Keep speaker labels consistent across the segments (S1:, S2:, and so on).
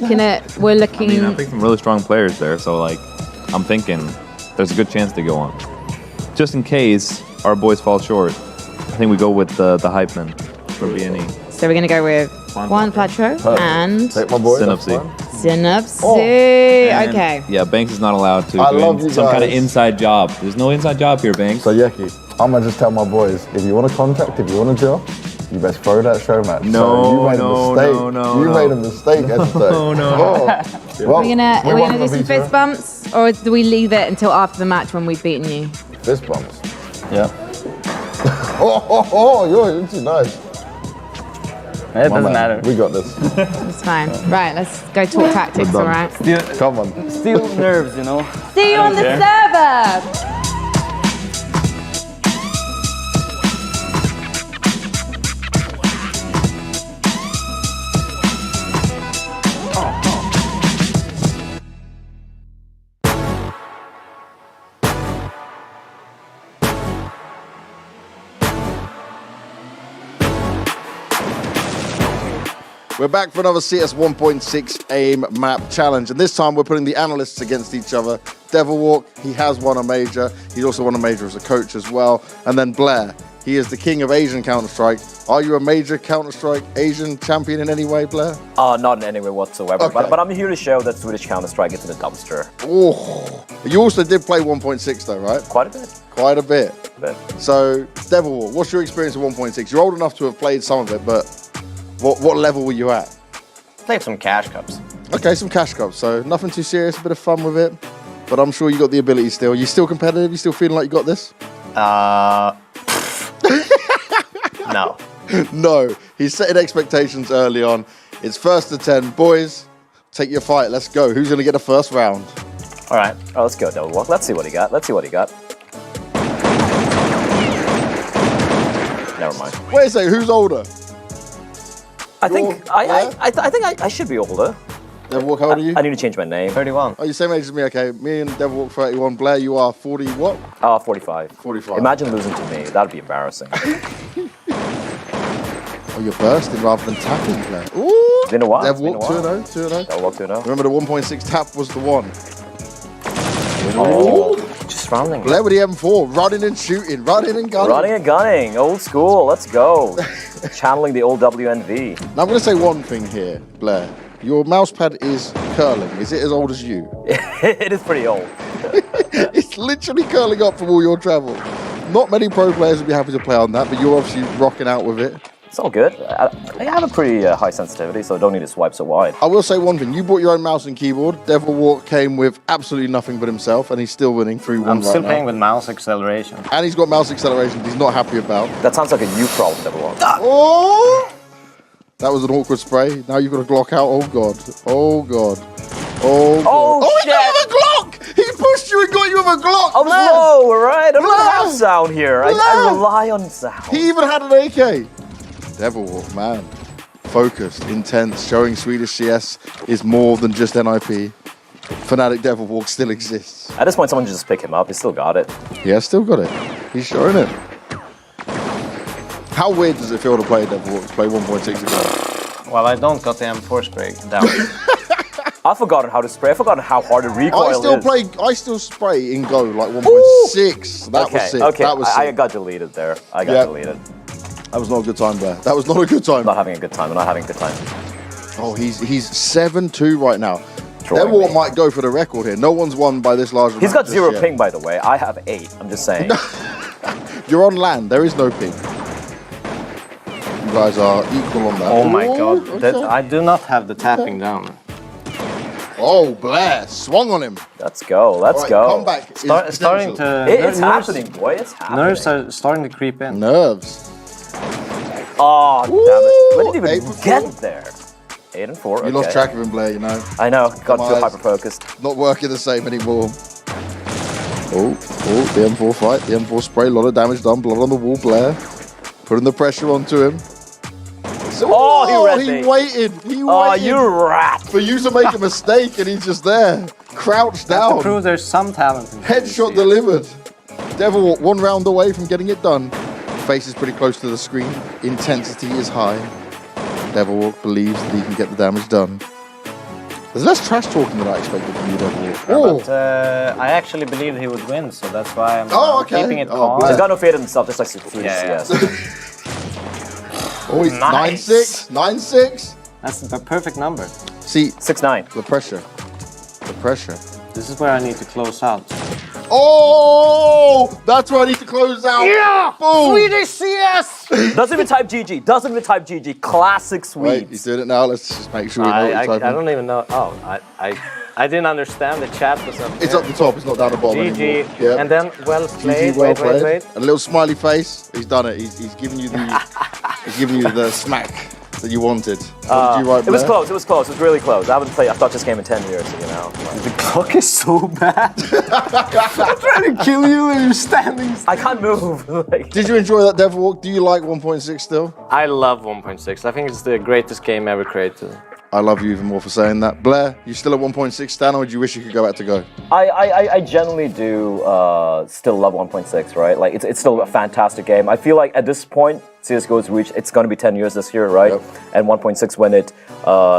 S1: We're looking.
S2: I mean, I think some really strong players there, so like, I'm thinking there's a good chance they go on. Just in case our boys fall short, I think we go with the hype men from BNE.
S1: So we're gonna go with Juan Platro and
S3: Take my boy.
S1: Synapse.
S3: Oh.
S1: Okay.
S2: Yeah, Banks is not allowed to
S3: I
S2: do
S3: love you
S2: some kind of
S3: guys.
S2: inside job. There's no inside job here, Banks.
S3: So Yeki, I'm gonna just tell my boys, if you want a contract, if you want a job, you best throw that show match.
S2: No,
S3: so you made
S2: no,
S3: a mistake.
S2: no,
S3: You
S2: no.
S3: made a mistake, yesterday.
S2: No, no.
S3: Oh. Well,
S1: We're gonna do some fist
S3: fist
S1: bumps, or do we leave it until after the match when we've beaten you?
S3: Fist bumps.
S4: Yeah.
S3: You're too nice.
S4: It doesn't matter.
S3: We got this.
S1: It's fine. Right, let's go talk tactics,
S3: done.
S1: all right?
S3: Come on.
S4: Still nerves, you know.
S1: See you on the server!
S5: We're back for another CS 1.6 AIM map challenge, and this time we're putting the analysts against each other. Devilwalk, he has won a major. He's also won a major as a coach as well. And then Blair, he is the king of Asian Counter-Strike. Are you a major Counter-Strike Asian champion in any way, Blair?
S6: Not in any way whatsoever,
S5: Okay.
S6: but I'm here to show that Swedish Counter-Strike is in a dumpster.
S5: Oh, you also did play 1.6 though, right?
S6: Quite a bit.
S5: Quite a bit.
S6: But
S5: So, Devilwalk, what's your experience with 1.6? You're old enough to have played some of it, but what level were you at?
S6: played some cash cups.
S5: Okay, some cash cups, so nothing too serious, a bit of fun with it. But I'm sure you got the ability still. You still competitive? You still feeling like you got this?
S6: No.
S5: No, he's setting expectations early on. It's 1st to 10. Boys, take your fight. Let's go. Who's going to get the first round?
S6: All right, let's go, Devilwalk. Let's see what he got. Never mind.
S5: Wait a second, who's older?
S6: I think I should be older.
S5: Devilwalk, how old are you?
S6: I need to change my name.
S4: 31.
S5: Oh, you're same age as me, okay. Me and Devilwalk 31. Blair, you are 40 what?
S6: 45.
S5: 45.
S6: Imagine losing to me. That'd be embarrassing.
S5: Oh, you're bursting rather than tapping, Blair. Ooh!
S6: It's been a while.
S5: Devilwalk 2-0, 2-0.
S6: Devilwalk 2-0.
S5: Remember the 1.6 tap was the one.
S6: Oh, just rounding.
S5: Blair with the M4, running and shooting, running and gunning.
S6: Running and gunning, old school. Let's go. Channeling the old WNV.
S5: Now I'm going to say one thing here, Blair. Your mouse pad is curling. Is it as old as you?
S6: It is pretty old.
S5: It's literally curling up from all your travel. Not many pro players would be happy to play on that, but you're obviously rocking out with it.
S6: It's all good. I have a pretty high sensitivity, so I don't need to swipe so wide.
S5: I will say one thing. You bought your own mouse and keyboard. Devilwalk came with absolutely nothing but himself, and he's still winning 3-1
S4: I'm
S5: right
S4: still
S5: now.
S4: playing with mouse acceleration.
S5: And he's got mouse acceleration he's not happy about.
S6: That sounds like a you problem, Devilwalk.
S5: Oh! That was an awkward spray. Now you've got a Glock out. Oh, God. Oh, God. Oh, God.
S6: Oh,
S5: he got you with a Glock! He pushed you and got you with a Glock!
S6: I was
S5: Blair.
S6: low, right? I don't
S5: Blair.
S6: have sound here. I
S5: Blair.
S6: rely on sound.
S5: He even had an AK. Devilwalk, man. Focused, intense, showing Swedish CS is more than just NIP. Fnatic Devilwalk still exists.
S6: At this point, someone just pick him up. He still got it.
S5: Yeah, still got it. He's showing it. How weird does it feel to play Devilwalk, to play 1.6 again?
S4: Well, I don't got the M4 spray down.
S6: I've forgotten how to spray. I've forgotten how hard the recoil is.
S5: I still spray in Go like 1.6. That was sick.
S6: Okay,
S5: That was sick.
S6: I got deleted there. I got deleted.
S5: That was not a good time there. That was not a good time.
S6: I'm not having a good time. I'm not having a good time.
S5: Oh, he's 7-2 right now.
S6: Throwing
S5: Devilwalk
S6: me.
S5: might go for the record here. No one's won by this large amount.
S6: He's got
S5: just
S6: 0
S5: yet.
S6: ping, by the way. I have 8. I'm just saying.
S5: You're on land. There is no ping. You guys are equal on that.
S4: Oh my
S5: Ooh,
S4: god,
S5: okay.
S4: I do not have the tapping down.
S5: Oh, Blair swung on him.
S6: Let's go. Let's
S5: All right,
S6: go.
S5: Comeback is
S4: Starting
S5: potential.
S4: to...
S6: It's
S4: nerves-
S6: happening, boy. It's happening.
S4: Nerves are starting to creep in.
S5: Nerves.
S6: Oh, damn it. When did he
S5: 8
S6: even
S5: for
S6: get
S5: 4.
S6: there? 8 and 4.
S5: You lost track of him, Blair, you know.
S6: I know. Got
S5: My
S6: too
S5: eyes.
S6: hyper-focused.
S5: Not working the same anymore. Oh, the M4 fight. The M4 spray. A lot of damage done. Blood on the wall, Blair. Putting the pressure onto him.
S6: Oh, he read me.
S5: waited. He
S6: Oh,
S5: waited.
S6: you rat.
S5: For you to make a mistake and he's just there. Crouched
S4: To
S5: down.
S4: prove there's some talent in
S5: Headshot delivered. Devilwalk 1 round away from getting it done. Face is pretty close to the screen. Intensity is high. Devilwalk believes that he can get the damage done. There's less trash talking than I expected from you, Devil.
S4: But I actually believed he would win, so that's why I'm keeping it
S5: Oh,
S4: calm.
S5: bless.
S6: He's got no faith in himself, just like through
S4: Yeah,
S6: CS.
S5: Oh, he's
S4: Nice.
S5: 9-6, 9-6.
S4: That's the perfect number.
S5: See,
S6: 6-9.
S5: the pressure. The pressure.
S4: This is where I need to close out.
S5: Oh, that's where I need to close out.
S4: Yeah!
S5: Boom.
S4: Swedish CS!
S6: Doesn't even type GG. Doesn't even type GG. Classic
S5: Wait, he's
S6: Swedes.
S5: doing it now. Let's just make sure we know what
S4: I
S5: he's typing.
S4: don't even know. Oh, I didn't understand. The chat was up
S5: It's
S4: there.
S5: up the top. It's not down the bottom
S4: GG.
S5: anymore. Yep.
S4: And then well played.
S5: GG, well
S4: Wait.
S5: played. And a little smiley face. He's done it. He's giving you the he's giving you the smack that you wanted. What did you write,
S6: It was
S5: Blair?
S6: close. It was close. It was really close. I haven't played. I've touched this game in 10 years. You know.
S4: The clock is so bad. I'm trying to kill you and you're standing.
S6: I can't move. Like,
S5: Did you enjoy that Devil Walk? Do you like 1.6 still?
S4: I love 1.6. I think it's the greatest game ever created.
S5: I love you even more for saying that. Blair, you still at 1.6 Stan, or do you wish you could go back to go?
S6: I generally do still love 1.6, right? Like it's still a fantastic game. I feel like at this point, CSGO's reached, it's going to be 10 years this year, right?
S5: Yep.
S6: And 1.6,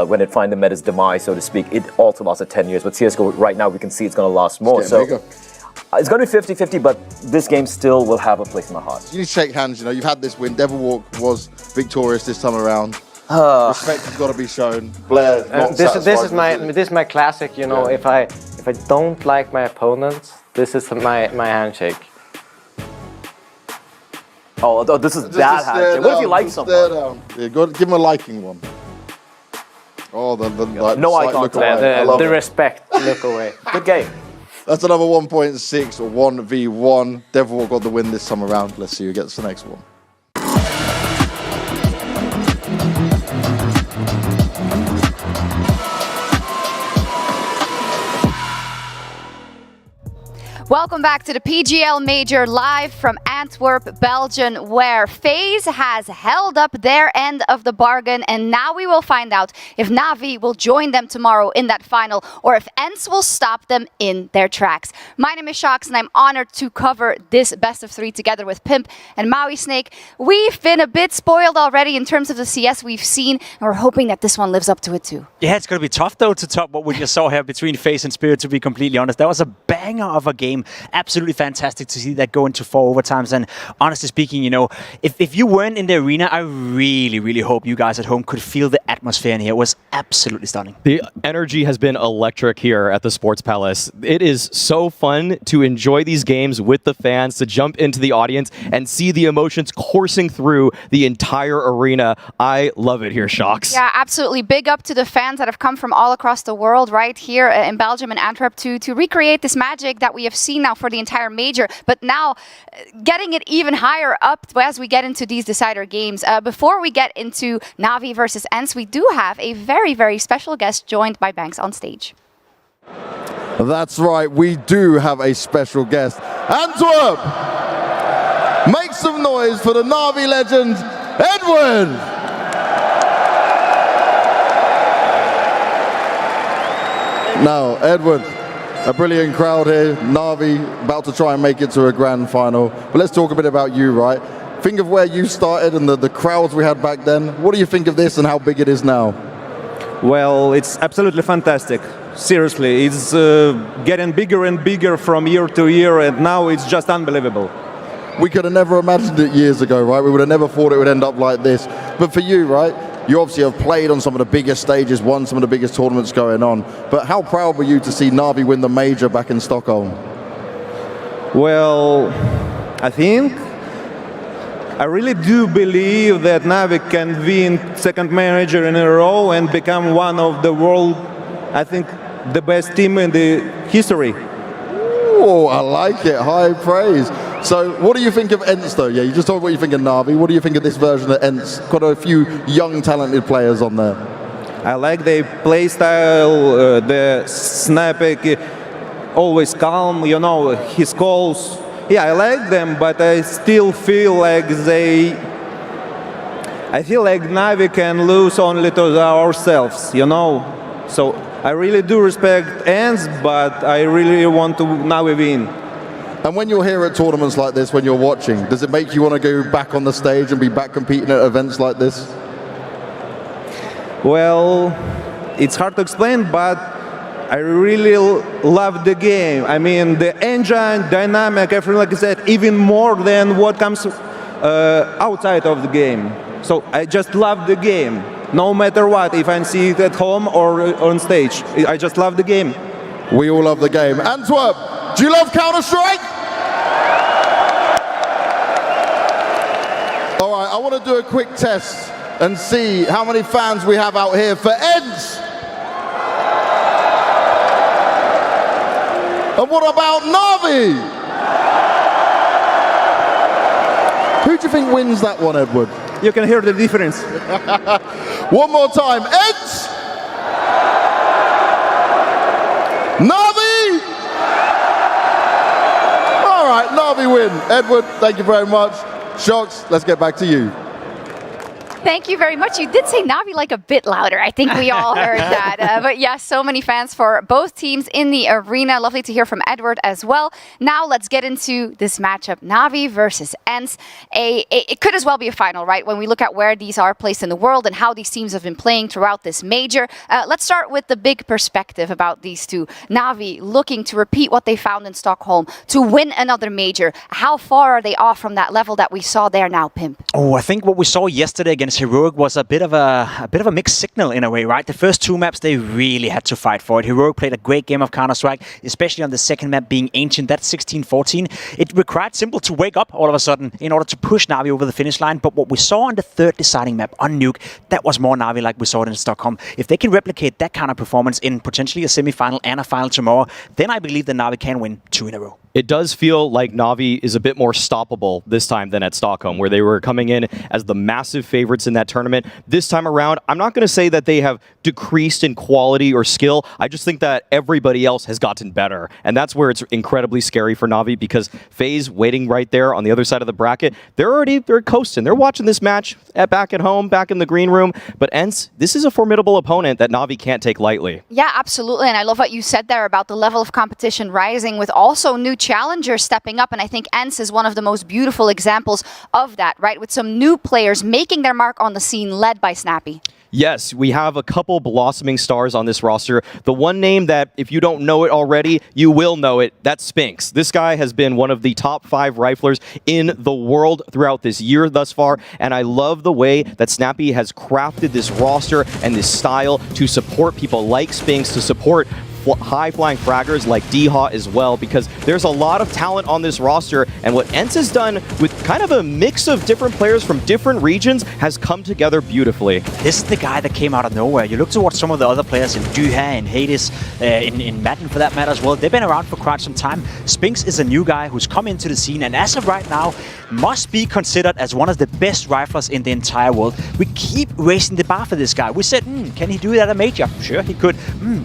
S6: when it finally met its demise, so to speak, it also lasted 10 years. But CSGO right now, we can see it's going to last more.
S5: It's getting bigger.
S6: It's going to be 50-50, but this game still will have a place in my heart.
S5: You need to shake hands, you know, you've had this win. Devil Walk was victorious this time around. Respect has got to be shown. Blair, not
S4: This
S5: satisfied
S4: is my classic. You know,
S5: Yeah.
S4: if I don't like my opponent, this is my handshake.
S6: Oh, this is
S5: Just
S6: that
S5: stare
S6: handshake. What if you
S5: down,
S6: like
S5: just stare
S6: someone?
S5: down. Yeah, go, give him a liking one. Oh, the like,
S6: No eye
S5: slight look
S6: contact.
S5: away. I love
S4: The
S5: it.
S4: respect. Look away.
S6: Good game.
S5: That's another 1.6 or 1v1. Devil Walk got the win this time around. Let's see who gets the next one.
S7: Welcome back to the PGL Major live from Antwerp, Belgium, where FaZe has held up their end of the bargain, and now we will find out if NaVi will join them tomorrow in that final or if Ence will stop them in their tracks. My name is Shox, and I'm honored to cover this best of 3 together with Pimp and Maui Snake. We've been a bit spoiled already in terms of the CS we've seen, and we're hoping that this one lives up to it too.
S8: Yeah, it's going to be tough though to top what we just saw here between FaZe and Spirit, to be completely honest. That was a banger of a game. Absolutely fantastic to see that go into 4 overtimes. And honestly speaking, you know, if you weren't in the arena, I really hope you guys at home could feel the atmosphere in here. It was absolutely stunning.
S9: The energy has been electric here at the Sports Palace. It is so fun to enjoy these games with the fans, to jump into the audience and see the emotions coursing through the entire arena. I love it here, Shox.
S7: Yeah, absolutely. Big up to the fans that have come from all across the world right here in Belgium and Antwerp to recreate this magic that we have seen now for the entire major, but now getting it even higher up as we get into these decider games. Before we get into NaVi versus Ence, we do have a very special guest joined by Banks on stage.
S5: That's right, we do have a special guest. Antwerp! Make some noise for the NaVi legend, Edwin! Now, Edwin, a brilliant crowd here. NaVi about to try and make it to a grand final. But let's talk a bit about you, right? Think of where you started and the crowds we had back then. What do you think of this and how big it is now?
S10: Well, it's absolutely fantastic. Seriously, it's getting bigger and bigger from year to year, and now it's just unbelievable.
S5: We could have never imagined it years ago, right? We would have never thought it would end up like this. But for you, right? You obviously have played on some of the biggest stages, won some of the biggest tournaments going on. But how proud were you to see NaVi win the major back in Stockholm?
S10: Well, I really do believe that NaVi can win second major in a row and become one of the world, I think, the best team in the history.
S5: Oh, I like it. High praise. So what do you think of Ence, though? Yeah, you just told what you think of NaVi. What do you think of this version of Ence? Got a few young, talented players on there.
S10: I like their play style, the snapping, always calm, you know, his calls. Yeah, I like them, but I still feel like NaVi can lose only to ourselves, you know. So I really do respect Ence, but I really want to NaVi win.
S5: And when you're here at tournaments like this, when you're watching, does it make you want to go back on the stage and be back competing at events like this?
S10: Well, it's hard to explain, but I really love the game. I mean, the engine, dynamic, everything like that, even more than what comes outside of the game. So I just love the game, no matter what, if I see it at home or on stage. I just love the game.
S5: We all love the game. Antwerp, do you love Counter-Strike? All right, I want to do a quick test and see how many fans we have out here for Ence. And what about NaVi? Who do you think wins that one, Edward?
S10: You can hear the difference.
S5: One more time. Ence! NaVi! All right, NaVi win. Edward, thank you very much. Shox, let's get back to you.
S7: Thank you very much. You did say NaVi like a bit louder. I think we all heard that. But yeah, so many fans for both teams in the arena. Lovely to hear from Edward as well. Now let's get into this matchup. NaVi versus Ence. It could as well be a final, right? When we look at where these are placed in the world and how these teams have been playing throughout this major. Let's start with the big perspective about these two. NaVi looking to repeat what they found in Stockholm, to win another major. How far are they off from that level that we saw there now, Pimp?
S8: Oh, I think what we saw yesterday against Heroic was a bit of a mixed signal in a way, right? The first two maps they really had to fight for it. Heroic played a great game of Counter-Strike, especially on the second map being Ancient. That's 16-14. It required Simple to wake up all of a sudden in order to push NaVi over the finish line. But what we saw on the third deciding map on Nuke, that was more NaVi like we saw it in Stockholm. If they can replicate that kind of performance in potentially a semi-final and a final tomorrow, then I believe that NaVi can win 2 in a row.
S9: It does feel like NaVi is a bit more stoppable this time than at Stockholm, where they were coming in as the massive favorites in that tournament. This time around, I'm not going to say that they have decreased in quality or skill. I just think that everybody else has gotten better. And that's where it's incredibly scary for NaVi, because FaZe waiting right there on the other side of the bracket, they're coasting. They're watching this match back at home, back in the green room. But Ence, this is a formidable opponent that NaVi can't take lightly.
S7: Yeah, absolutely. And I love what you said there about the level of competition rising with also new challengers stepping up. And I think Ence is one of the most beautiful examples of that, right? With some new players making their mark on the scene, led by Snappy.
S9: Yes, we have a couple blossoming stars on this roster. The one name that, if you don't know it already, you will know it, that's Spinks. This guy has been one of the top 5 riflers in the world throughout this year thus far, and I love the way that Snappy has crafted this roster and this style to support people like Spinks, to support high-flying fraggers like D-Haw as well, because there's a lot of talent on this roster, and what Ence has done with kind of a mix of different players from different regions has come together beautifully.
S8: This is the guy that came out of nowhere. You look towards some of the other players in Duha and Hades, in Madden for that matter as well. They've been around for quite some time. Spinks is a new guy who's come into the scene, and as of right now, must be considered as one of the best riflers in the entire world. We keep raising the bar for this guy. We said, can he do it at a major? Sure, he could.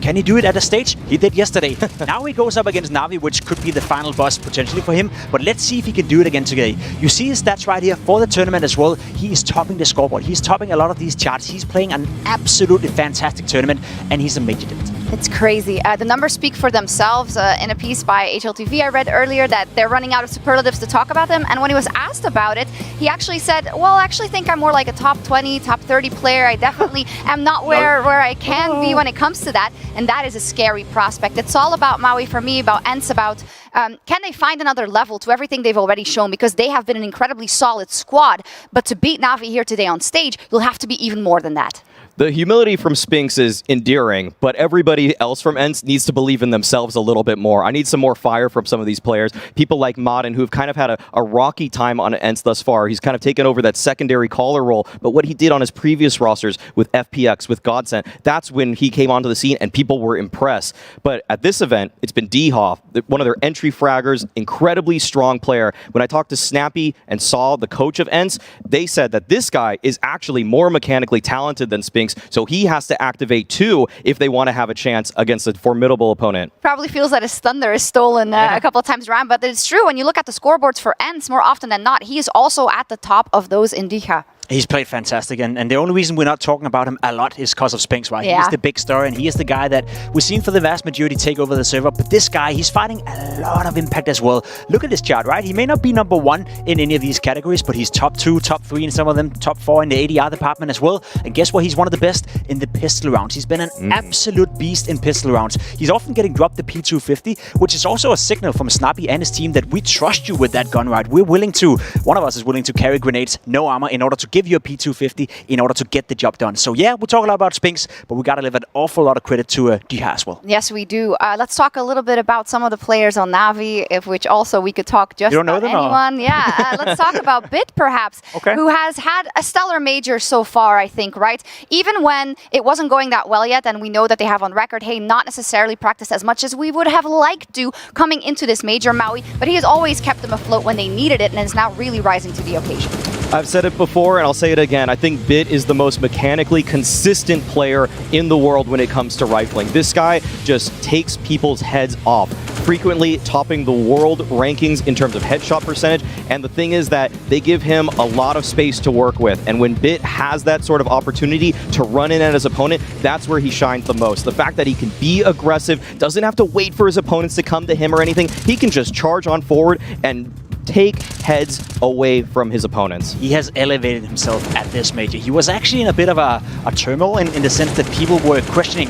S8: Can he do it at a stage? He did yesterday. Now he goes up against NaVi, which could be the final boss potentially for him. But let's see if he can do it again today. You see his stats right here for the tournament as well. He is topping the scoreboard. He's topping a lot of these charts. He's playing an absolutely fantastic tournament, and he's a major depth.
S7: It's crazy. The numbers speak for themselves. In a piece by HLTV I read earlier that they're running out of superlatives to talk about them. And when he was asked about it, he actually said, well, I actually think I'm more like a top 20, top 30 player. I definitely am not where I can be when it comes to that. And that is a scary prospect. It's all about Maui for me, about Ence, about can they find another level to everything they've already shown, because they have been an incredibly solid squad. But to beat NaVi here today on stage, you'll have to be even more than that.
S9: The humility from Spinks is endearing, but everybody else from Ence needs to believe in themselves a little bit more. I need some more fire from some of these players. People like Modern, who've kind of had a rocky time on Ence thus far. He's kind of taken over that secondary caller role, but what he did on his previous rosters with FPX, with Godsent, that's when he came onto the scene and people were impressed. But at this event, it's been D-Haw, one of their entry fraggers, incredibly strong player. When I talked to Snappy and Saul, the coach of Ence, they said that this guy is actually more mechanically talented than Spinks, so he has to activate too if they want to have a chance against a formidable opponent.
S7: Probably feels that his thunder is stolen a couple of times around, but it's true. When you look at the scoreboards for Ence, more often than not, he is also at the top of those in Duha.
S8: He's played fantastic, and the only reason we're not talking about him a lot is because of Spinks, right?
S7: Yeah.
S8: He's the big star, and he is the guy that we've seen for the vast majority take over the server. But this guy, he's fighting a lot of impact as well. Look at this chart, right? He may not be number 1 in any of these categories, but he's top 2, top 3 in some of them, top 4 in the ADR department as well. And guess what? He's one of the best in the pistol rounds. He's been an absolute beast in pistol rounds. He's often getting dropped the P250, which is also a signal from Snappy and his team that we trust you with that gun, right? We're willing to, one of us is willing to carry grenades, no armor, in order to give you a P250 in order to get the job done. So yeah, we talk a lot about Spinks, but we got to give an awful lot of credit to Diha as well.
S7: Yes, we do. Let's talk a little bit about some of the players on NaVi, of which also we could talk just about anyone. Yeah, let's talk about Bit, perhaps, who has had a stellar major so far, I think, right? Even when it wasn't going that well yet, and we know that they have on record, hey, not necessarily practiced as much as we would have liked to coming into this major, Maui, but he has always kept them afloat when they needed it, and is now really rising to the occasion.
S9: I've said it before, and I'll say it again. I think Bit is the most mechanically consistent player in the world when it comes to rifling. This guy just takes people's heads off, frequently topping the world rankings in terms of headshot percentage. And the thing is that they give him a lot of space to work with. And when Bit has that sort of opportunity to run in at his opponent, that's where he shines the most. The fact that he can be aggressive, doesn't have to wait for his opponents to come to him or anything. He can just charge on forward and take heads away from his opponents.
S8: He has elevated himself at this major. He was actually in a bit of a turmoil in the sense that people were questioning,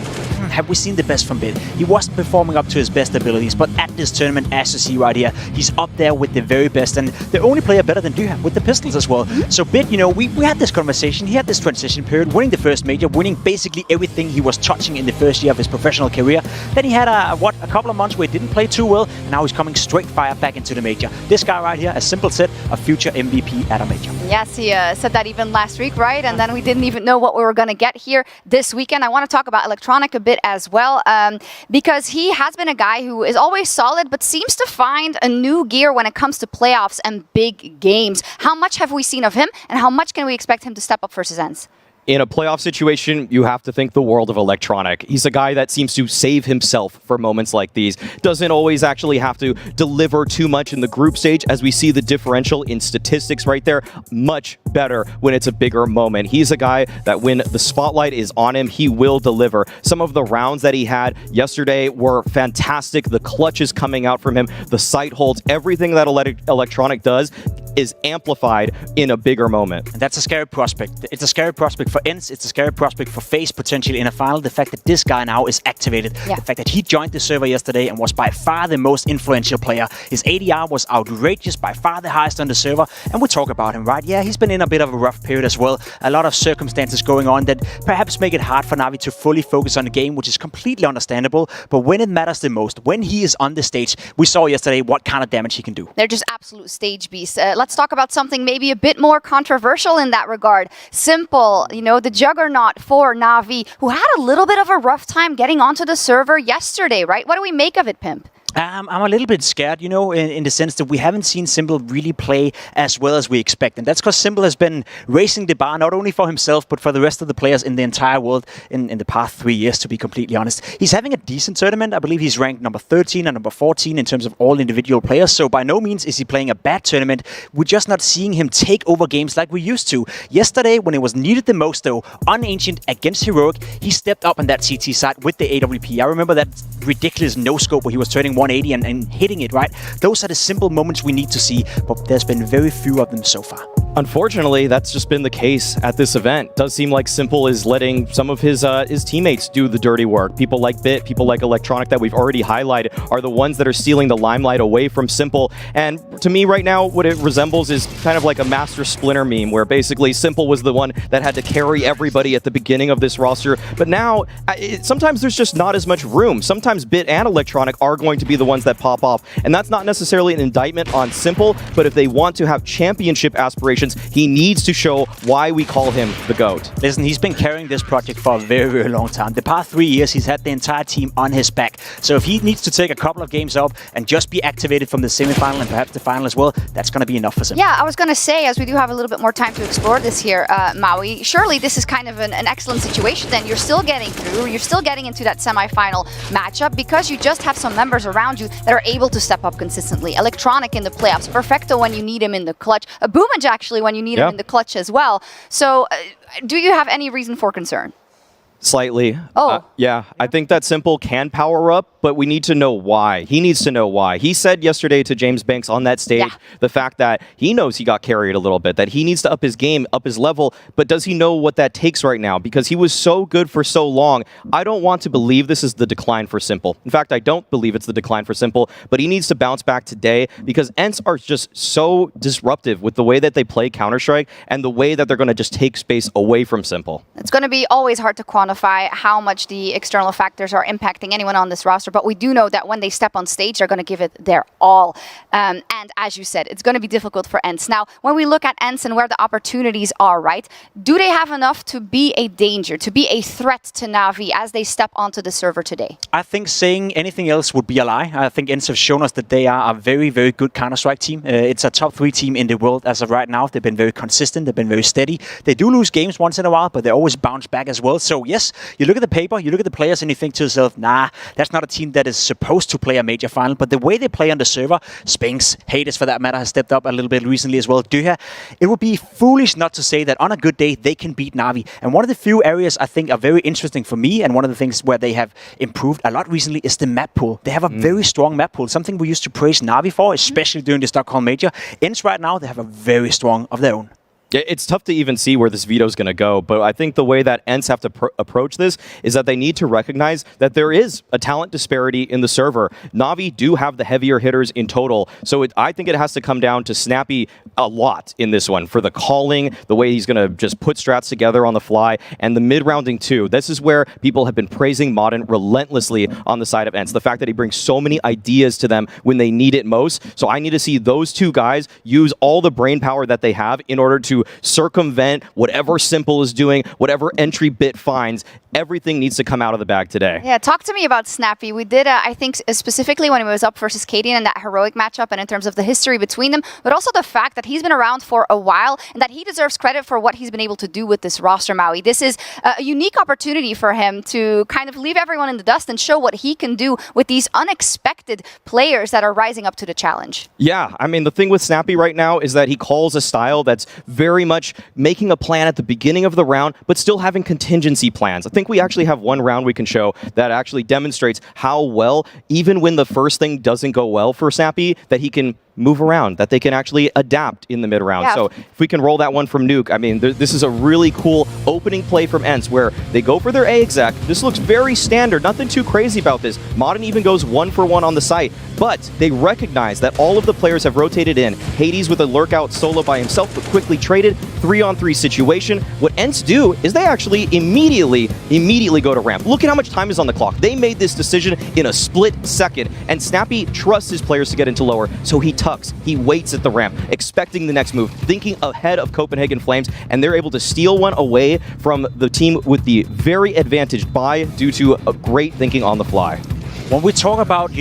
S8: have we seen the best from Bit? He wasn't performing up to his best abilities, but at this tournament, as you see right here, he's up there with the very best, and the only player better than Duha with the pistols as well. So Bit, you know, we had this conversation, he had this transition period, winning the first major, winning basically everything he was touching in the first year of his professional career. Then he had a couple of months where he didn't play too well, and now he's coming straight fire back into the major. This guy right here, a simple set, a future MVP at a major.
S7: Yes, he said that even last week, right? And then we didn't even know what we were going to get here this weekend. I want to talk about Electronic a bit as well, because he has been a guy who is always solid, but seems to find a new gear when it comes to playoffs and big games. How much have we seen of him, and how much can we expect him to step up versus Ence?
S9: In a playoff situation, you have to think the world of Electronic. He's a guy that seems to save himself for moments like these. Doesn't always actually have to deliver too much in the group stage, as we see the differential in statistics right there. Much better when it's a bigger moment. He's a guy that when the spotlight is on him, he will deliver. Some of the rounds that he had yesterday were fantastic. The clutches coming out from him, the sight holds, everything that Electronic does is amplified in a bigger moment.
S8: And that's a scary prospect. It's a scary prospect for Ence. It's a scary prospect for FaZe potentially in a final. The fact that this guy now is activated. The fact that he joined the server yesterday and was by far the most influential player. His ADR was outrageous, by far the highest on the server. And we talk about him, right? Yeah, he's been in a bit of a rough period as well. A lot of circumstances going on that perhaps make it hard for NaVi to fully focus on the game, which is completely understandable. But when it matters the most, when he is on the stage, we saw yesterday what kind of damage he can do.
S7: They're just absolute stage beasts. Let's talk about something maybe a bit more controversial in that regard. Simple, you know, the juggernaut for NaVi, who had a little bit of a rough time getting onto the server yesterday, right? What do we make of it, Pimp?
S8: I'm a little bit scared, you know, in the sense that we haven't seen Simple really play as well as we expect. And that's because Simple has been raising the bar, not only for himself, but for the rest of the players in the entire world in the past 3 years, to be completely honest. He's having a decent tournament. I believe he's ranked number 13 and number 14 in terms of all individual players. So by no means is he playing a bad tournament. We're just not seeing him take over games like we used to. Yesterday, when it was needed the most, though, on Ancient against Heroic, he stepped up on that CT side with the AWP. I remember that ridiculous no-scope where he was turning 180 and hitting it, right? Those are the simple moments we need to see, but there's been very few of them so far.
S9: Unfortunately, that's just been the case at this event. Does seem like Simple is letting some of his teammates do the dirty work. People like Bit, people like Electronic that we've already highlighted are the ones that are stealing the limelight away from Simple. And to me right now, what it resembles is kind of like a Master Splinter meme, where basically Simple was the one that had to carry everybody at the beginning of this roster. But now, sometimes there's just not as much room. Sometimes Bit and Electronic are going to be the ones that pop off. And that's not necessarily an indictment on Simple, but if they want to have championship aspirations, he needs to show why we call him the GOAT.
S8: Listen, he's been carrying this project for a very, very long time. The past 3 years, he's had the entire team on his back. So if he needs to take a couple of games off and just be activated from the semifinal and perhaps the final as well, that's going to be enough for him.
S7: Yeah, I was going to say, as we do have a little bit more time to explore this here, Maui, surely this is kind of an excellent situation then. You're still getting through, you're still getting into that semifinal matchup because you just have some members around you that are able to step up consistently. Electronic in the playoffs, Perfecto when you need him in the clutch. Boomage actually especially when you need him in the clutch as well. So do you have any reason for concern?
S9: Slightly.
S7: Oh.
S9: Yeah, I think that Simple can power up, but we need to know why. He needs to know why. He said yesterday to James Banks on that stage, the fact that he knows he got carried a little bit, that he needs to up his game, up his level, but does he know what that takes right now? Because he was so good for so long. I don't want to believe this is the decline for Simple. In fact, I don't believe it's the decline for Simple, but he needs to bounce back today because Ence are just so disruptive with the way that they play Counter-Strike and the way that they're going to just take space away from Simple.
S7: It's going to be always hard to quantify how much the external factors are impacting anyone on this roster, but we do know that when they step on stage, they're going to give it their all. And as you said, it's going to be difficult for Ence. Now, when we look at Ence and where the opportunities are, right, do they have enough to be a danger, to be a threat to NaVi as they step onto the server today?
S8: I think saying anything else would be a lie. I think Ence have shown us that they are a very, very good Counter-Strike team. It's a top 3 team in the world as of right now. They've been very consistent. They've been very steady. They do lose games once in a while, but they always bounce back as well. So yes, you look at the paper, you look at the players, and you think to yourself, nah, that's not a team that is supposed to play a major final. But the way they play on the server, Spinks, Hades for that matter, has stepped up a little bit recently as well. Duha, it would be foolish not to say that on a good day, they can beat NaVi. And one of the few areas I think are very interesting for me, and one of the things where they have improved a lot recently, is the map pool. They have a very strong map pool, something we used to praise NaVi for, especially during the Stockholm Major. Ence right now, they have a very strong of their own.
S9: It's tough to even see where this veto is going to go, but I think the way that Ence have to approach this is that they need to recognize that there is a talent disparity in the server. NaVi do have the heavier hitters in total, so I think it has to come down to Snappy a lot in this one for the calling, the way he's going to just put strats together on the fly, and the mid-rounding too. This is where people have been praising Modern relentlessly on the side of Ence. The fact that he brings so many ideas to them when they need it most. So I need to see those two guys use all the brain power that they have in order to circumvent whatever Simple is doing, whatever entry bit finds. Everything needs to come out of the bag today.
S7: Yeah, talk to me about Snappy. We did, I think, specifically when he was up versus Cadian in that heroic matchup and in terms of the history between them, but also the fact that he's been around for a while and that he deserves credit for what he's been able to do with this roster, Maui. This is a unique opportunity for him to kind of leave everyone in the dust and show what he can do with these unexpected players that are rising up to the challenge.
S9: Yeah, I mean, the thing with Snappy right now is that he calls a style that's very much making a plan at the beginning of the round, but still having contingency plans. I think we actually have one round we can show that actually demonstrates how well, even when the first thing doesn't go well for Snappy, that he can move around, that they can actually adapt in the mid-round.
S7: Yeah.
S9: So if we can roll that one from Nuke, I mean, this is a really cool opening play from Ence where they go for their A exec. This looks very standard, nothing too crazy about this. Modern even goes 1-for-1 on the site, but they recognize that all of the players have rotated in. Hades with a lurk out solo by himself, but quickly traded, 3-on-3 situation. What Ence do is they actually immediately go to ramp. Look at how much time is on the clock. They made this decision in a split second, and Snappy trusts his players to get into lower, so he tucks, he waits at the ramp, expecting the next move, thinking ahead of Copenhagen Flames, and they're able to steal one away from the team with the very advantaged buy due to a great thinking on the fly.
S8: When we talk about,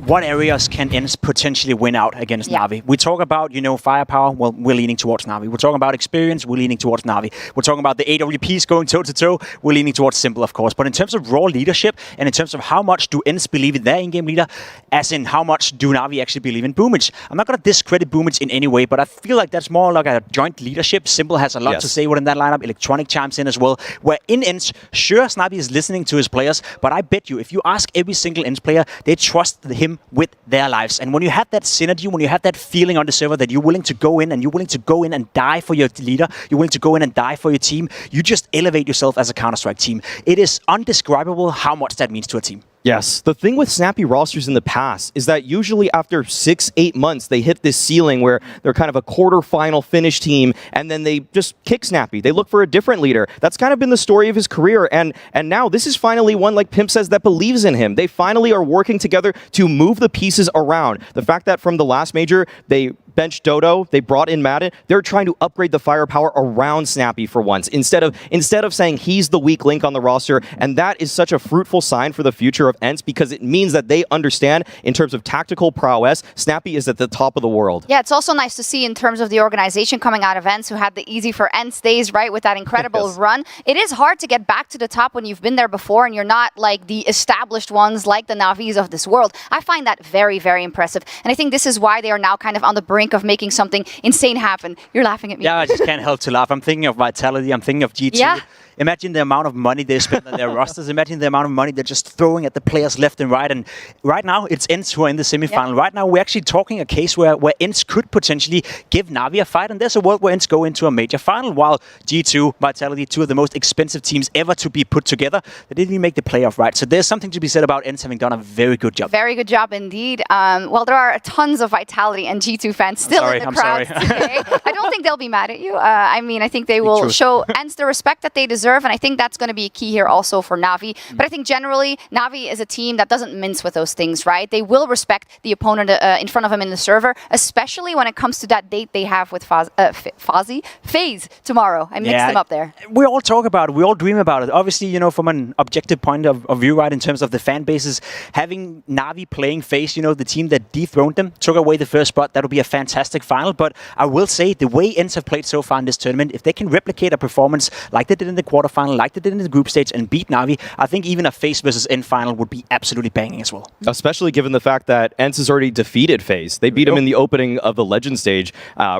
S8: what areas can Ence potentially win out against NaVi? We talk about, firepower, well, we're leaning towards NaVi. We're talking about experience, we're leaning towards NaVi. We're talking about the AWPs going toe-to-toe, we're leaning towards Simple, of course. But in terms of raw leadership, and in terms of how much do Ence believe in their in-game leader, as in how much do NaVi actually believe in Boomage? I'm not going to discredit Boomage in any way, but I feel like that's more like a joint leadership. Simple has a lot to say within that lineup. Electronic chimes in as well. Where in Ence, sure, Snappy is listening to his players, but I bet you, if you ask every single Ence player, they trust him with their lives. And when you have that synergy, when you have that feeling on the server that you're willing to go in and you're willing to go in and die for your leader, you're willing to go in and die for your team, you just elevate yourself as a Counter-Strike team. It is undescribable how much that means to a team.
S9: Yes, the thing with Snappy rosters in the past is that usually after 6-8 months, they hit this ceiling where they're kind of a quarter-final finish team, and then they just kick Snappy. They look for a different leader. That's kind of been the story of his career, and now this is finally one, like Pimp says, that believes in him. They finally are working together to move the pieces around. The fact that from the last major, they benched Dodo, they brought in Madden, they're trying to upgrade the firepower around Snappy for once, instead of saying he's the weak link on the roster, and that is such a fruitful sign for the future of Ence because it means that they understand in terms of tactical prowess, Snappy is at the top of the world.
S7: Yeah, it's also nice to see in terms of the organization coming out of Ence, who had the easy for Ence days, right, with that incredible run. It is hard to get back to the top when you've been there before and you're not like the established ones like the NaVis of this world. I find that very, very impressive. And I think this is why they are now kind of on the brink brink of making something insane happen. You're laughing at me.
S8: Yeah, I just can't help to laugh. I'm thinking of Vitality. I'm thinking of G2.
S7: Yeah.
S8: Imagine the amount of money they spend on their rosters. Imagine the amount of money they're just throwing at the players left and right. And right now, it's Ence who are in the semifinal. Right now, we're actually talking a case where Ence could potentially give NaVi a fight. And there's a world where Ence go into a major final, while G2, Vitality, two of the most expensive teams ever to be put together, they didn't even make the playoff, right? So there's something to be said about Ence having done a very good job.
S7: Very good job indeed. Well, there are tons of Vitality and G2 fans still in the crowd today. I don't think they'll be mad at you. I mean, I think they will show Ence the respect that they deserve, and I think that's going to be a key here also for NaVi. But I think generally, NaVi is a team that doesn't mince with those things, right? They will respect the opponent in front of them in the server, especially when it comes to that date they have with FaZe tomorrow. I mixed them up there.
S8: We all talk about it. We all dream about it. Obviously, you know, from an objective point of view, right, in terms of the fan bases, having NaVi playing FaZe, you know, the team that dethroned them, took away the first spot, that'll be a fantastic final. But I will say, the way Ence have played so far in this tournament, if they can replicate a performance like they did in the quarterfinal, like they did in the group stage, and beat NaVi, I think even a FaZe versus Ence final would be absolutely banging as well.
S9: Especially given the fact that Ence has already defeated FaZe. They beat him in the opening of the Legend stage.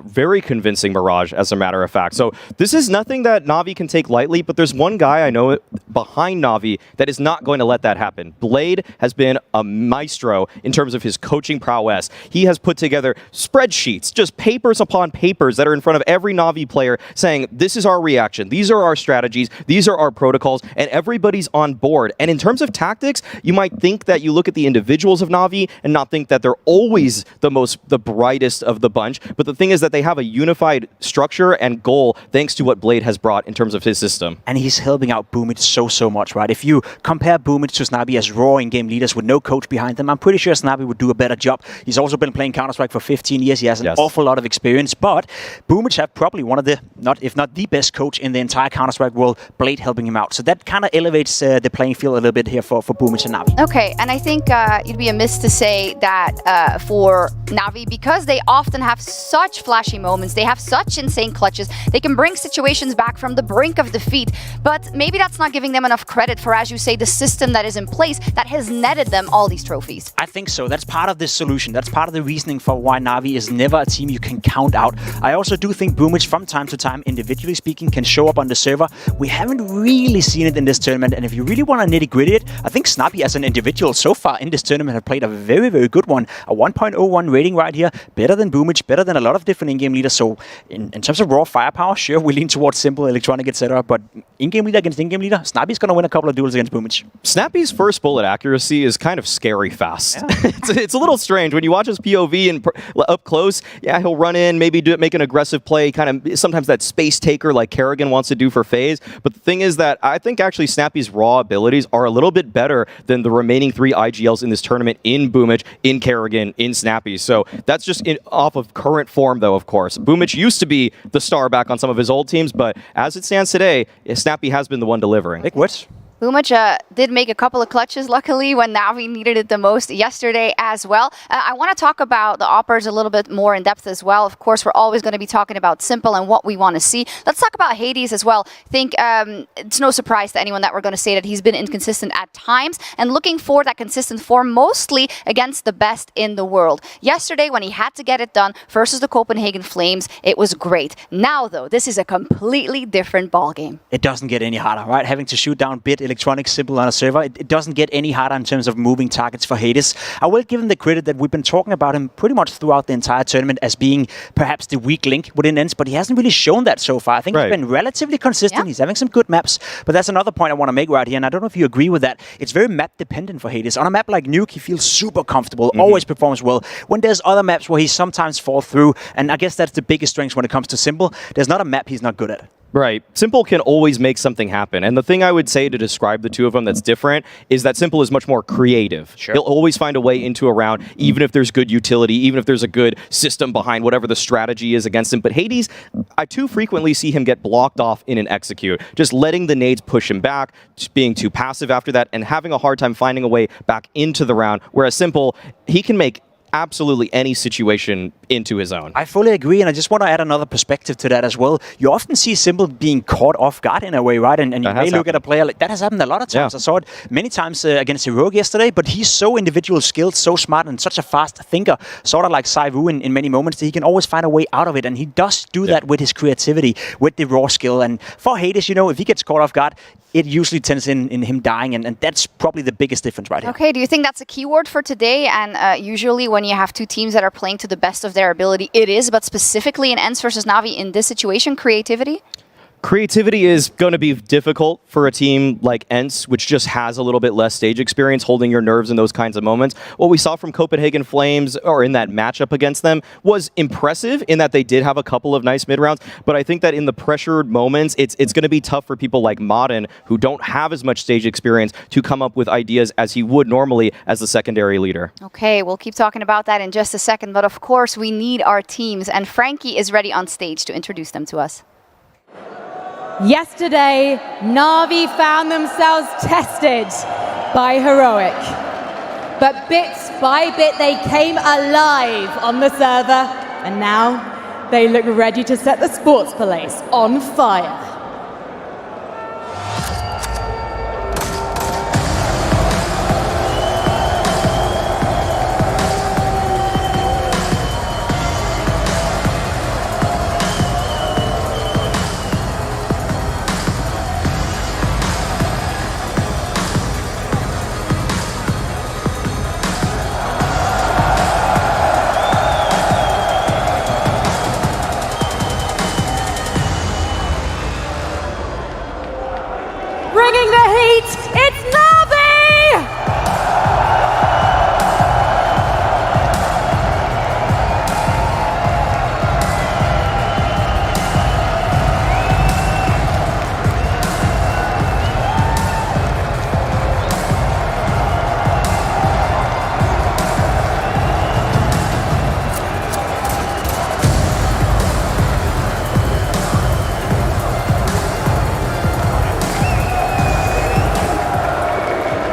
S9: Very convincing Mirage, as a matter of fact. So this is nothing that NaVi can take lightly, but there's one guy I know behind NaVi that is not going to let that happen. Blade has been a maestro in terms of his coaching prowess. He has put together spreadsheets, just papers upon papers that are in front of every NaVi player saying, this is our reaction, these are our strategies, these are our protocols, and everybody's on board. And in terms of tactics, you might think that you look at the individuals of NaVi and not think that they're always the brightest of the bunch, but the thing is that they have a unified structure and goal thanks to what Blade has brought in terms of his system.
S8: And he's helping out Boomich so much, right? If you compare Boomich to Snappy as raw in-game leaders with no coach behind them, I'm pretty sure Snappy would do a better job. He's also been playing Counter-Strike for 15 years. He has an awful lot of experience, but Boomich have probably one of the, if not the best coach in the entire Counter-Strike world, Blade helping him out. So that kind of elevates the playing field a little bit here for Boomich and NaVi.
S7: Okay, and I think you'd be amiss to say that for NaVi, because they often have such flashy moments, they have such insane clutches, they can bring situations back from the brink of defeat, but maybe that's not giving them enough credit for, as you say, the system that is in place that has netted them all these trophies.
S8: I think so. That's part of the solution. That's part of the reasoning for why NaVi is never a team you can count out. I also do think Boomich, from time to time, individually speaking, can show up on the server. We haven't really seen it in this tournament, and if you really want to nitty-gritty it, I think Snappy as an individual so far in this tournament have played a very, very good one. A 1.01 rating right here, better than Boomich, better than a lot of different in-game leaders. So in terms of raw firepower, sure, we lean towards Simple, Electronic, etc. But in-game leader against in-game leader, Snappy's going to win a couple of duels against Boomich.
S9: Snappy's first bullet accuracy is kind of scary fast. Yeah. it's a little strange. When you watch his POV and up close, yeah, he'll run in, maybe make an aggressive play, kind of sometimes that space taker like Kerrigan wants to do for FaZe. But the thing is that I think actually Snappy's raw abilities are a little bit better than the remaining 3 IGLs in this tournament, in Boomich, in Kerrigan, in Snappy. So that's just off of current form, though, of course. Boomich used to be the star back on some of his old teams, but as it stands today, Snappy has been the one delivering.
S8: Big words.
S7: Boomich did make a couple of clutches, luckily, when NaVi needed it the most yesterday as well. I want to talk about the Oppers a little bit more in depth as well. Of course, we're always going to be talking about Simple and what we want to see. Let's talk about Hades as well. I think it's no surprise to anyone that we're going to say that he's been inconsistent at times and looking for that consistent form, mostly against the best in the world. Yesterday, when he had to get it done versus the Copenhagen Flames, it was great. Now, though, this is a completely different ballgame.
S8: It doesn't get any harder, right? Having to shoot down Bit, Electronic, Simple on a server, it doesn't get any harder in terms of moving targets for Hades. I will give him the credit that we've been talking about him pretty much throughout the entire tournament as being perhaps the weak link within Ence, but he hasn't really shown that so far. I think he's been relatively consistent. Yeah. He's having some good maps, but that's another point I want to make right here, and I don't know if you agree with that. It's very map dependent for Hades. On a map like Nuke, he feels super comfortable, always performs well. When there's other maps where he sometimes falls through, and I guess that's the biggest strength when it comes to Simple, there's not a map he's not good at.
S9: Right. Simple can always make something happen. And the thing I would say to describe the two of them that's different is that Simple is much more creative. Sure. He'll always find a way into a round, even if there's good utility, even if there's a good system behind whatever the strategy is against him. But Hades, I too frequently see him get blocked off in an execute, just letting the nades push him back, just being too passive after that, and having a hard time finding a way back into the round. Whereas Simple, he can make absolutely any situation into his own.
S8: I fully agree, and I just want to add another perspective to that as well. You often see Simple being caught off guard in a way, right? And you may look at a player like that has happened a lot of times. I saw it many times against Heroic yesterday, but he's so individual skilled, so smart, and such a fast thinker, sort of like Saivu in many moments, that he can always find a way out of it, and he does do that with his creativity, with the raw skill. And for Hades, you know, if he gets caught off guard, it usually tends in him dying, and that's probably the biggest difference right here.
S7: Okay, do you think that's a keyword for today? And usually when you have two teams that are playing to the best of their ability, it is, but specifically in Ence versus Navi in this situation, creativity?
S9: Creativity is going to be difficult for a team like Ence, which just has a little bit less stage experience, holding your nerves in those kinds of moments. What we saw from Copenhagen Flames, or in that matchup against them, was impressive in that they did have a couple of nice mid-rounds, but I think that in the pressured moments, it's going to be tough for people like Modern, who don't have as much stage experience, to come up with ideas as he would normally as the secondary leader.
S7: Okay, we'll keep talking about that in just a second, but of course we need our teams, and Frankie is ready on stage to introduce them to us.
S1: Yesterday, Navi found themselves tested by Heroic. But bit by bit, they came alive on the server, and now they look ready to set the sports palace on fire. Bringing the heat, it's NaVi!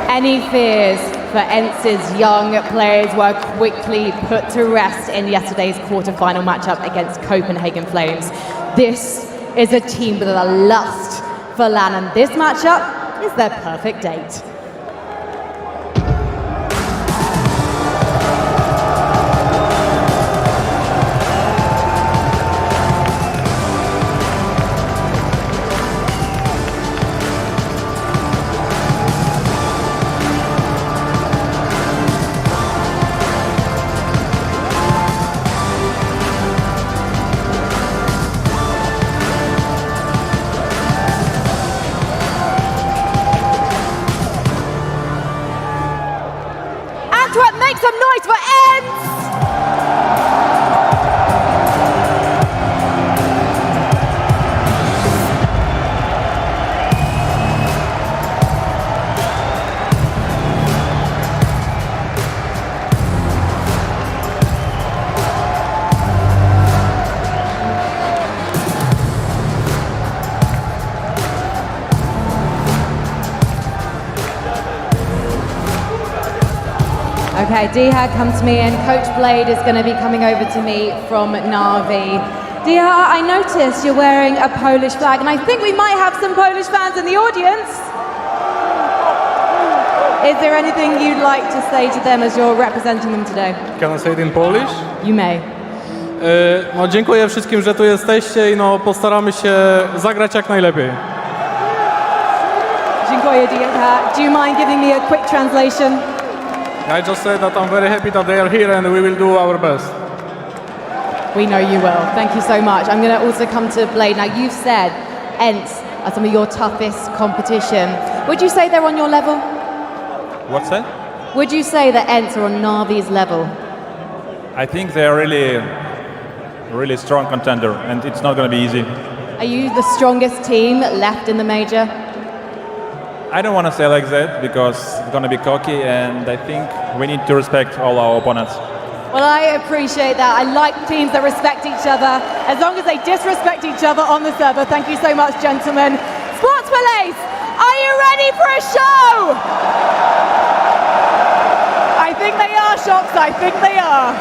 S1: Any fears for Ence's young players were quickly put to rest in yesterday's quarterfinal matchup against Copenhagen Flames. This is a team with a lust for LAN, and this matchup is their perfect date. Make some noise for Ence! Okay, Diha, come to me, and Coach Blade is going to be coming over to me from NaVi. Diha, I noticed you're wearing a Polish flag, and I think we might have some Polish fans in the audience. Is there anything you'd like to say to them as you're representing them today?
S11: Can I say it in Polish?
S1: You may.
S11: No, dziękuję wszystkim, że tu jesteście i no, postaramy się zagrać jak najlepiej.
S1: Dziękuję, Diha. Do you mind giving me a quick translation?
S11: I just said that I'm very happy that they are here and we will do our best.
S1: We know you will. Thank you so much. I'm going to also come to Blade. Now, you've said Ence are some of your toughest competition. Would you say they're on your level?
S11: What's that?
S1: Would you say that Ence are on NaVi's level?
S12: I think they're really strong contender, and it's not going to be easy.
S1: Are you the strongest team left in the major?
S12: I don't want to say like that because it's going to be cocky, and I think we need to respect all our opponents.
S1: Well, I appreciate that. I like teams that respect each other, as long as they disrespect each other on the server. Thank you so much, gentlemen. Sports Palace, are you ready for a show? I think they are shox? I think they are.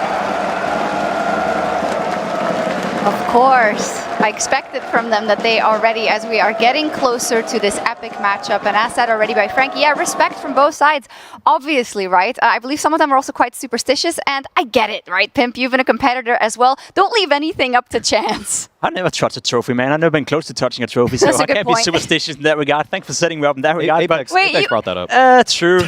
S7: Of course. I expected from them that they are ready as we are getting closer to this epic matchup. And as said already by Frankie, yeah, respect from both sides. Obviously, right? I believe some of them are also quite superstitious, and I get it, right? Pimp, you've been a competitor as well. Don't leave anything up to chance.
S8: I never touched a trophy, man. I've never been close to touching a trophy, so I can't be superstitious in that regard. Thanks for setting me up in that regard.
S9: Apex,
S8: but
S9: Apex brought that up.
S8: True.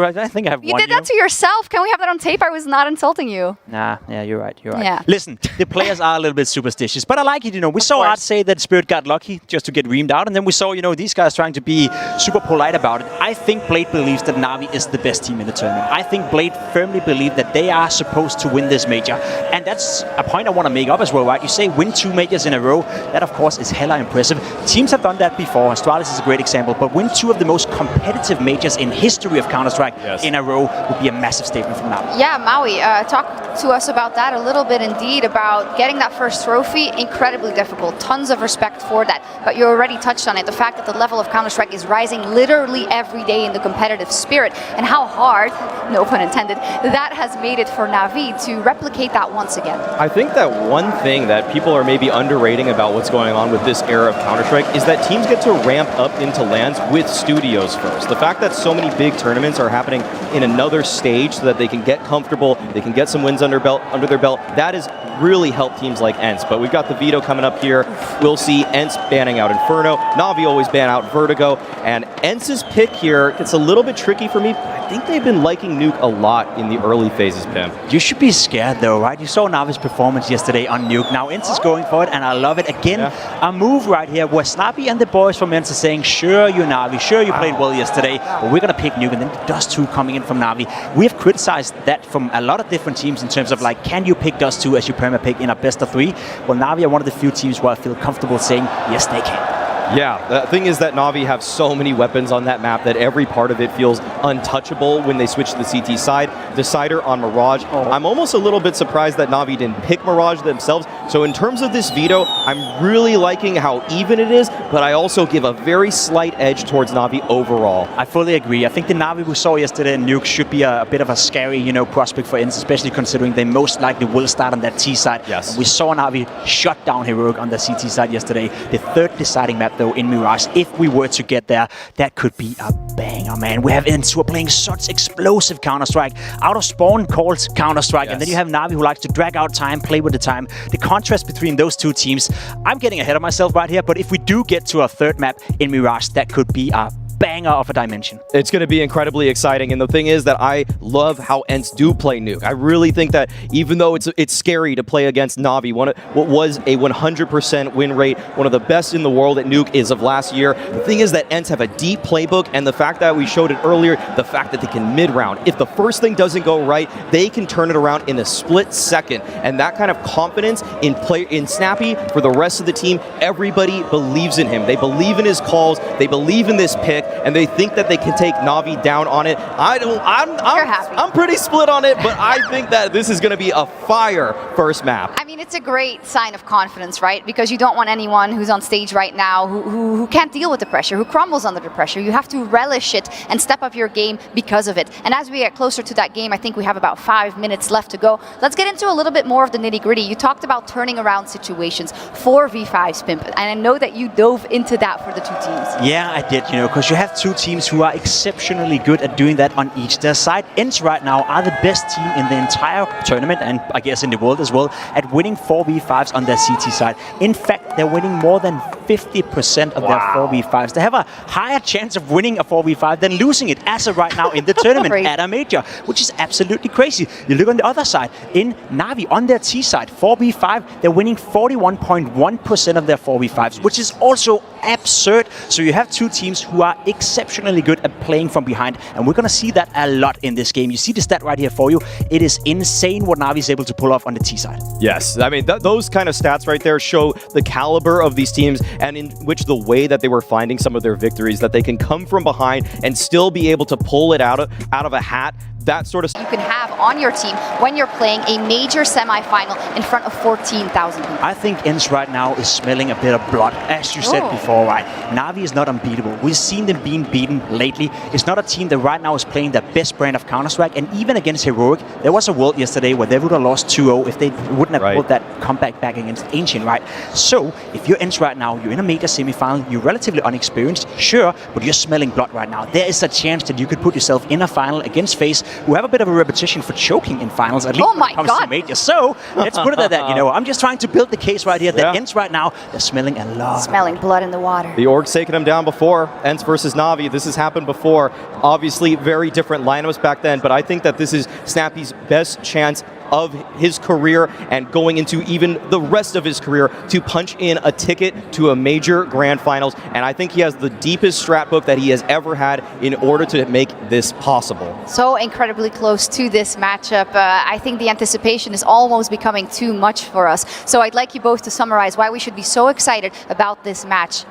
S8: I think I have
S7: You
S8: one.
S7: did that to yourself. Can we have that on tape? I was not insulting you.
S8: Nah, yeah, you're right.
S7: Yeah.
S8: Listen, the players are a little bit superstitious, but I like it. We saw Art say that Spirit got lucky just to get reamed out, and then we saw, these guys trying to be super polite about it. I think Blade believes that Na'Vi is the best team in the tournament. I think Blade firmly believe that they are supposed to win this major, and that's a point I want to make up as well, right? You say win 2 majors in a row. That, of course, is hella impressive. Teams have done that before. Astralis is a great example, but win 2 of the most competitive majors in history of Counter-Strike in a row would be a massive statement from Na'Vi.
S7: Yeah, Maui, talk to us about that a little bit indeed, about getting that first trophy. Incredibly difficult. Tons of respect for that. But you already touched on it, the fact that the level of Counter-Strike is rising literally every day in the competitive spirit, and how hard, no pun intended, that has made it for Na'Vi to replicate that once again.
S9: I think that one thing that people are maybe underrating about what's going on with this era of Counter-Strike is that teams get to ramp up into LANs with studios first. The fact that so many big tournaments are happening in another stage so that they can get comfortable, they can get some wins under their belt, that has really helped teams like Ence. But we've got the veto coming up here. We'll see Ence banning out Inferno. Na'Vi always ban out Vertigo. And Ence's pick here, it's a little bit tricky for me. I think they've been liking Nuke a lot in the early phases, Pim.
S8: You should be scared though, right? You saw Na'Vi's performance yesterday on Nuke. Now Ence is going for it, and I love it. Again, a move right here where Snappy and the boys from Ence are saying, sure, you Na'Vi, sure, you played well yesterday, but we're going to pick Nuke, and then Dust 2 coming in from Na'Vi. We have criticized that from a lot of different teams in terms of, like, can you pick Dust 2 as your perma pick in a best of 3? Well, Na'Vi are one of the few teams where I feel comfortable saying, yes, they can.
S9: Yeah, the thing is that Na'Vi have so many weapons on that map that every part of it feels untouchable when they switch to the CT side. Decider on Mirage. I'm almost a little bit surprised that Na'Vi didn't pick Mirage themselves. So in terms of this veto, I'm really liking how even it is, but I also give a very slight edge towards Na'Vi overall.
S8: I fully agree. I think the Na'Vi we saw yesterday in Nuke should be a bit of a scary, prospect for Ence, especially considering they most likely will start on that T side.
S9: Yes.
S8: And we saw Na'Vi shut down Heroic on the CT side yesterday. The third deciding map, though, in Mirage. If we were to get there, that could be a banger, man. We have Ence who are playing such explosive Counter-Strike. Out of spawn calls Counter-Strike, and then you have Na'Vi who likes to drag out time, play with the time. The contrast between those two teams, I'm getting ahead of myself right here, but if we do get to a third map in Mirage, that could be a banger of a dimension.
S9: It's going to be incredibly exciting, and the thing is that I love how Ence do play Nuke. I really think that even though it's scary to play against Na'Vi, what was a 100% win rate, one of the best in the world at Nuke is of last year. The thing is that Ence have a deep playbook, and the fact that we showed it earlier, the fact that they can mid-round. If the first thing doesn't go right, they can turn it around in a split second, and that kind of confidence in Snappy for the rest of the team, everybody believes in him. They believe in his calls, they believe in this pick, and they think that they can take Na'Vi down on it. I'm pretty split on it, but I think that this is going to be a fire first map.
S7: I mean, it's a great sign of confidence, right? Because you don't want anyone who's on stage right now who can't deal with the pressure, who crumbles under the pressure. You have to relish it and step up your game because of it. And as we get closer to that game, I think we have about 5 minutes left to go. Let's get into a little bit more of the nitty-gritty. You talked about turning around situations for V5's Pimp, and I know that you dove into that for the two teams.
S8: Yeah, I did, because you have two teams who are exceptionally good at doing that on each their side. Ence right now are the best team in the entire tournament, and I guess in the world as well, at winning 4v5s on their CT side. In fact, they're winning more than 50% of their 4v5s. They have a higher chance of winning a 4v5 than losing it as of right now in the tournament at a major, which is absolutely crazy. You look on the other side, in Na'Vi, on their T side, 4v5, they're winning 41.1% of their 4v5s, which is also absurd. So you have two teams who are exceptionally good at playing from behind, and we're going to see that a lot in this game. You see the stat right here for you. It is insane what Na'Vi is able to pull off on the T side.
S9: Yes, I mean, those kind of stats right there show the caliber of these teams, and in which the way that they were finding some of their victories, that they can come from behind and still be able to pull it out of a hat. that sort of...
S7: You can have on your team when you're playing a major semi-final in front of 14,000 people.
S8: I think Ence right now is smelling a bit of blood, as you said before, right? NaVi is not unbeatable. We've seen them being beaten lately. It's not a team that right now is playing the best brand of Counter-Strike, and even against Heroic, there was a world yesterday where they would have lost 2-0 if they wouldn't have pulled that comeback back against Ancient, right? So, if you're Ence right now, you're in a major semi-final, you're relatively unexperienced, sure, but you're smelling blood right now. There is a chance that you could put yourself in a final against FaZe, who have a bit of a repetition for choking in finals, at least when it comes to major. So, let's put it at that, you know. I'm just trying to build the case right here that Ence right now, they're smelling a lot.
S7: Smelling blood in the water.
S9: The Org's taken him down before. Ence versus NaVi. This has happened before. Obviously, very different lineups back then, but I think that this is Snappy's best chance of his career and going into even the rest of his career to punch in a ticket to a major grand finals. And I think he has the deepest strat book that he has ever had in order to make this possible.
S7: So incredibly close to this matchup. I think the anticipation is almost becoming too much for us. So I'd like you both to summarize why we should be so excited about this match.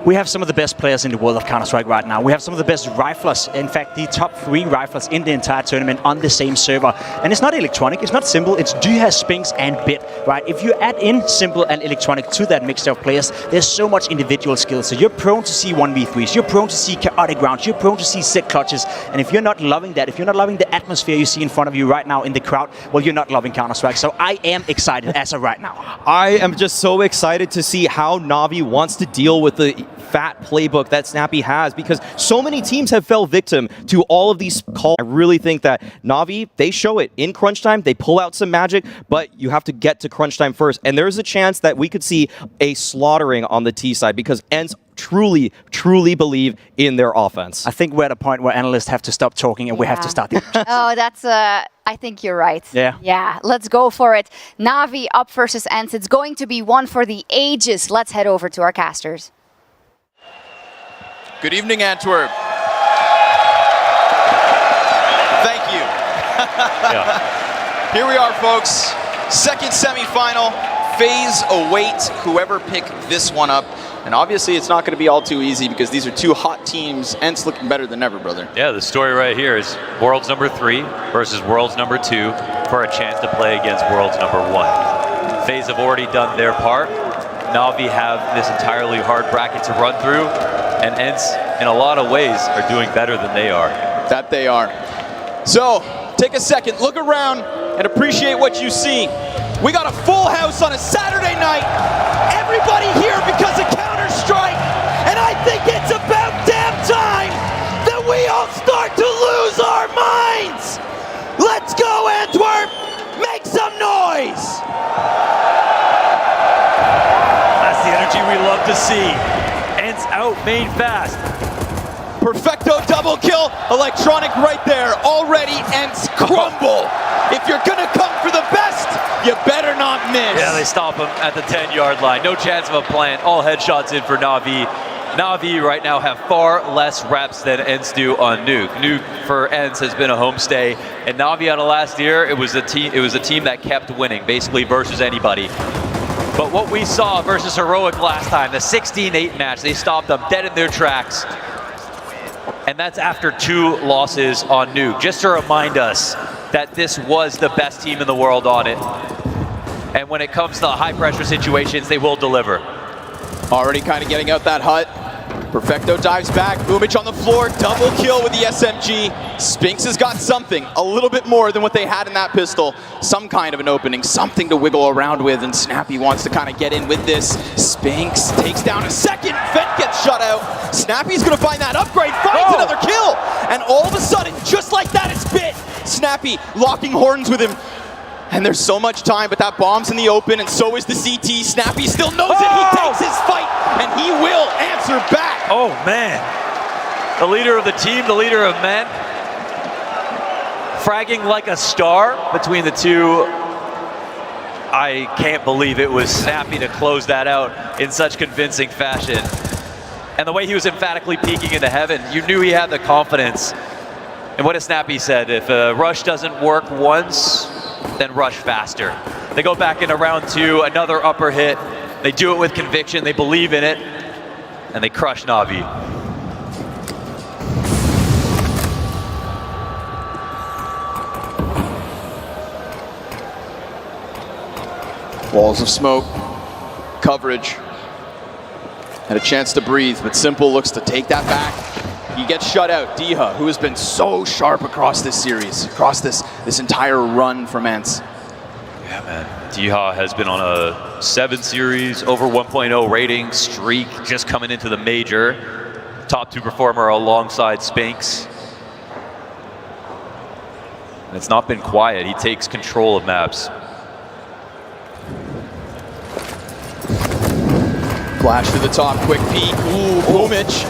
S8: We have some of the best players in the world of Counter-Strike right now. We have some of the best riflers, in fact, the top 3 riflers in the entire tournament on the same server. And it's not electronic, it's not simple, it's Dyha, Spinks, and Bit, right? If you add in simple and electronic to that mixture of players, there's so much individual skill. So you're prone to see 1v3s, you're prone to see chaotic rounds, you're prone to see set clutches. And if you're not loving that, if you're not loving the atmosphere you see in front of you right now in the crowd, well, you're not loving Counter-Strike. So I am excited as of right now.
S9: I am just so excited to see how NaVi wants to deal with the fat playbook that Snappy has, because so many teams have fell victim to all of these calls. I really think that NaVi, they show it in crunch time, they pull out some magic, but you have to get to crunch time first. And there's a chance that we could see a slaughtering on the T side because Ence truly believe in their offense.
S8: I think we're at a point where analysts have to stop talking and we have to start the
S7: Oh, that's I think you're right.
S8: Yeah,
S7: let's go for it. NaVi up versus Ence. It's going to be one for the ages. Let's head over to our casters.
S13: Good evening, Antwerp. Thank you. Here we are, folks. Second semi-final. FaZe await whoever picked this one up. And obviously, it's not going to be all too easy because these are two hot teams. Ence looking better than ever, brother.
S14: Yeah, the story right here is Worlds number 3 versus Worlds number 2 for a chance to play against Worlds number 1. FaZe have already done their part. NaVi have this entirely hard bracket to run through. And Ence, in a lot of ways, are doing better than they are.
S13: That they are. So, take a second, look around, and appreciate what you see. We got a full house on a Saturday night. Everybody here because of Counter-Strike. And I think it's about damn time that we all start to lose our minds. Let's go, Antwerp! Make some noise!
S14: That's the energy we love to see. Ence out main fast.
S13: Perfecto double kill, electronic right there. Already Ence crumble. If you're gonna come for the best, you better not miss.
S14: Yeah, they stop him at the 10-yard line. No chance of a plant. All headshots in for NaVi. NaVi right now have far less reps than Ence do on Nuke. Nuke for Ence has been a homestay, and NaVi out of last year, it was a team that kept winning, basically versus anybody. But what we saw versus Heroic last time, the 16-8 match, they stopped them dead in their tracks. And that's after 2 losses on Nuke. Just to remind us that this was the best team in the world on it. And when it comes to high pressure situations, they will deliver.
S13: Already kind of getting out that hut. Perfecto dives back, Boomich on the floor, double kill with the SMG. Spinks has got something, a little bit more than what they had in that pistol. Some kind of an opening, something to wiggle around with, and Snappy wants to kind of get in with this. Spinks takes down a second, Vent gets shut out. Snappy's gonna find that upgrade, finds another kill! And all of a sudden, just like that, it's Bit. Snappy locking horns with him. And there's so much time, but that bomb's in the open, and so is the CT. Snappy still knows it, he takes his fight, and he will answer back.
S14: Oh man, the leader of the team, the leader of men, fragging like a star between the two. I can't believe it was Snappy to close that out in such convincing fashion. And the way he was emphatically peeking into heaven, you knew he had the confidence. And what has Snappy said? If a rush doesn't work once, then rush faster. They go back into round 2, another upper hit. They do it with conviction, they believe in it, and they crush NaVi.
S13: Walls of smoke, coverage, had a chance to breathe, but Simple looks to take that back. He gets shut out. Diha, who has been so sharp across this series, across this entire run from Ence.
S14: Yeah, man. Diha has been on a 7 series, over 1.0 rating streak, just coming into the major. Top 2 performer alongside Spinks. And it's not been quiet. He takes control of maps.
S13: Flash to the top, quick peek. Ooh, Boomich.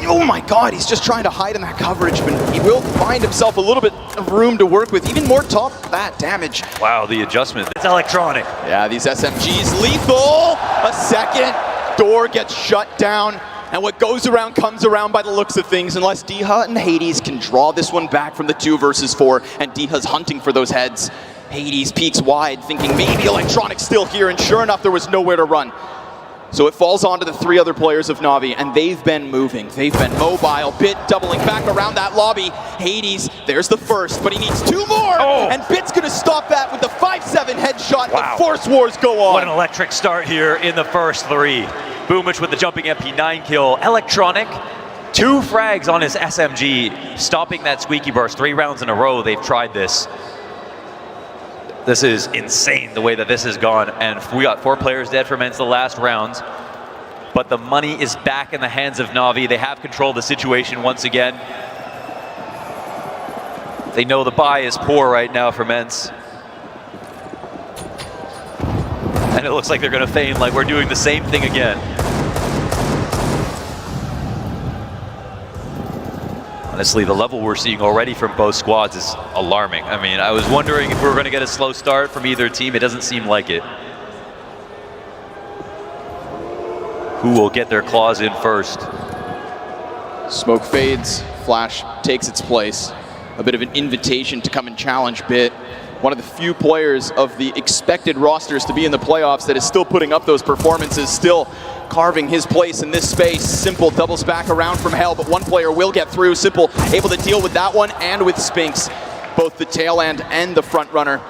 S13: Oh my god, he's just trying to hide in that coverage, but he will find himself a little bit of room to work with. Even more top that damage.
S14: Wow, the adjustment. It's electronic.
S13: Yeah, these SMGs lethal. A second door gets shut down. And what goes around comes around by the looks of things, unless Diha and Hades can draw this one back from the 2 versus 4, and Diha's hunting for those heads. Hades peeks wide, thinking maybe Electronic's still here, and sure enough, there was nowhere to run. So it falls onto the 3 other players of NaVi, and they've been moving. They've been mobile. Bit doubling back around that lobby. Hades, there's the first, but he needs 2 more!
S14: Oh.
S13: And Bit's gonna stop that with the 5-7 headshot.
S14: Wow.
S13: The Force Wars go on.
S14: What an electric start here in the first 3. Boomich with the jumping MP9 kill. Electronic, 2 frags on his SMG, stopping that squeaky burst. 3 rounds in a row they've tried this. This is insane the way that this has gone, and we got 4 players dead from Ence the last round. But the money is back in the hands of NaVi. They have control of the situation once again. They know the buy is poor right now from Ence. And it looks like they're gonna feign like we're doing the same thing again. Honestly, the level we're seeing already from both squads is alarming. I mean, I was wondering if we were going to get a slow start from either team. It doesn't seem like it. Who will get their claws in first?
S13: Smoke fades, Flash takes its place. A bit of an invitation to come and challenge Bit. One of the few players of the expected rosters to be in the playoffs that is still putting up those performances, still carving his place in this space. Simple doubles back around from hell, but 1 player will get through. Simple able to deal with that one and with Spinks, both the tail end and the front runner.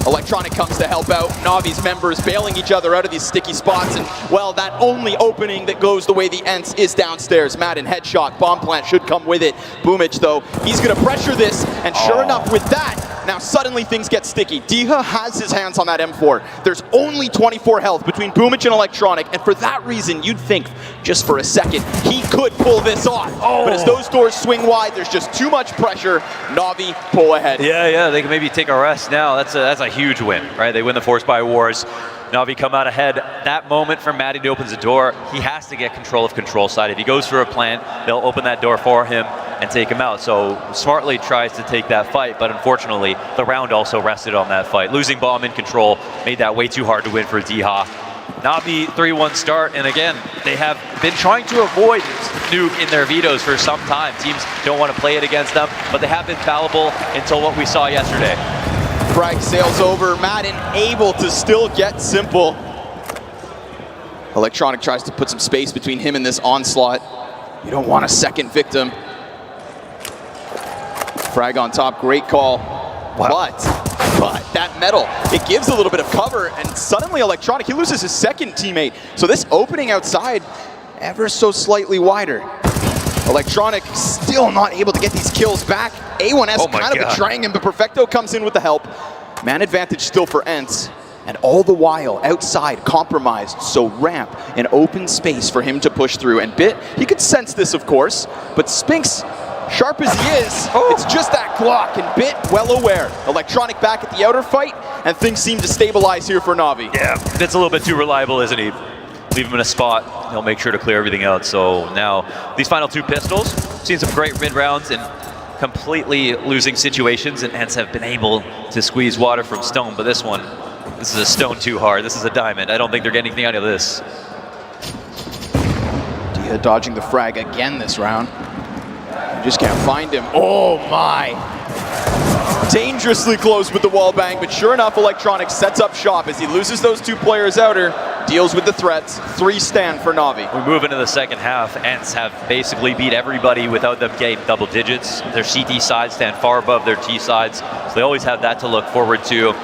S13: Electronic comes to help out. NaVi's members bailing each other out of these sticky spots, and well, that only opening that goes the way the Ence is downstairs. Madden headshot, bomb plant should come with it. Boomich though, he's gonna pressure this, and sure enough with that, now suddenly things get sticky. Diha has his hands on that M4. There's only 24 health between Boomich and Electronic, and for that reason, you'd think, just for a second, he could pull this off. But as those doors swing wide, there's just too much pressure. NaVi pull ahead.
S14: Yeah, they can maybe take a rest now. That's a huge win, right? They win the Force by Wars. NaVi come out ahead. That moment from Maddie opens the door, he has to get control of control side. If he goes for a plant, they'll open that door for him and take him out. So smartly tries to take that fight, but unfortunately, the round also rested on that fight. Losing bomb in control made that way too hard to win for Diha. NaVi 3-1 start, and again, they have been trying to avoid Nuke in their vetoes for some time. Teams don't want to play it against them, but they have been fallible until what we saw yesterday.
S13: Frag sails over, Madden able to still get Simple. Electronic tries to put some space between him and this onslaught. You don't want a second victim. Frag on top, great call. Wow. But that metal, it gives a little bit of cover, and suddenly Electronic, he loses his second teammate. So this opening outside, ever so slightly wider. Electronic still not able to get these kills back. A1S kind of betraying him, but Perfecto comes in with the help. Man advantage still for Ence. And all the while, outside, compromised, so ramp, an open space for him to push through. And Bit, he could sense this, of course, but Spinks, sharp as he is, it's just that clock, and Bit well aware. Electronic back at the outer fight, and things seem to stabilize here for NaVi.
S14: Yeah, Bit's a little bit too reliable, isn't he? Leave him in a spot, he'll make sure to clear everything out. So now, these final 2 pistols, seen some great mid rounds and completely losing situations, and Ence have been able to squeeze water from stone, but this is a stone too hard. This is a diamond. I don't think they're getting anything out of this.
S13: Diha dodging the frag again this round. You just can't find him. Oh my! Dangerously close with the wall bang, but sure enough, Electronic sets up shop as he loses those 2 players outer, deals with the threats. 3 stand for NaVi.
S14: We move into the second half. Ence have basically beat everybody without them getting double digits. Their CT sides stand far above their T sides, so they always have that to look forward to.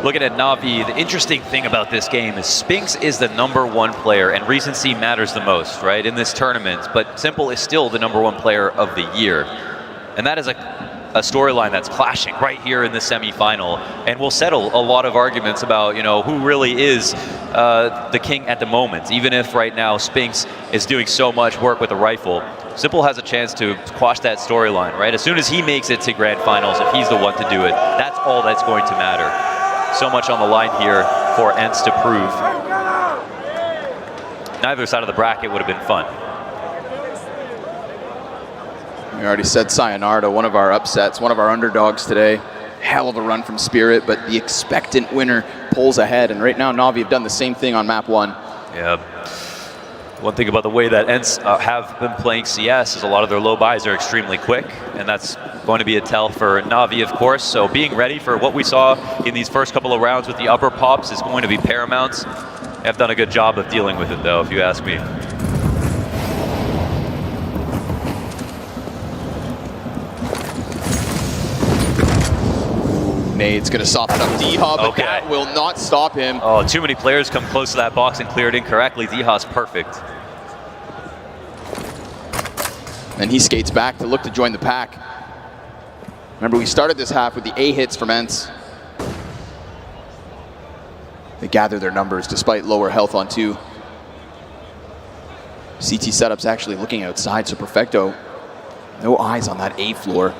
S14: looking at NaVi, the interesting thing about this game is Spinks is the #1 player, and recency matters the most, right, in this tournament. But Simple is still the #1 player of the year. And that is a storyline that's clashing right here in the semifinal, and will settle a lot of arguments about, you know, who really is the king at the moment. Even if right now Spinks is doing so much work with the rifle, Simple has a chance to quash that storyline, right? As soon as he makes it to grand finals, if he's the one to do it, that's all that's going to matter. So much on the line here for Ence to prove. Neither side of the bracket would have been fun.
S13: We already said sayonara, one of our upsets, one of our underdogs today. Hell of a run from Spirit, but the expectant winner pulls ahead. And right now, NaVi have done the same thing on map 1.
S14: Yeah. One thing about the way that Ence have been playing CS is a lot of their low buys are extremely quick, and that's going to be a tell for NaVi, of course. So being ready for what we saw in these first couple of rounds with the upper pops is going to be paramount. They have done a good job of dealing with it, though, if you ask me.
S13: Nade's gonna soften up D-Hub, but that will not stop him.
S14: Oh, too many players come close to that box and clear it incorrectly. D-Hub's perfect.
S13: And he skates back to look to join the pack. Remember, we started this half with the A hits from Ence. They gather their numbers despite lower health on 2. CT setup's actually looking outside, so Perfecto, no eyes on that A floor.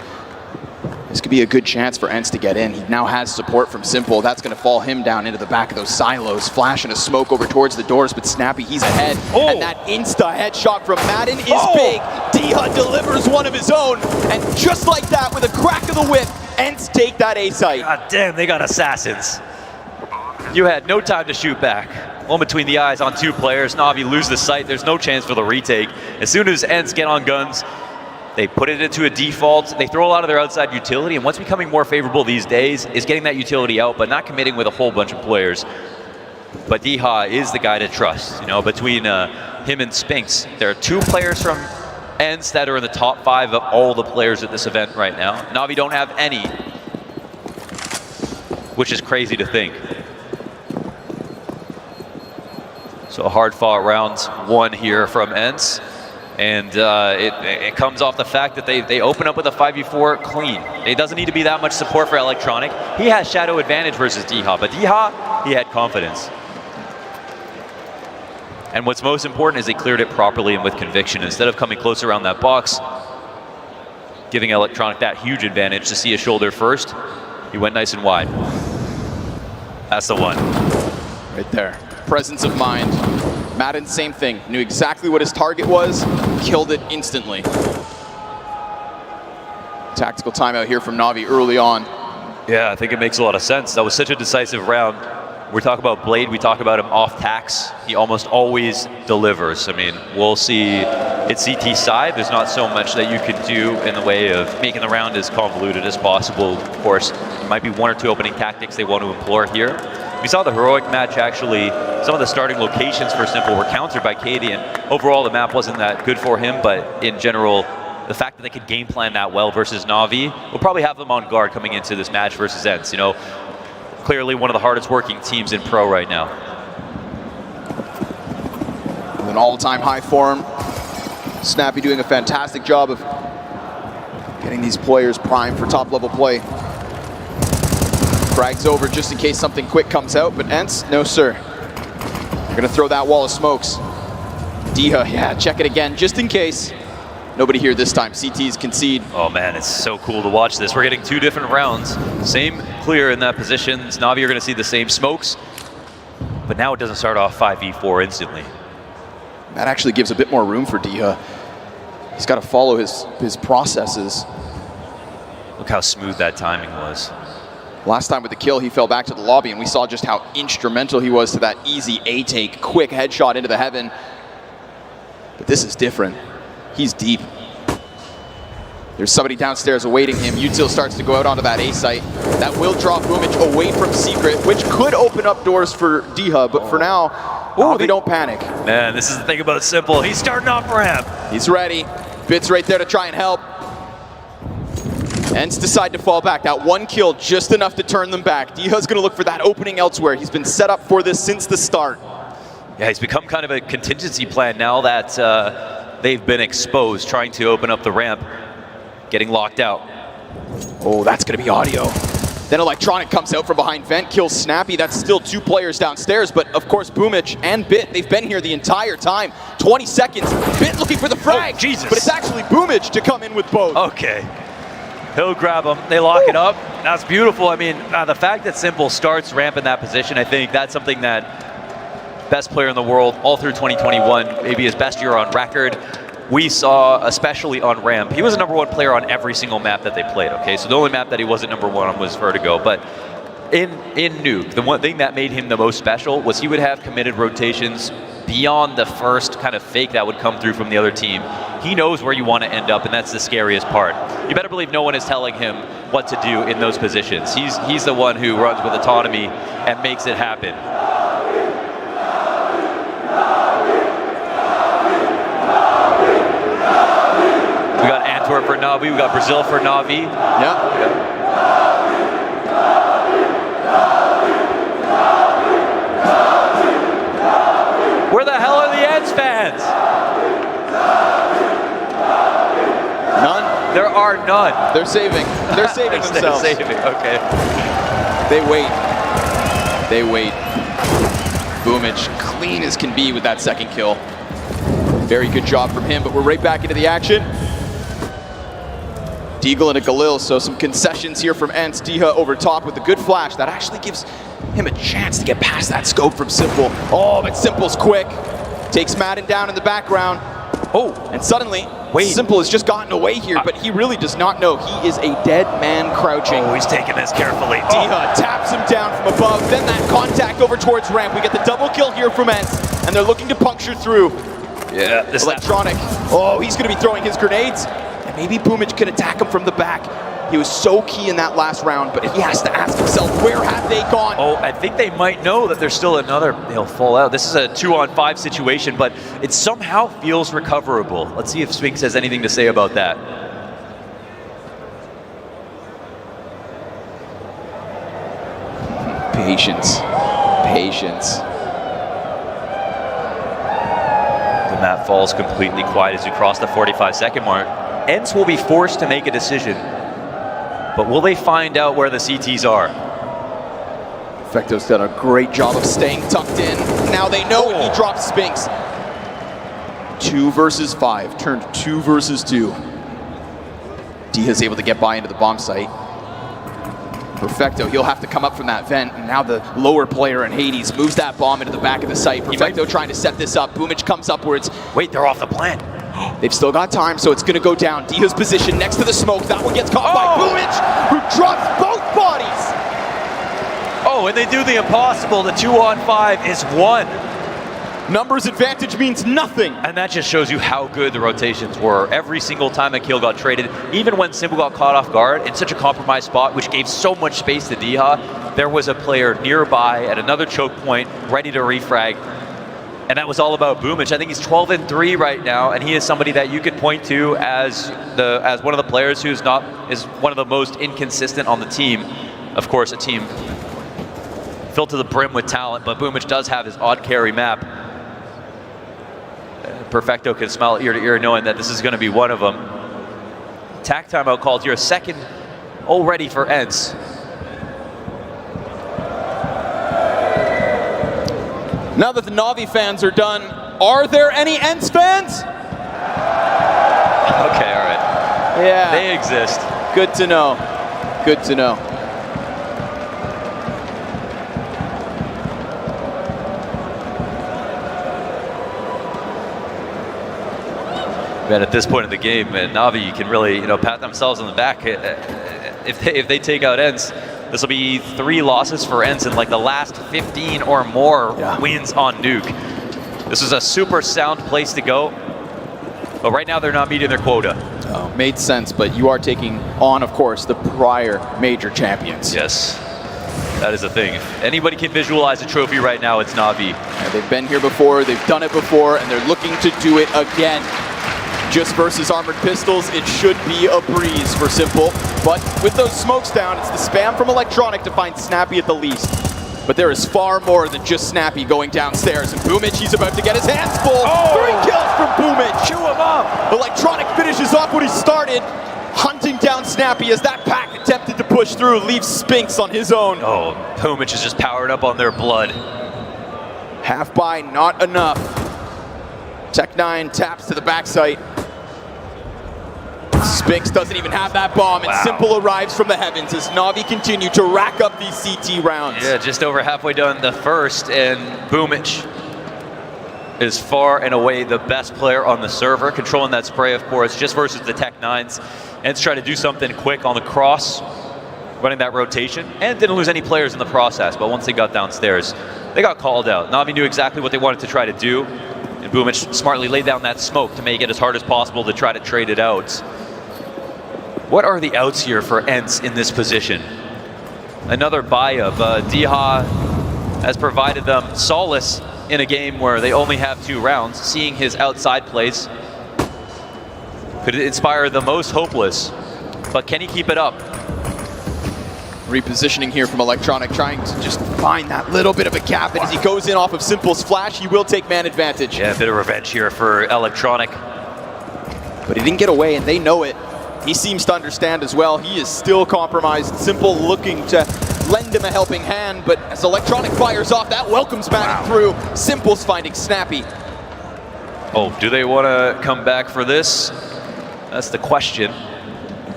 S13: This could be a good chance for Ence to get in. He now has support from Simple. That's going to fall him down into the back of those silos. Flash and a smoke over towards the doors, but Snappy, he's ahead. Oh. And that insta headshot from Madden is big. D-Hut delivers one of his own. And just like that, with a crack of the whip, Ence take that A site.
S14: God damn, they got assassins. You had no time to shoot back. One between the eyes on 2 players. NaVi lose the sight. There's no chance for the retake. As soon as Ence get on guns, they put it into a default. They throw a lot of their outside utility, and what's becoming more favorable these days is getting that utility out, but not committing with a whole bunch of players. But D-Ha is the guy to trust. You know, between him and Spinks, there are 2 players from Ence that are in the top 5 of all the players at this event right now. NaVi don't have any, which is crazy to think. So a hard-fought round 1 here from Ence. And it comes off the fact that they open up with a 5v4 clean. It doesn't need to be that much support for Electronic. He has shadow advantage versus D-Ha, but D-Ha, he had confidence. And what's most important is they cleared it properly and with conviction. Instead of coming close around that box, giving Electronic that huge advantage to see a shoulder first, he went nice and wide. That's the one.
S13: Right there. Presence of mind. Madden, same thing. Knew exactly what his target was, killed it instantly. Tactical timeout here from NaVi early on.
S14: Yeah, I think it makes a lot of sense. That was such a decisive round. We talk about Blade, we talk about him off tax. He almost always delivers. I mean, we'll see it's CT side. There's not so much that you can do in the way of making the round as convoluted as possible. Of course, there might be 1 or 2 opening tactics they want to employ here. We saw the heroic match actually, some of the starting locations for Simple were countered by Katie, and overall the map wasn't that good for him, but in general, the fact that they could game plan that well versus NaVi will probably have them on guard coming into this match versus Ence. You know, clearly one of the hardest working teams in pro right now.
S13: With an all-time high form, Snappy doing a fantastic job of getting these players primed for top-level play. Frags over just in case something quick comes out, but Ence, no sir. They're gonna throw that wall of smokes. D-Ha, yeah, check it again, just in case. Nobody here this time, CTs concede.
S14: Oh man, it's so cool to watch this. We're getting 2 different rounds. Same clear in that position. NaVi are gonna see the same smokes, but now it doesn't start off 5v4 instantly.
S13: That actually gives a bit more room for D-Ha. He's gotta follow his processes.
S14: Look how smooth that timing was.
S13: Last time with the kill, he fell back to the lobby, and we saw just how instrumental he was to that easy A-take, quick headshot into the heaven. But this is different. He's deep. There's somebody downstairs awaiting him. Util starts to go out onto that A site. That will draw Boomage away from Secret, which could open up doors for D-Ha, but for now, NaVi don't panic.
S14: Man, this is the thing about Simple. He's starting off ramp.
S13: He's ready. Bit's right there to try and help. Ence decide to fall back. That one kill, just enough to turn them back. Diha's going to look for that opening elsewhere. He's been set up for this since the start.
S14: Yeah, he's become kind of a contingency plan now that they've been exposed, trying to open up the ramp, getting locked out.
S13: Oh, that's going to be audio. Then Electronic comes out from behind Vent, kills Snappy. That's still 2 players downstairs, but of course Boomich and Bit, they've been here the entire time. 20 seconds, Bit looking for the frag.
S14: Oh, Jesus.
S13: But it's actually Boomich to come in with both.
S14: Okay. He'll grab him. They lock it up. That's beautiful. I mean, the fact that Simple starts ramp in that position, I think that's something that best player in the world all through 2021, maybe his best year on record. We saw, especially on ramp, he was a #1 player on every single map that they played, okay? So the only map that he wasn't #1 on was Vertigo, but in Nuke, the one thing that made him the most special was he would have committed rotations beyond the first kind of fake that would come through from the other team. He knows where you want to end up, and that's the scariest part. You better believe no one is telling him what to do in those positions. He's the one who runs with autonomy and makes it happen. We got Antwerp for NaVi, we got Brazil for NaVi.
S13: Yeah.
S14: Where the hell are the Ence fans?
S13: None?
S14: There are none.
S13: They're saving. They're saving themselves.
S14: They're saving, okay.
S13: They wait. They wait. Boomich, clean as can be with that second kill. Very good job from him, but we're right back into the action. Deagle and a Galil, so some concessions here from Ence. Diha over top with a good flash. That actually gives him a chance to get past that scope from Simple. Oh, but Simple's quick. Takes Madden down in the background. Oh, and suddenly, Simple has just gotten away here, but he really does not know. He is a dead man crouching.
S14: Oh, he's taking this carefully.
S13: Diha taps him down from above, then that contact over towards ramp. We get the double kill here from Ence, and they're looking to puncture through.
S14: Yeah, this
S13: Electronic. Oh, he's going to be throwing his grenades. And maybe Boomich can attack him from the back. He was so key in that last round, but he has to ask himself, where have they gone?
S14: Oh, I think they might know that there's still another, he'll fall out. This is a 2-on-5 situation, but it somehow feels recoverable. Let's see if Spinks has anything to say about that.
S13: Patience. Patience.
S14: The map falls completely quiet as we cross the 45-second mark. Ence will be forced to make a decision, but will they find out where the CTs are?
S13: Fecto's done a great job of staying tucked in. Now they know it. He drops Spinks. 2 versus 5, turned 2 versus 2. Diha's able to get by into the bomb site. Perfecto, he'll have to come up from that vent, and now the lower player in Hades moves that bomb into the back of the site. Perfecto trying to set this up. Boomich comes upwards.
S14: Wait, they're off the plant.
S13: They've still got time, so it's going to go down. Diha's position next to the smoke. That one gets caught by Boomich, who drops both bodies.
S14: Oh, and they do the impossible. The 2-on-5 is 1.
S13: Numbers advantage means nothing.
S14: And that just shows you how good the rotations were. Every single time a kill got traded, even when Simple got caught off guard in such a compromised spot, which gave so much space to Diha, there was a player nearby at another choke point ready to refrag. And that was all about Boomich. I think he's 12-3 right now, and he is somebody that you could point to as one of the players who's is one of the most inconsistent on the team. Of course, a team filled to the brim with talent, but Boomich does have his odd carry map. Perfecto can smile ear to ear knowing that this is going to be one of them. Tack timeout called here, a second already for Ence.
S13: Now that the NaVi fans are done, are there any Ence fans?
S14: Okay, all right.
S13: Yeah.
S14: They exist.
S13: Good to know. Good to know.
S14: Man, at this point in the game, NaVi can really, pat themselves on the back. If they take out Ence, this will be 3 losses for Ence in like the last 15 or more wins on Nuke. This is a super sound place to go, but right now they're not meeting their quota.
S13: Oh, made sense, but you are taking on, of course, the prior major champions.
S14: Yes, that is the thing. If anybody can visualize a trophy right now, it's NaVi.
S13: Yeah, they've been here before, they've done it before, and they're looking to do it again. Just versus armored pistols, it should be a breeze for Simple. But with those smokes down, it's the spam from Electronic to find Snappy at the least. But there is far more than just Snappy going downstairs. And Boomich, he's about to get his hands full. Oh. 3 kills from Boomich. Chew him up. Electronic finishes off what he started, hunting down Snappy as that pack attempted to push through, leaves Spinks on his own.
S14: Oh, Boomich is just powered up on their blood.
S13: Half buy, not enough. Tech9 taps to the backside. Spinks doesn't even have that bomb, and Simple arrives from the heavens as NaVi continue to rack up these CT rounds.
S14: Yeah, just over halfway done the first, and Boomich is far and away the best player on the server, controlling that spray, of course, just versus the Tech9s. And try to do something quick on the cross, running that rotation, and didn't lose any players in the process. But once they got downstairs, they got called out. NaVi knew exactly what they wanted to try to do, and Boomich smartly laid down that smoke to make it as hard as possible to try to trade it out. What are the outs here for Ence in this position? Another buy-up. Diha has provided them solace in a game where they only have 2 rounds. Seeing his outside plays could inspire the most hopeless, but can he keep it up?
S13: Repositioning here from Electronic, trying to just find that little bit of a gap, and as he goes in off of Simple's flash, he will take man advantage.
S14: Yeah, a bit of revenge here for Electronic.
S13: But he didn't get away, and they know it. He seems to understand as well. He is still compromised. Simple looking to lend him a helping hand, but as Electronic fires off, that welcomes back through. Simple's finding Snappy.
S14: Oh, do they want to come back for this? That's the question.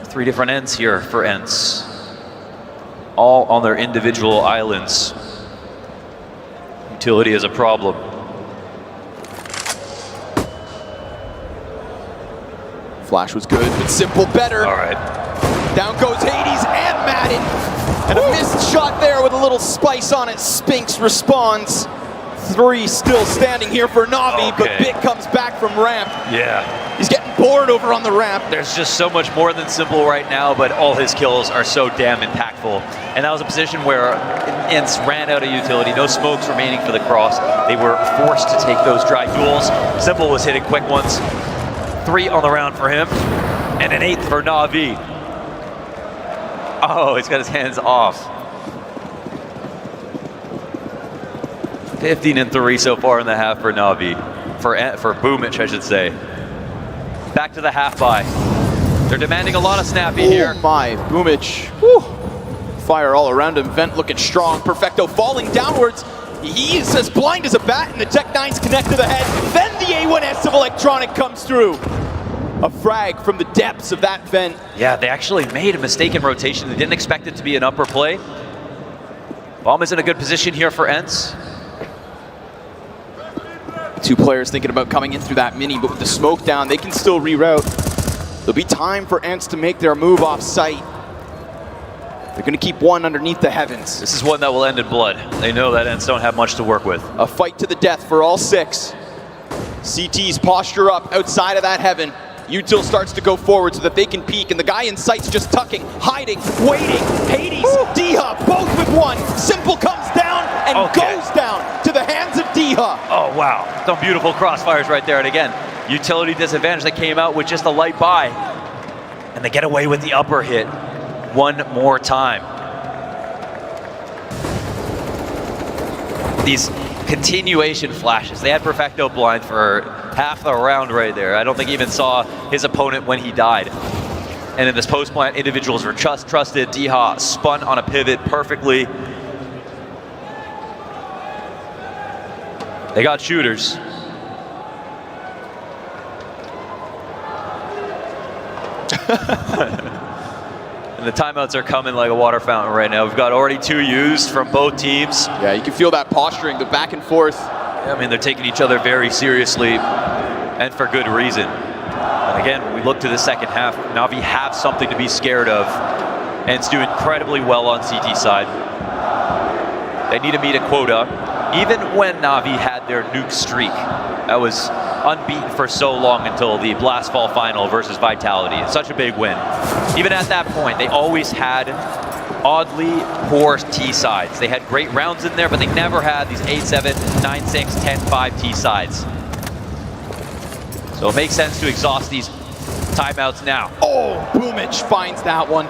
S14: 3 different ends here for Ence. All on their individual islands. Utility is a problem.
S13: Flash was good, but Simple better.
S14: All right.
S13: Down goes Hades and Madden. And a missed shot there with a little spice on it. Spinks responds. 3 still standing here for NaVi, but Bit comes back from ramp.
S14: Yeah.
S13: He's getting bored over on the ramp.
S14: There's just so much more than Simple right now, but all his kills are so damn impactful. And that was a position where Ence ran out of utility, no smokes remaining for the cross. They were forced to take those dry duels. Simple was hitting quick ones. 3 on the round for him, and an 8th for NaVi. Oh, he's got his hands off. 15-3 so far in the half for NaVi. For Boomich, I should say. Back to the half buy. They're demanding a lot of Snappy here.
S13: Oh my, Boomich. Whew. Fire all around him. Vent looking strong. Perfecto falling downwards. He is as blind as a bat, and the Tech9s connect to the head. Then the A1S of Electronic comes through. A frag from the depths of that vent.
S14: Yeah, they actually made a mistake in rotation. They didn't expect it to be an upper play. Bomb is in a good position here for Ence.
S13: 2 players thinking about coming in through that mini, but with the smoke down, they can still reroute. There'll be time for Ence to make their move off site. They're going to keep 1 underneath the heavens.
S14: This is one that will end in blood. They know that Ence don't have much to work with.
S13: A fight to the death for all 6. CT's posture up outside of that heaven. Util starts to go forward so that they can peek, and the guy in sight's just tucking, hiding, waiting. Hades, Diha, both with 1. Simple comes down and goes down to the hands of Diha.
S14: Oh, wow. Some beautiful crossfires right there. And again, utility disadvantage that came out with just a light buy. And they get away with the upper hit one more time. These continuation flashes. They had Perfecto blind for half the round right there. I don't think he even saw his opponent when he died. And in this post-plant, individuals were trusted. Diha spun on a pivot perfectly. They got shooters. And the timeouts are coming like a water fountain right now. We've got already 2 used from both teams.
S13: Yeah, you can feel that posturing, the back and forth.
S14: I mean, they're taking each other very seriously, and for good reason. And again, when we look to the second half, NaVi have something to be scared of, and it's doing incredibly well on CT side. They need to meet a quota. Even when NaVi had their nuke streak, that was unbeaten for so long until the Blast Fall final versus Vitality. It's such a big win. Even at that point, they always had oddly poor T sides. They had great rounds in there, but they never had these 8-7, 9-6, 10-5 T sides. So it makes sense to exhaust these timeouts now.
S13: Oh, Boomich finds that one.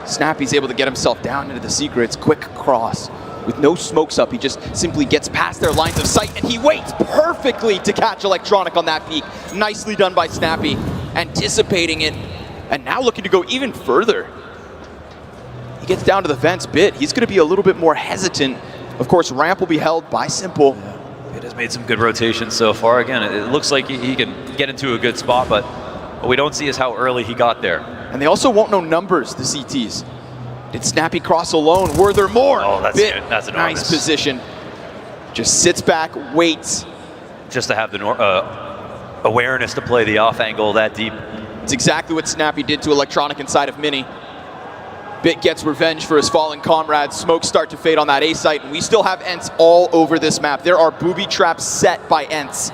S13: Snappy's able to get himself down into the secrets. Quick cross. With no smokes up, he just simply gets past their lines of sight, and he waits perfectly to catch Electronic on that peak. Nicely done by Snappy, anticipating it, and now looking to go even further. He gets down to the fence bit. He's going to be a little bit more hesitant. Of course, ramp will be held by Simple.
S14: It has made some good rotations so far. Again, it looks like he can get into a good spot, but what we don't see is how early he got there.
S13: And they also won't know numbers, the CTs. Did Snappy cross alone? Were there more?
S14: Oh, that's
S13: Bit.
S14: good. That's enormous.
S13: Nice position. Just sits back, waits.
S14: Just to have the awareness to play the off angle that deep.
S13: It's exactly what Snappy did to Electronic inside of Mini. Bit gets revenge for his fallen comrades. Smokes start to fade on that A site, and we still have Ence all over this map. There are booby traps set by Ence.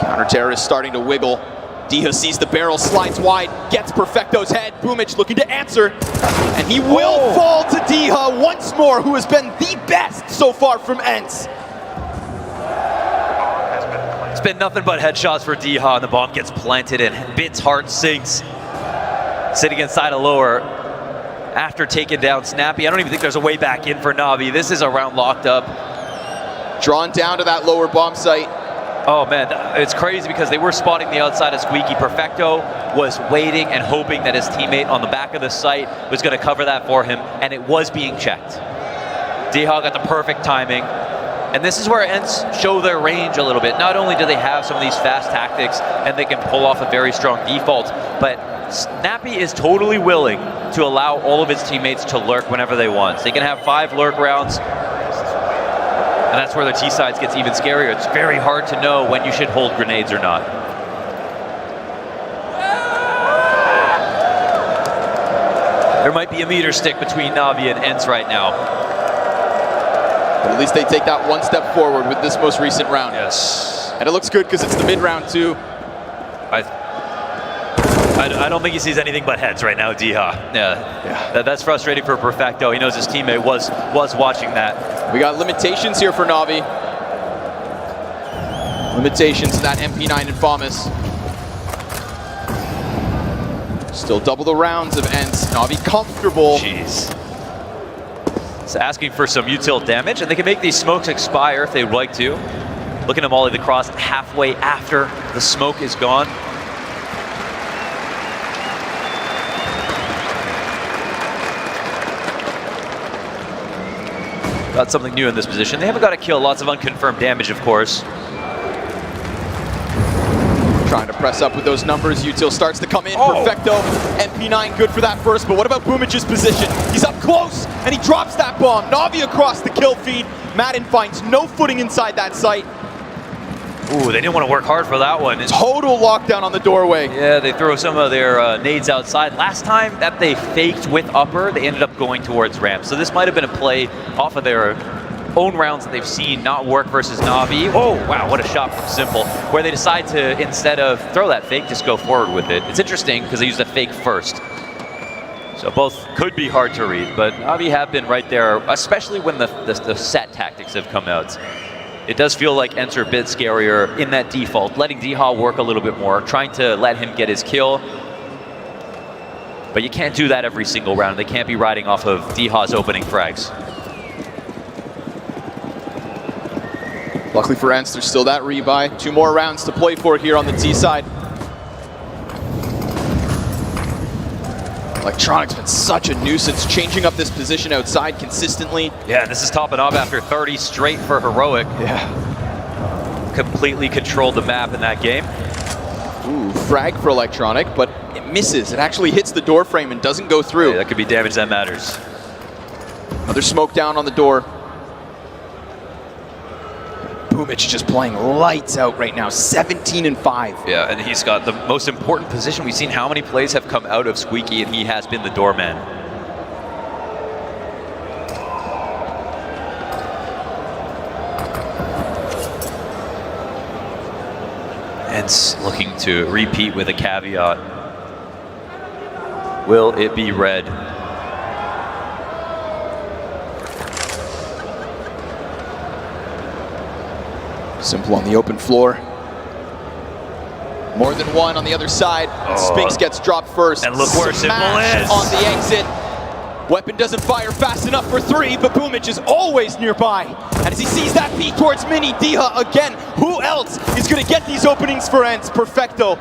S13: Counter-terrorist starting to wiggle. Diha sees the barrel, slides wide, gets Perfecto's head. Boomich looking to answer, and he will fall to Diha once more, who has been the best so far from Ence.
S14: It's been nothing but headshots for Diha, and the bomb gets planted, and Bit's heart sinks. Sitting inside a lower after taking down Snappy. I don't even think there's a way back in for NaVi. This is a round locked up.
S13: Drawn down to that lower bomb site.
S14: Oh man, it's crazy because they were spotting the outside of Squeaky. Perfecto was waiting and hoping that his teammate on the back of the site was going to cover that for him, and it was being checked. Diha got the perfect timing. And this is where Ence show their range a little bit. Not only do they have some of these fast tactics and they can pull off a very strong default, but Snappy is totally willing to allow all of his teammates to lurk whenever they want. So they can have 5 lurk rounds, and that's where the T-sides gets even scarier. It's very hard to know when you should hold grenades or not. There might be a meter stick between NaVi and Ence right now.
S13: But at least they take that one step forward with this most recent round.
S14: Yes.
S13: And it looks good because it's the mid-round too.
S14: I don't think he sees anything but heads right now, Diha. Yeah. That's frustrating for Perfecto. He knows his teammate was watching that.
S13: We got limitations here for NaVi. Limitations to that MP9 Infamous. Still double the rounds of Ence. NaVi comfortable.
S14: Jeez. It's asking for some util damage, and they can make these smokes expire if they would like to. Looking to molly the cross halfway after the smoke is gone. Got something new in this position. They haven't got to kill, lots of unconfirmed damage, of course.
S13: Trying to press up with those numbers. Util starts to come in. Perfecto. MP9 good for that first, but what about Boomich's position? He's up close, and he drops that bomb. NaVi across the kill feed. Madden finds no footing inside that site.
S14: Ooh, they didn't want to work hard for that one.
S13: Total lockdown on the doorway.
S14: Yeah, they throw some of their nades outside. Last time that they faked with upper, they ended up going towards ramp. So this might have been a play off of their own rounds that they've seen not work versus NaVi. Oh, wow, what a shot from Simple, where they decide to, instead of throw that fake, just go forward with it. It's interesting because they used a fake first. So both could be hard to read, but NaVi have been right there, especially when the set tactics have come out. It does feel like Ence are a bit scarier in that default, letting Diha work a little bit more, trying to let him get his kill. But you can't do that every single round. They can't be riding off of Diha's opening frags.
S13: Luckily for Ence, there's still that rebuy. 2 more rounds to play for here on the T side. Electronic's been such a nuisance, changing up this position outside consistently.
S14: Yeah, this is topping off after 30 straight for Heroic.
S13: Yeah.
S14: Completely controlled the map in that game.
S13: Ooh, frag for Electronic, but it misses. It actually hits the door frame and doesn't go through.
S14: Yeah, that could be damage that matters.
S13: Another smoke down on the door. Boomich just playing lights out right now, 17-5.
S14: Yeah, and he's got the most important position. We've seen how many plays have come out of Squeaky, and he has been the doorman. Ence looking to repeat with a caveat. Will it be red?
S13: Simple on the open floor. More than one on the other side. Spinks gets dropped first.
S14: And look where Simple is.
S13: On the exit. Weapon doesn't fire fast enough for 3, but Boomich is always nearby. And as he sees that peek towards Mini, Diha again. Who else is going to get these openings for Ence? Perfecto.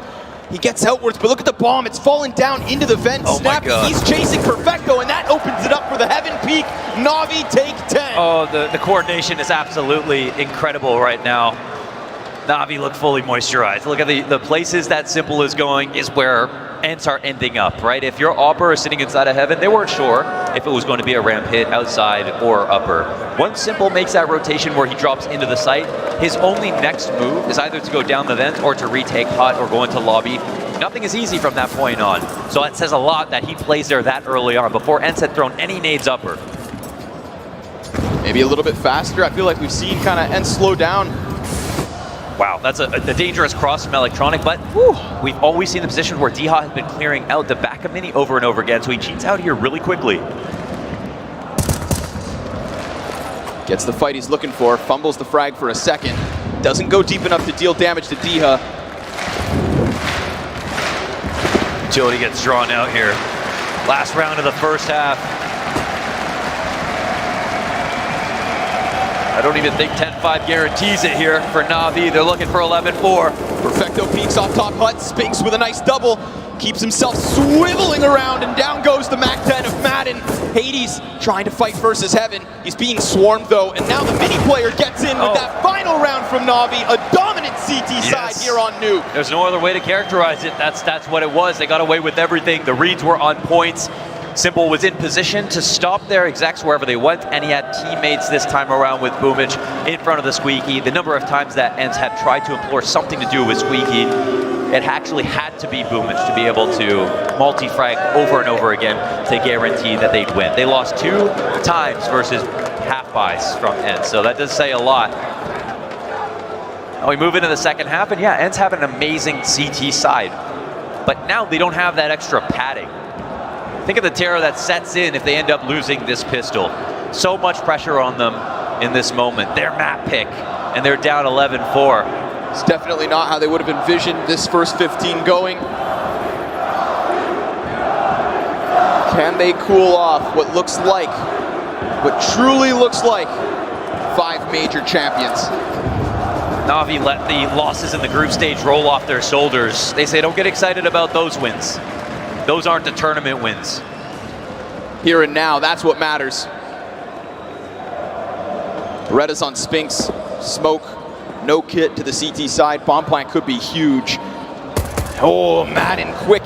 S13: He gets outwards, but look at the bomb. It's falling down into the vent.
S14: Oh
S13: Snappy, he's chasing Perfecto, and that opens it up for the Heaven Peak. NaVi take 10.
S14: Oh, the coordination is absolutely incredible right now. NaVi look fully moisturized. Look at the places that Simple is going is where Ence are ending up, right? If your Opper is sitting inside of Heaven, they weren't sure if it was going to be a ramp hit outside or upper. Once Simple makes that rotation where he drops into the site, his only next move is either to go down the vent or to retake hut or go into lobby. Nothing is easy from that point on. So that says a lot that he plays there that early on before Ence had thrown any nades upper.
S13: Maybe a little bit faster. I feel like we've seen kind of Ence slow down.
S14: Wow, that's a dangerous cross from Electronic, but we've always seen the position where Diha has been clearing out the back of Mini over and over again, so he cheats out here really quickly.
S13: Gets the fight he's looking for, fumbles the frag for a second. Doesn't go deep enough to deal damage to Diha.
S14: Utility gets drawn out here. Last round of the first half. I don't even think 10-5 guarantees it here for NaVi. They're looking for 11-4.
S13: Perfecto peeks off top hut. Spinks with a nice double. Keeps himself swiveling around, and down goes the Mac 10 of Madden. Hades trying to fight versus Heaven. He's being swarmed though, and now the Mini player gets in with that final round from NaVi. A dominant CT side here on Nuke.
S14: There's no other way to characterize it. That's what it was. They got away with everything. The reads were on points. Simple was in position to stop their execs wherever they went, and he had teammates this time around with Boomich in front of the Squeaky. The number of times that Ence had tried to implore something to do with Squeaky, it actually had to be Boomich to be able to multi-frag over and over again to guarantee that they'd win. They lost 2 times versus half buys from Ence, so that does say a lot. Now we move into the second half, and yeah, Ence have an amazing CT side, but now they don't have that extra padding. Think of the terror that sets in if they end up losing this pistol. So much pressure on them in this moment. Their map pick, and they're down 11-4.
S13: It's definitely not how they would have envisioned this first 15 going. Can they cool off what looks like, what truly looks like, 5 major champions?
S14: NaVi let the losses in the group stage roll off their shoulders. They say don't get excited about those wins. Those aren't the tournament wins.
S13: Here and now, that's what matters. Beretta's on Spinks. Smoke, no kit to the CT side. Bomb plant could be huge. Oh, Madden, quick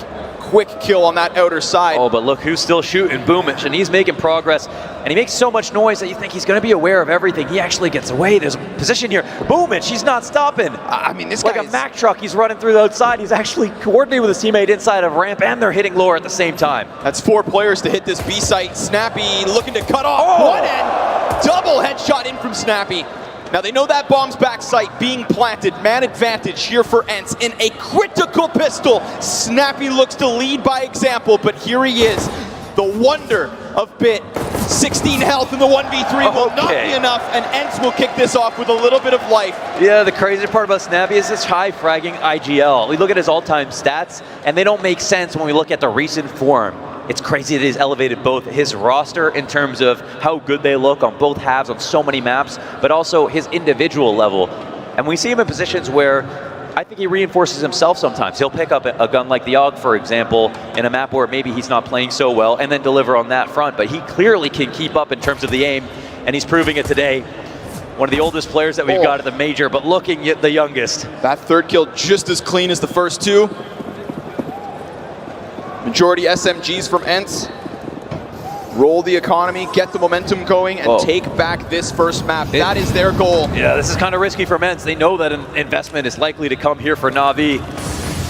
S13: kill on that outer side.
S14: Oh, but look who's still shooting, Boomich, and he's making progress. And he makes so much noise that you think he's going to be aware of everything. He actually gets away. There's a position here. Boomich, he's not stopping.
S13: I mean, this
S14: like
S13: guy
S14: a Mack truck. He's running through the outside. He's actually coordinating with his teammate inside of ramp, and they're hitting lower at the same time.
S13: That's 4 players to hit this B site. Snappy looking to cut off one end. Double headshot in from Snappy. Now they know that bomb's back site being planted. Man advantage here for Ence in a critical pistol. Snappy looks to lead by example, but here he is. The wonder of Bit. 16 health in the 1v3 will not be enough, and Ence will kick this off with a little bit of life.
S14: Yeah, the crazy part about Snappy is this high fragging IGL. We look at his all-time stats, and they don't make sense when we look at the recent form. It's crazy that he's elevated both his roster in terms of how good they look on both halves on so many maps, but also his individual level. And we see him in positions where I think he reinforces himself sometimes. He'll pick up a gun like the AUG, for example, in a map where maybe he's not playing so well, and then deliver on that front. But he clearly can keep up in terms of the aim, and he's proving it today. One of the oldest players that we've got at the major, but looking at the youngest.
S13: That third kill just as clean as the first 2. Majority SMGs from Ence. Roll the economy, get the momentum going, and take back this first map. That is their goal.
S14: Yeah, this is kind of risky for Ence. They know that an investment is likely to come here for NaVi.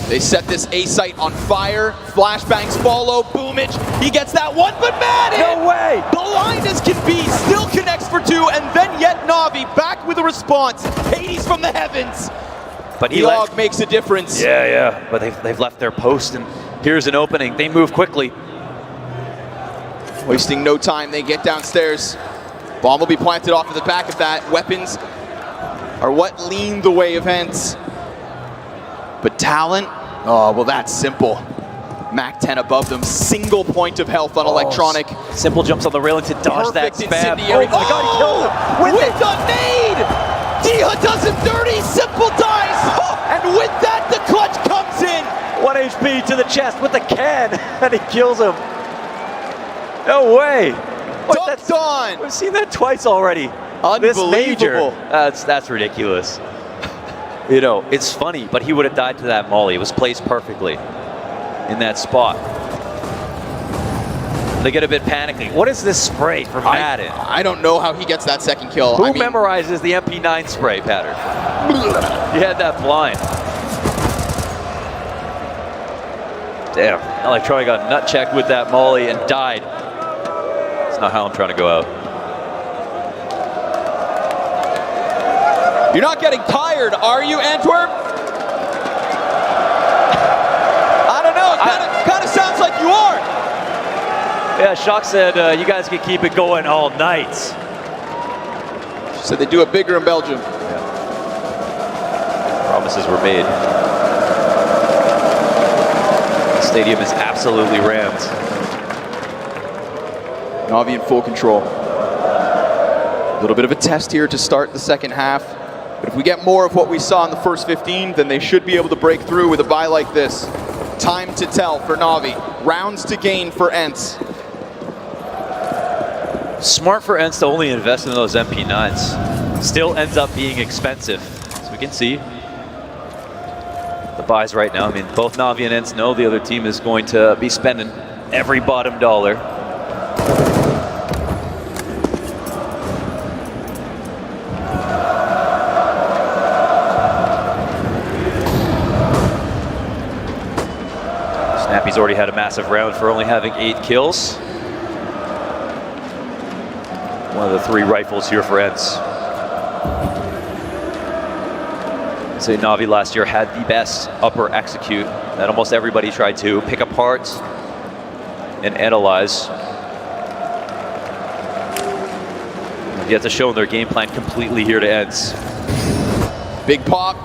S13: They set this A site on fire. Flashbangs follow. Boomich, he gets that one, but Madden!
S14: No way!
S13: Blind as can be, still connects for 2, and then yet NaVi back with a response. Hades from the heavens.
S14: But
S13: the AUG makes a difference.
S14: Yeah, but they've left their post, and here's an opening. They move quickly.
S13: Wasting no time, they get downstairs. Bomb will be planted off of the back of that. Weapons are what leaned the way of Ence. But talent, oh, well, that's simple. Mac 10 above them, single point of health on Electronic.
S8: Simple jumps on the railing to dodge that
S13: Perfect
S8: spam.
S13: incendiary.
S8: Oh my god, he killed him!
S13: With a nade! Diha does him dirty, Simple dies! And with that, the clutch comes in!
S8: 1 HP to the chest with the can, and he kills him. No way!
S13: Ducked on!
S8: We've seen that twice already. This major. That's ridiculous. You know, it's funny, but he would have died to that molly. It was placed perfectly in that spot. They get a bit panicky. What is this spray from Madden?
S13: I don't know how he gets that second kill.
S8: Who memorizes the MP9 spray pattern? He had that blind. Damn, Electronic got nut checked with that molly and died. That's not how I'm trying to go out.
S13: You're not getting tired, are you, Antwerp? I don't know, it kind of sounds like you are.
S8: Yeah, shox said you guys can keep it going all night.
S13: She said they do it bigger in Belgium.
S8: Yeah. Promises were made. The stadium is absolutely rammed.
S13: NaVi in full control. A little bit of a test here to start the second half. But if we get more of what we saw in the first 15, then they should be able to break through with a buy like this. Time to tell for NaVi. Rounds to gain for Ence.
S8: Smart for Ence to only invest in those MP9s. Still ends up being expensive, as we can see. The buys right now, I mean, both NaVi and Ence know the other team is going to be spending every bottom dollar. Snappy's already had a massive round for only having 8 kills. One of the 3 rifles here for Ence. Say NaVi last year had the best upper execute that almost everybody tried to pick apart and analyze. They've yet to show their game plan completely here to Ence.
S13: Big pop.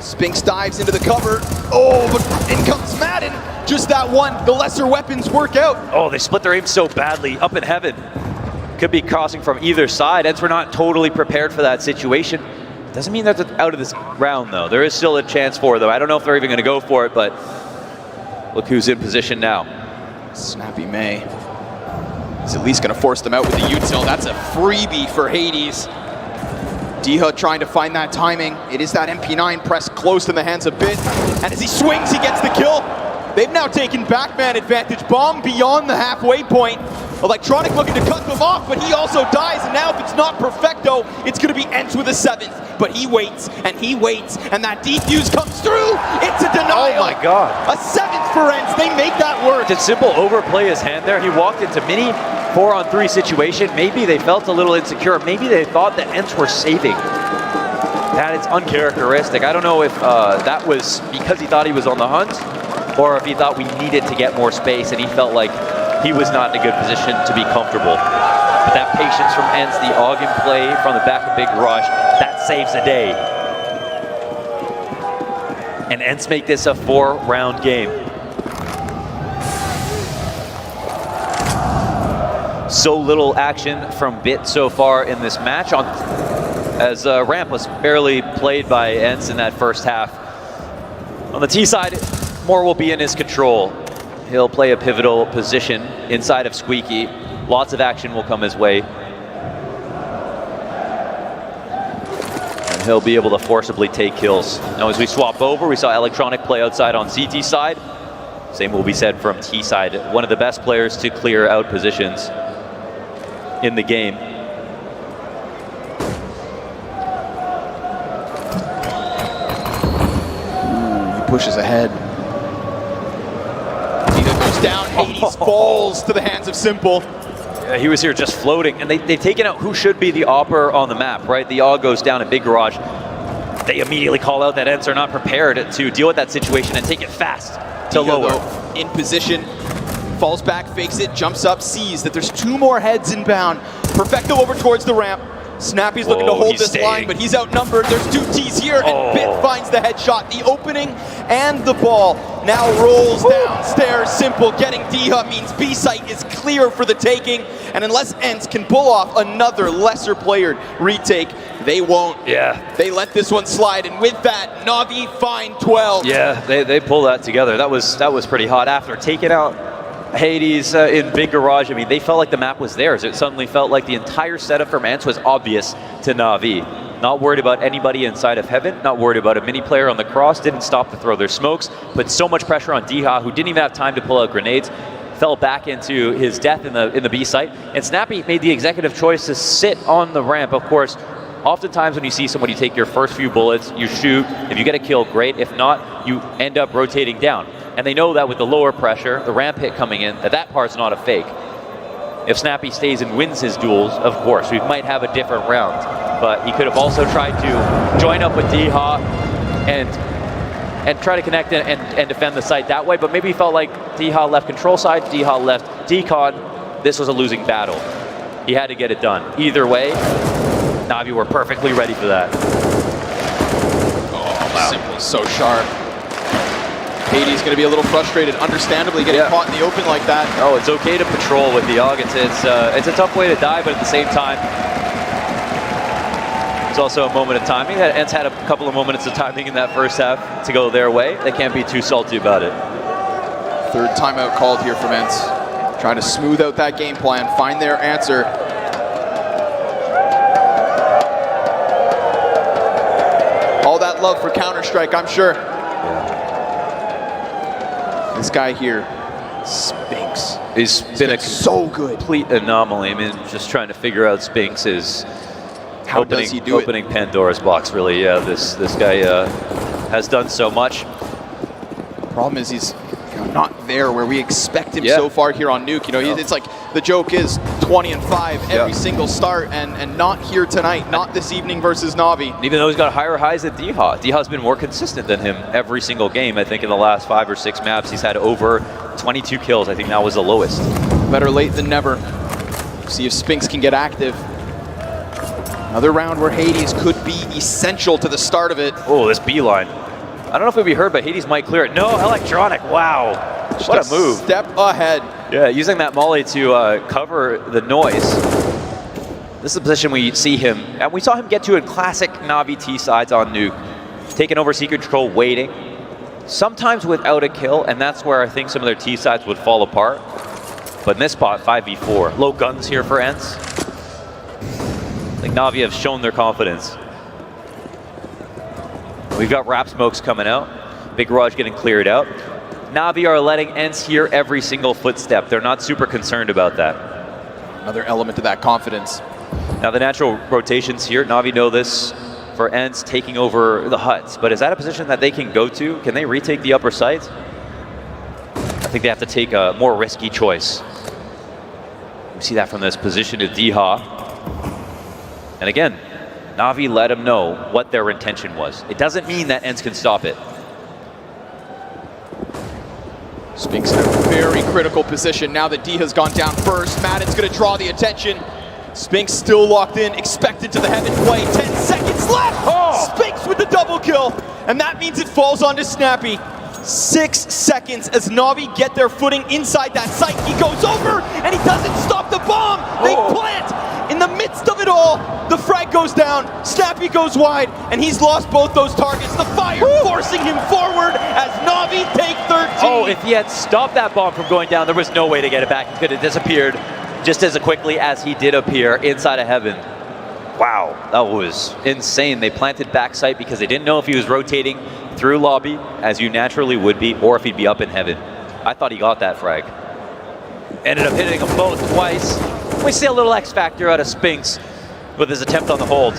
S13: Spinks dives into the cover. Oh, but in comes Madden. Just that one. The lesser weapons work out.
S8: Oh, they split their aim so badly. Up in heaven. Could be crossing from either side. Ence were not totally prepared for that situation. Doesn't mean that they're out of this round, though. There is still a chance for them. I don't know if they're even going to go for it, but look who's in position now.
S13: Snappy May. He's at least going to force them out with the util. That's a freebie for Hades. Diha trying to find that timing. It is that MP9 pressed close in the hands a bit. And as he swings, he gets the kill. They've now taken backman advantage. Bomb beyond the halfway point. Electronic looking to cut them off, but he also dies. And now if it's not Perfecto, it's going to be Ence with a 7th. But he waits, and that defuse comes through. It's a denial.
S8: Oh my god.
S13: A 7th for Ence. They make that work.
S8: Did Simple overplay his hand there? He walked into mini 4-on-3 situation. Maybe they felt a little insecure. Maybe they thought that Ence were saving. That is uncharacteristic. I don't know if that was because he thought he was on the hunt, or if he thought we needed to get more space and he felt like he was not in a good position to be comfortable. But that patience from Ence, the Ogden play from the back of Big Garage, that saves the day. And Ence make this a 4-round game. So little action from Bit so far in this match, as Ramp was barely played by Ence in that first half. On the T side, more will be in his control. He'll play a pivotal position inside of Squeaky. Lots of action will come his way. And he'll be able to forcibly take kills. Now as we swap over, we saw Electronic play outside on CT side. Same will be said from T side. One of the best players to clear out positions in the game.
S13: Ooh, he pushes ahead. Down, Hades falls to the hands of Simple.
S8: Yeah, he was here just floating, and they've taken out who should be the opper on the map, right? The AUG goes down in Big Garage. They immediately call out that Ence are not prepared to deal with that situation and take it fast to lower.
S13: Though, in position, falls back, fakes it, jumps up, sees that there's 2 more heads inbound. Perfecto over towards the ramp. Snappy's looking to hold this line, but he's outnumbered. There's 2 Ts here, and Bit finds the headshot. The opening and the ball now rolls downstairs. Simple getting Diha means B site is clear for the taking, and unless Ence can pull off another lesser player retake, they won't.
S14: Yeah.
S13: They let this one slide, and with that, NaVi find 12.
S14: Yeah, they pull that together. That was pretty hot. After taking out Hades in Big Garage, I mean, they felt like the map was theirs. It suddenly felt like the entire setup from Ence was obvious to NaVi. Not worried about anybody inside of Heaven, not worried about a mini player on the cross, didn't stop to throw their smokes, put so much pressure on Diha, who didn't even have time to pull out grenades, fell back into his death in the B site, and Snappy made the executive choice to sit on the ramp. Of course, oftentimes when you see somebody take your first few bullets, you shoot. If you get a kill, great. If not, you end up rotating down. And they know that with the lower pressure, the ramp hit coming in, that part's not a fake. If Snappy stays and wins his duels, of course, we might have a different round. But he could have also tried to join up with Diha and try to connect and defend the site that way. But maybe he felt like Diha left control side, Diha left decon. This was a losing battle. He had to get it done. Either way, NaVi were perfectly ready for that.
S13: Oh, wow. Simple, so sharp. Hades going to be a little frustrated, understandably, getting caught in the open like that.
S14: Oh, it's okay to patrol with the AUG. It's a tough way to die, but at the same time, it's also a moment of timing. Ence had a couple of moments of timing in that first half to go their way. They can't be too salty about it.
S13: 3rd timeout called here from Ence. Trying to smooth out that game plan, find their answer. All that love for Counter-Strike, I'm sure. This guy here, Spinks.
S14: He's been a
S13: so good.
S14: Complete anomaly. I mean, just trying to figure out Spinks is
S13: How does he do
S14: opening Pandora's box, really. Yeah, this guy has done so much.
S13: Problem is he's not there where we expect him so far here on Nuke. You know, it's like the joke is 20-5 every single start, and not here tonight, not this evening versus NaVi.
S14: And even though he's got higher highs than Diha, Diha's been more consistent than him every single game. I think in the last 5 or 6 maps, he's had over 22 kills. I think that was the lowest.
S13: Better late than never. See if Spinks can get active. Another round where Hades could be essential to the start of it.
S14: Oh, this beeline. I don't know if it'll be heard, but Hades might clear it. No, electronic. Wow. What a move.
S13: Step ahead.
S14: Yeah, using that molly to cover the noise. This is the position we see him. And we saw him get to in classic NaVi T sides on Nuke. Taking over secret control, waiting. Sometimes without a kill, and that's where I think some of their T sides would fall apart. But in this spot, 5v4. Low guns here for Ence. I think NaVi have shown their confidence. We've got Wrap Smokes coming out. Big Garage getting cleared out. NaVi are letting Ence hear every single footstep. They're not super concerned about that.
S13: Another element to that confidence.
S14: Now the natural rotations here, NaVi know this for Ence taking over the huts. But is that a position that they can go to? Can they retake the upper site? I think they have to take a more risky choice. We see that from this position of Diha. And again, NaVi let him know what their intention was. It doesn't mean that Ence can stop it.
S13: Spinks in a very critical position now that Diha's gone down first. Madden's going to draw the attention. Spinks still locked in, expected to the Heaven play. 10 seconds left! Oh. Spinks with the double kill, and that means it falls onto Snappy. 6 seconds as NaVi get their footing inside that site. He goes over, and he doesn't stop the bomb! They plant! In the midst of it all, the frag goes down, Snappy goes wide, and he's lost both those targets. The fire forcing him forward as NaVi take 13.
S14: Oh, if he had stopped that bomb from going down, there was no way to get it back. He could have disappeared just as quickly as he did appear inside of Heaven. Wow, that was insane. They planted backside because they didn't know if he was rotating through lobby, as you naturally would be, or if he'd be up in Heaven. I thought he got that frag. Ended up hitting them both twice. We see a little X factor out of Spinks with his attempt on the hold.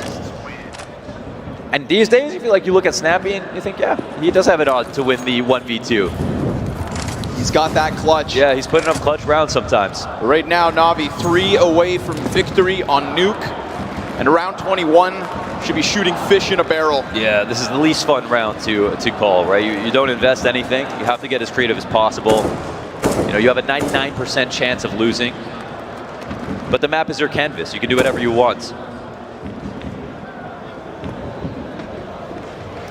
S14: And these days, you feel like you look at Snappy and you think, yeah, he does have it on to win the 1v2.
S13: He's got that clutch.
S14: Yeah, he's putting up clutch rounds sometimes.
S13: Right now, NaVi 3 away from victory on Nuke. And around 21, should be shooting fish in a barrel.
S14: Yeah, this is the least fun round to call, right? You don't invest anything. You have to get as creative as possible. You know, you have a 99% chance of losing. But the map is your canvas. You can do whatever you want.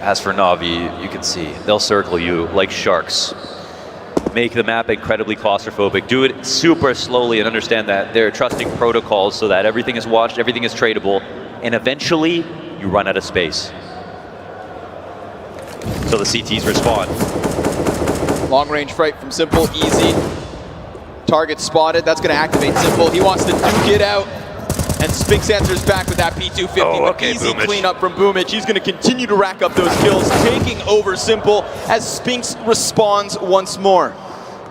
S14: As for NaVi, you can see they'll circle you like sharks. Make the map incredibly claustrophobic. Do it super slowly and understand that they're trusting protocols so that everything is watched, everything is tradable, and eventually you run out of space. So the CTs respond.
S13: Long range fight from Simple, easy. Target spotted, that's going to activate Simple. He wants to duke it out. And Spinx answers back with that P250, but easy cleanup from Boomich. He's going to continue to rack up those kills, taking over Simple as Spinx responds once more.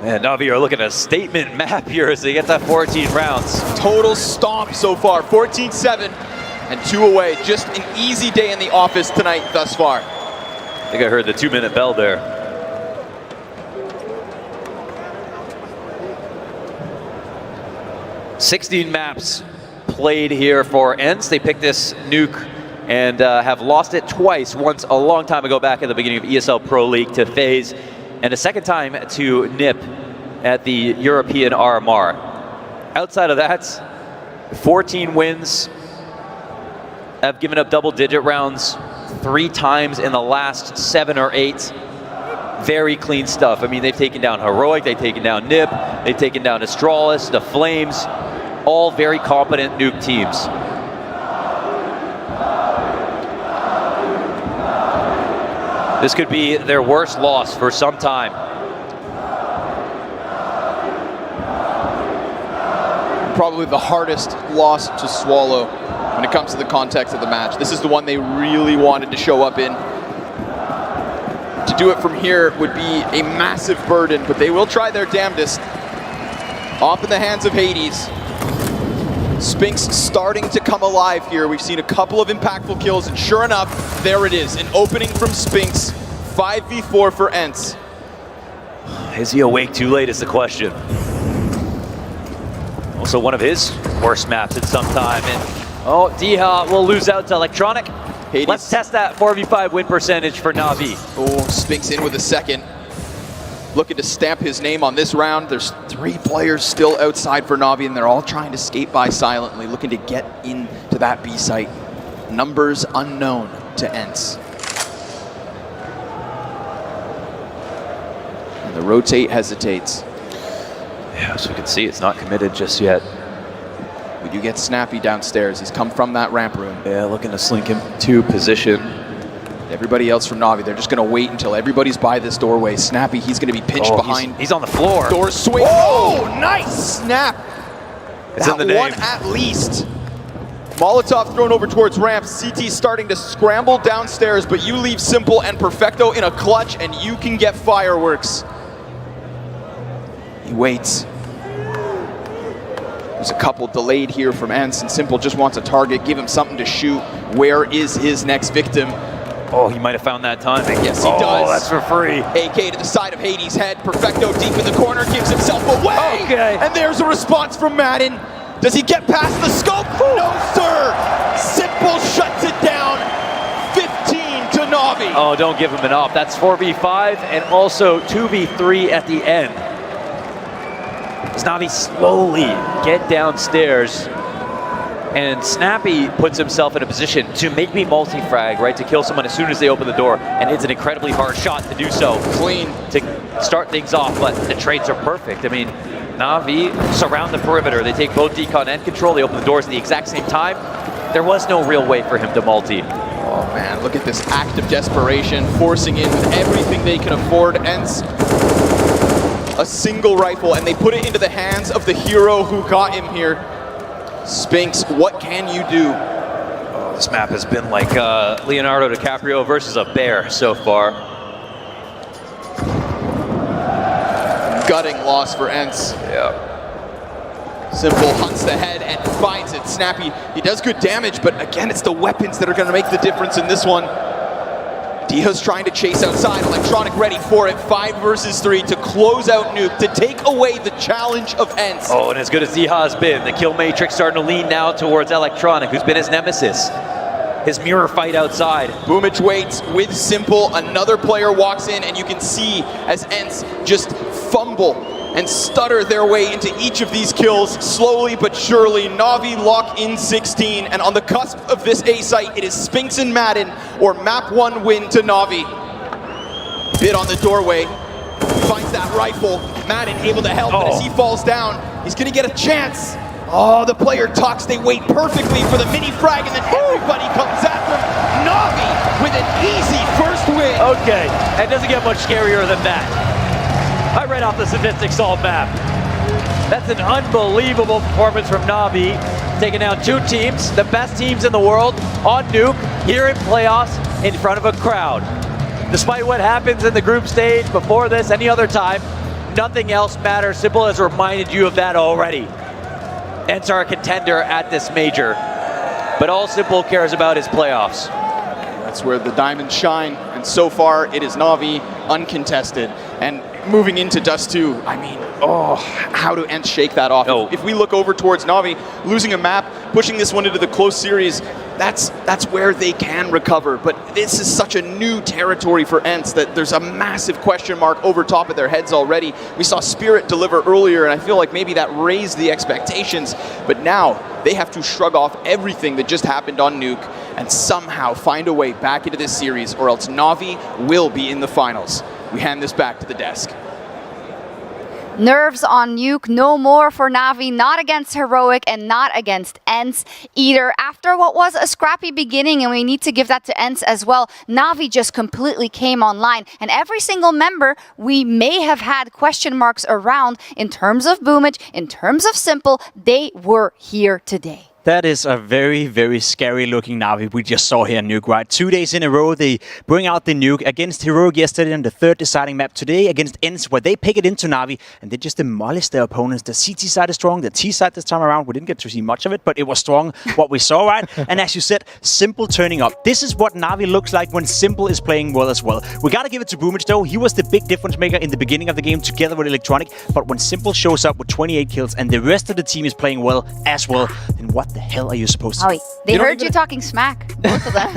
S14: Man, NaVi are looking at a statement map here as they get that 14 rounds.
S13: Total stomp so far, 14-7 and 2 away. Just an easy day in the office tonight thus far.
S14: I think I heard the 2-minute bell there. "16 maps played here for Ence. They picked this nuke and have lost it twice. Once a long time ago back at the beginning of ESL Pro League to FaZe, and a second time to NiP at the European RMR. Outside of that, 14 wins, have given up double-digit rounds 3 times in the last 7 or 8. Very clean stuff. I mean, they've taken down Heroic, they've taken down NiP, they've taken down Astralis, the Flames, all very competent nuke teams. This could be their worst loss for some time.
S13: Probably the hardest loss to swallow when it comes to the context of the match. This is the one they really wanted to show up in. To do it from here would be a massive burden, but they will try their damnedest. Off in the hands of Hades. Spinx starting to come alive here. We've seen a couple of impactful kills, and sure enough, there it is. An opening from Spinx, 5v4 for Ence.
S14: Is he awake too late is the question. Also one of his worst maps in some time. And oh, Diha will lose out to Electronic.
S13: Hades.
S14: Let's test that 4v5 win percentage for NaVi.
S13: Oh, Spinx in with a second. Looking to stamp his name on this round. There's 3 players still outside for NaVi, and they're all trying to skate by silently, looking to get into that B site. Numbers unknown to Ence. And the rotate hesitates.
S14: Yeah, so we can see it's not committed just yet.
S13: We do get Snappy downstairs. He's come from that ramp room.
S14: Yeah, looking to slink him to position.
S13: Everybody else from NaVi, they're just going to wait until everybody's by this doorway. Snappy, he's going to be pinched behind.
S14: He's on the floor.
S13: Door swing. Oh, nice snap.
S14: It's
S13: that
S14: in the name.
S13: one at least. Molotov thrown over towards ramp. CT starting to scramble downstairs, but you leave Simple and Perfecto in a clutch, and you can get fireworks. He waits. There's a couple delayed here from Ence, and Simple just wants a target. Give him something to shoot. Where is his next victim?
S14: Oh, he might have found that timing.
S13: Yes, he does.
S14: Oh, that's for free.
S13: AK to the side of Hades' head. Perfecto deep in the corner, gives himself away.
S14: Okay.
S13: And there's a response from Madden. Does he get past the scope? No, sir. Simple shuts it down. 15 to NaVi.
S14: Oh, don't give him an off. That's 4v5 and also 2v3 at the end. As NaVi slowly get downstairs, and Snappy puts himself in a position to make me multi-frag, right? To kill someone as soon as they open the door, and it's an incredibly hard shot to do so.
S13: Clean.
S14: To start things off, but the trades are perfect. I mean, NaVi surround the perimeter. They take both decon and control. They open the doors at the exact same time. There was no real way for him to multi.
S13: Oh man, look at this act of desperation, forcing in with everything they can afford. Ence a single rifle, and they put it into the hands of the hero who got him here. Spinx, what can you do?
S14: Oh, this map has been like Leonardo DiCaprio versus a bear so far.
S13: Gutting loss for Ence.
S14: Yeah.
S13: Simple hunts the head and finds it. Snappy, he does good damage, but again, it's the weapons that are going to make the difference in this one. Diha's trying to chase outside. Electronic ready for it. 5 versus 3 to close out Nuke, to take away the challenge of Ence.
S14: Oh, and as good as Diha has been, the kill matrix starting to lean now towards Electronic, who's been his nemesis. His mirror fight outside.
S13: Boomich waits with Simple. Another player walks in, and you can see as Ence just fumble and stutter their way into each of these kills slowly but surely. NaVi lock in 16, and on the cusp of this A site, it is Spinks and Madden or map 1 win to NaVi. Bit on the doorway, finds that rifle. Madden able to help, but as he falls down, he's gonna get a chance. Oh, the player talks, they wait perfectly for the mini frag, and then everybody comes at them. NaVi with an easy first win.
S14: Okay, it doesn't get much scarier than that. I read off the statistics all map. That's an unbelievable performance from NaVi, taking down 2 teams, the best teams in the world, on Nuke, here in playoffs, in front of a crowd. Despite what happens in the group stage before this, any other time, nothing else matters. Simple has reminded you of that already. Ence are a contender at this major, but all Simple cares about is playoffs.
S13: That's where the diamonds shine, and so far it is NaVi uncontested. And moving into Dust 2, I mean, how do Ence shake that off? If we look over towards NaVi, losing a map, pushing this one into the close series, that's where they can recover. But this is such a new territory for Ence that there's a massive question mark over top of their heads already. We saw Spirit deliver earlier, and I feel like maybe that raised the expectations. But now they have to shrug off everything that just happened on Nuke and somehow find a way back into this series, or else NaVi will be in the finals. We hand this back to the desk.
S7: Nerves on Nuke, no more for NaVi, not against Heroic and not against Ence either. After what was a scrappy beginning, and we need to give that to Ence as well, NaVi just completely came online. And every single member we may have had question marks around in terms of Boomage, in terms of Simple, they were here today.
S8: That is a very, very scary looking NaVi we just saw here in Nuke, right? 2 days in a row, they bring out the Nuke against Heroic yesterday on the 3rd deciding map. Today against Ence, where they pick it into NaVi and they just demolish their opponents. The CT side is strong, the T side this time around, we didn't get to see much of it, but it was strong what we saw, right? And as you said, Simple turning up. This is what NaVi looks like when Simple is playing well as well. We gotta give it to Boomage though. He was the big difference maker in the beginning of the game together with Electronic, but when Simple shows up with 28 kills and the rest of the team is playing well as well, then what the hell are you supposed to do?
S7: They heard you talking smack, both of them.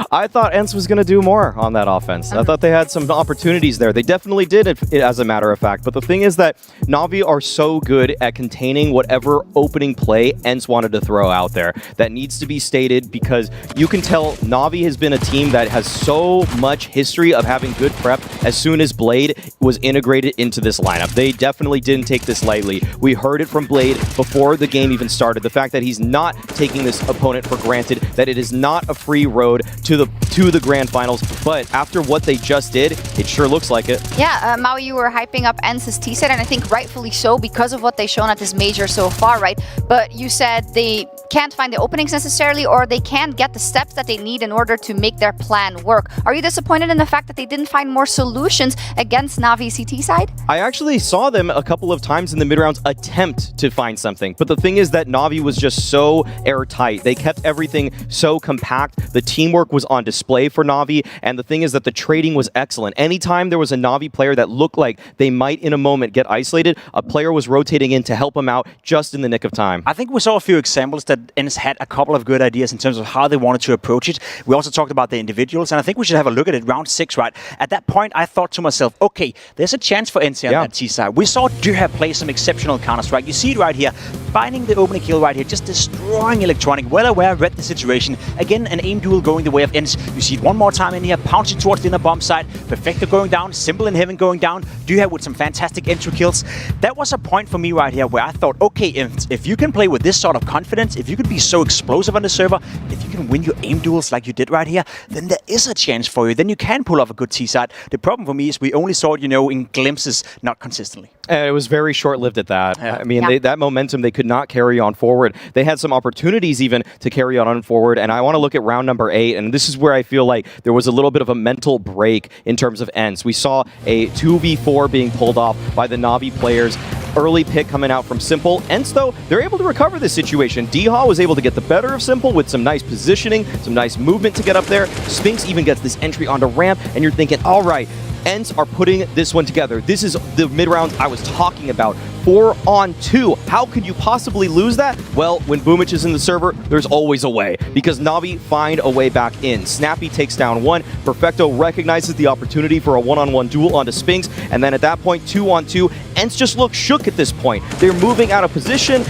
S9: I thought Ence was going to do more on that offense. I thought they had some opportunities there. They definitely did, as a matter of fact. But the thing is that NaVi are so good at containing whatever opening play Ence wanted to throw out there. That needs to be stated, because you can tell NaVi has been a team that has so much history of having good prep as soon as Blade was integrated into this lineup. They definitely didn't take this lightly. We heard it from Blade before the game even started. The fact that he's not taking this opponent for granted, that it is not a free road to the grand finals. But after what they just did, it sure looks like it.
S7: Yeah, Maui, you were hyping up Ence's T-set, and I think rightfully so because of what they've shown at this major so far, right? But you said they can't find the openings necessarily, or they can't get the steps that they need in order to make their plan work. Are you disappointed in the fact that they didn't find more solutions against NaVi's CT side?
S9: I actually saw them a couple of times in the mid-rounds attempt to find something. But the thing is that NaVi was just so airtight. They kept everything so compact. The teamwork was on display for NaVi, and the thing is that the trading was excellent. Anytime there was a NaVi player that looked like they might in a moment get isolated, a player was rotating in to help him out just in the nick of time.
S8: I think we saw a few examples that Ence had a couple of good ideas in terms of how they wanted to approach it. We also talked about the individuals, and I think we should have a look at it. Round 6, right? At that point, I thought to myself, okay, there's a chance for Ence on that T side. We saw Durha play some exceptional Counter-Strike. You see it right here, finding the opening kill right here, just destroying Electronic. Well aware, read the situation. Again, an aim duel going the way of Ence. You see it one more time in here, pouncing towards the inner bomb side. Perfecto going down, Simple in Heaven going down. Durha with some fantastic entry kills. That was a point for me right here where I thought, okay, if you can play with this sort of confidence, if you could be so explosive on the server, if you can win your aim duels like you did right here, then there is a chance for you. Then you can pull off a good T-side. The problem for me is we only saw it, in glimpses, not consistently.
S9: It was very short-lived at that. Yeah. I mean, that momentum, they could not carry on forward. They had some opportunities even to carry on forward, and I want to look at round number 8, and this is where I feel like there was a little bit of a mental break in terms of Ence. We saw a 2v4 being pulled off by the NaVi players. early pick coming out from Simple. Ence, though, they're able to recover this situation. D-Haw was able to get the better of Simple with some nice positioning, some nice movement to get up there. Spinx even gets this entry onto ramp, and you're thinking, all right, Ence are putting this one together. This is the mid-rounds I was talking about. 4-on-2. How could you possibly lose that? Well, when Boomich is in the server, there's always a way, because NaVi find a way back in. Snappy takes down one. Perfecto recognizes the opportunity for a one-on-one duel onto Spinx, and then at that point, 2-on-2. Ence just look shook at this point. They're moving out of position.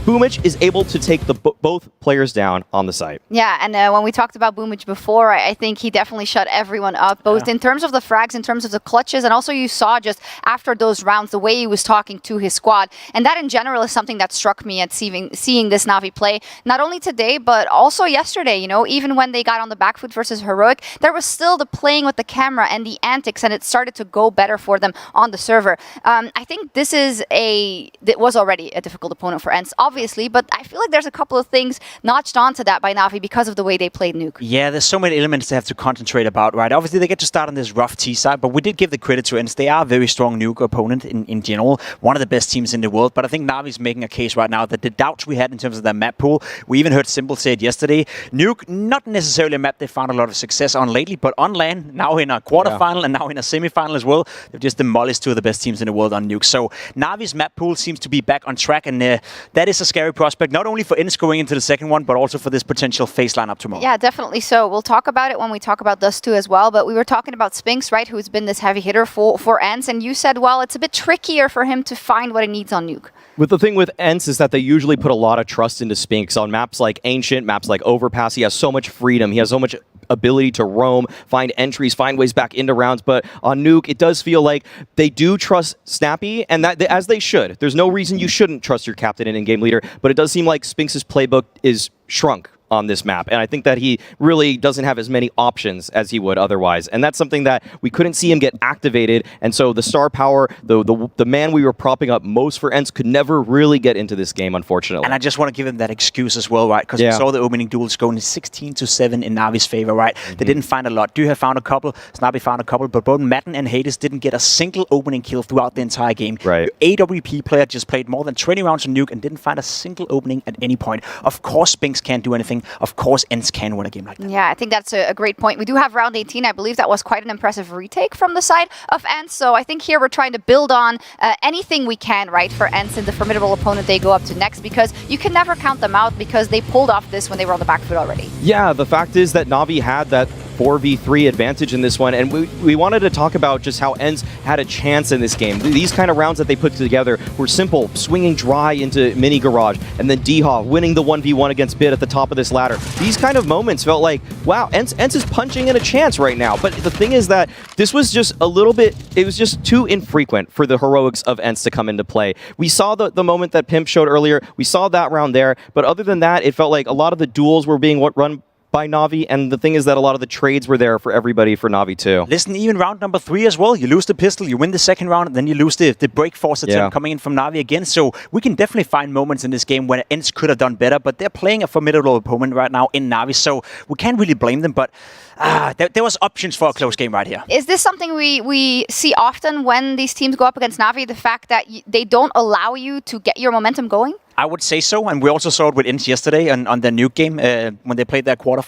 S9: Boomich is able to take both players down on the site.
S7: Yeah, and when we talked about Boomich before, I think he definitely shut everyone up, both in terms of the frags, in terms of the clutches, and also you saw just after those rounds, the way he was talking to his squad. And that in general is something that struck me at seeing this NaVi play, not only today, but also yesterday, you know, even when they got on the back foot versus Heroic, there was still the playing with the camera and the antics, and it started to go better for them on the server. I think it was already a difficult opponent for Ence, obviously, but I feel like there's a couple of things notched onto that by NaVi because of the way they played Nuke.
S8: Yeah, there's so many elements they have to concentrate about, right? Obviously, they get to start on this rough T side, but we did give the credit to Ence. They are a very strong Nuke opponent in general, one of the best teams in the world, but I think NaVi's making a case right now that the doubts we had in terms of their map pool, we even heard Simple say it yesterday, Nuke, not necessarily a map they found a lot of success on lately, but on LAN, now in a quarterfinal and now in a semifinal as well, they've just demolished two of the best teams in the world on Nuke. So NaVi's map pool seems to be back on track, and that is a scary prospect, not only for Ence going into the second one, but also for this potential FaZe lineup tomorrow.
S7: Yeah, definitely so. We'll talk about it when we talk about Dust 2 as well, but we were talking about Spinx, right, who's been this heavy hitter for Ence, and you said, well, it's a bit trickier for him to find what he needs on Nuke.
S9: With the thing with Ence is that they usually put a lot of trust into Spinx on maps like Ancient, maps like Overpass. He has so much freedom. He has so much ability to roam, find entries, find ways back into rounds. But on Nuke, it does feel like they do trust Snappy, and that as they should. There's no reason you shouldn't trust your captain and in-game leader, but it does seem like Spinx's playbook is shrunk on this map, and I think that he really doesn't have as many options as he would otherwise, and that's something that we couldn't see him get activated, and so the star power, the man we were propping up most for Ence could never really get into this game, unfortunately.
S8: And I just want to give him that excuse as well, right? Because we saw the opening duels going 16-7 in NaVi's favor, right? They didn't find a lot. Have found a couple, Snappy found a couple, but both Madden and Hades didn't get a single opening kill throughout the entire game.
S9: Right.
S8: Your AWP player just played more than 20 rounds on Nuke and didn't find a single opening at any point. Of course, Spinx can't do anything. Of course, Ence can win a game like that.
S7: Yeah, I think that's a great point. We do have round 18. I believe that was quite an impressive retake from the side of Ence. So I think here we're trying to build on anything we can, right, for Ence and the formidable opponent they go up to next, because you can never count them out because they pulled off this when they were on the back foot already.
S9: Yeah, the fact is that NaVi had that 4v3 advantage in this one, and we wanted to talk about just how Ence had a chance in this game. These kind of rounds that they put together were Simple swinging dry into mini garage, and then D-Haw winning the 1v1 against Bit at the top of this ladder. These kind of moments felt like, wow, Ence is punching in a chance right now. But the thing is that this was just a little bit, it was just too infrequent for the heroics of Ence to come into play. We saw the moment that Pimp showed earlier, we saw that round there, but other than that, it felt like a lot of the duels were being run by NaVi, and the thing is that a lot of the trades were there for everybody for NaVi too.
S8: Listen, even round number 3 as well, you lose the pistol, you win the second round, and then you lose the break force attempt coming in from NaVi again. So we can definitely find moments in this game when Ence could have done better, but they're playing a formidable opponent right now in NaVi, so we can't really blame them, but there was options for a close game right here.
S7: Is this something we see often when these teams go up against NaVi, the fact that they don't allow you to get your momentum going?
S8: I would say so, and we also saw it with Ence yesterday on their Nuke game when they played their quarterfinal.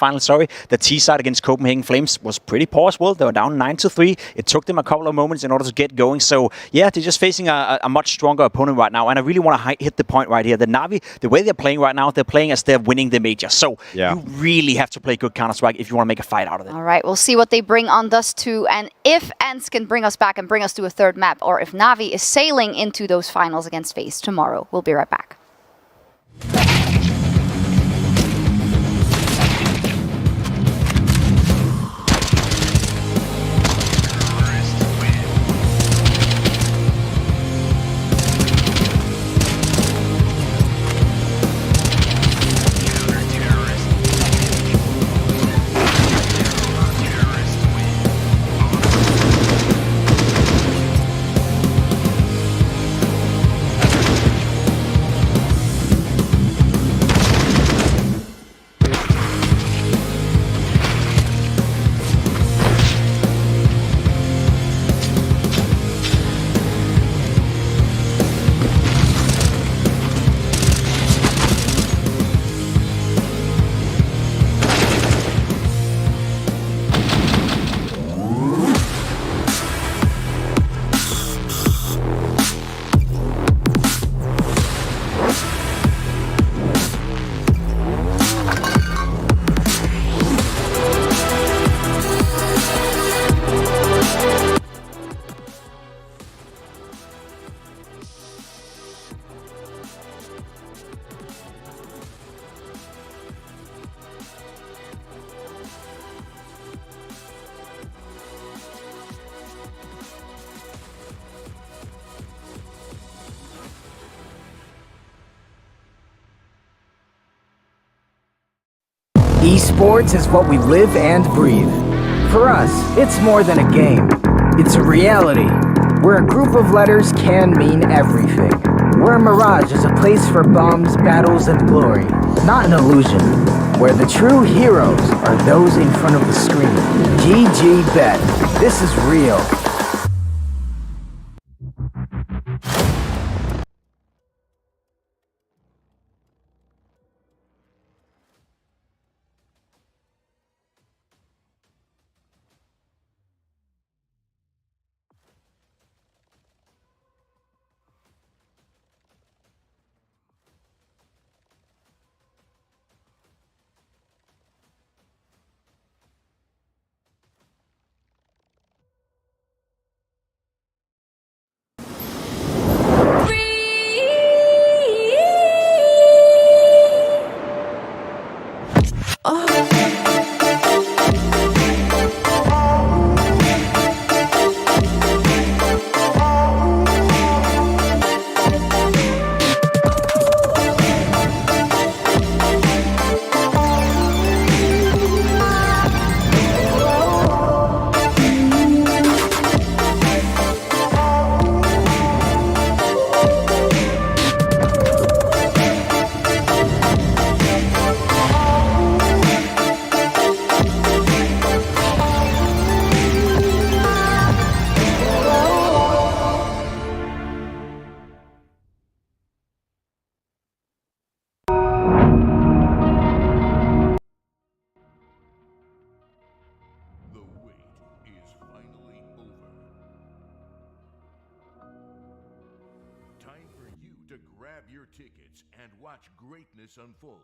S8: The T side against Copenhagen Flames was pretty poor as well. They were down 9-3. It took them a couple of moments in order to get going. So yeah, they're just facing a much stronger opponent right now, and I really want to hit the point right here. The NaVi, the way they're playing right now, they're playing as they're winning the major. So you really have to play good Counter-Strike if you want to make a fight out of it.
S7: All right, we'll see what they bring on Dust 2, and if Ence can bring us back and bring us to a third map, or if NaVi is sailing into those finals against FaZe tomorrow. We'll be right back.
S15: Esports is what we live and breathe. For us, it's more than a game. It's a reality, where a group of letters can mean everything. Where a mirage is a place for bombs, battles, and glory, not an illusion. Where the true heroes are those in front of the screen. GG Bet. This is real.
S16: Tickets and watch greatness unfold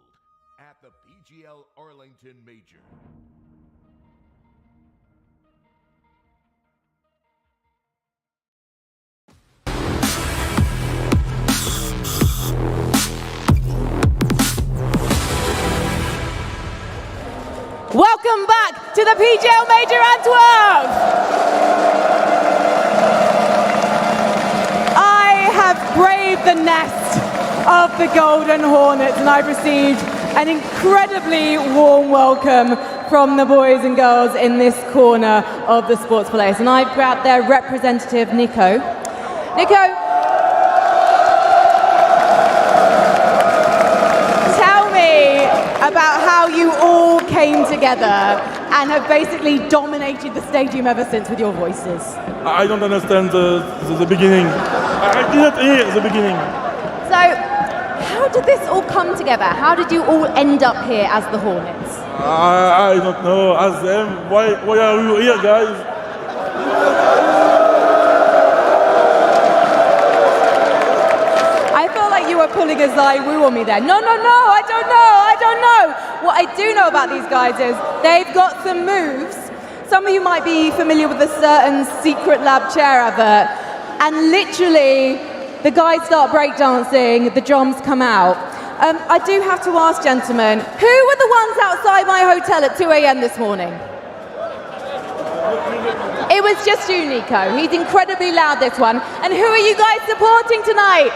S16: at the PGL Arlington Major.
S1: Welcome back to the PGL Major Antwerp! I have braved the nest of the Golden Hornets, and I've received an incredibly warm welcome from the boys and girls in this corner of the Sports Palace. And I've grabbed their representative, Niko. Niko, tell me about how you all came together and have basically dominated the stadium ever since with your voices.
S11: I don't understand the beginning. I didn't hear the beginning.
S1: So, how did this all come together? How did you all end up here as the Hornets?
S11: I don't know. Ask them. Why are you here, guys?
S1: I feel like you were pulling a Zai Wu on me there. No, I don't know. What I do know about these guys is they've got some moves. Some of you might be familiar with a certain Secret Lab chair advert, and literally, the guys start breakdancing, the drums come out. I do have to ask, gentlemen, who were the ones outside my hotel at 2 a.m. this morning? It was just you, Niko. He's incredibly loud, this one. And who are you guys supporting tonight?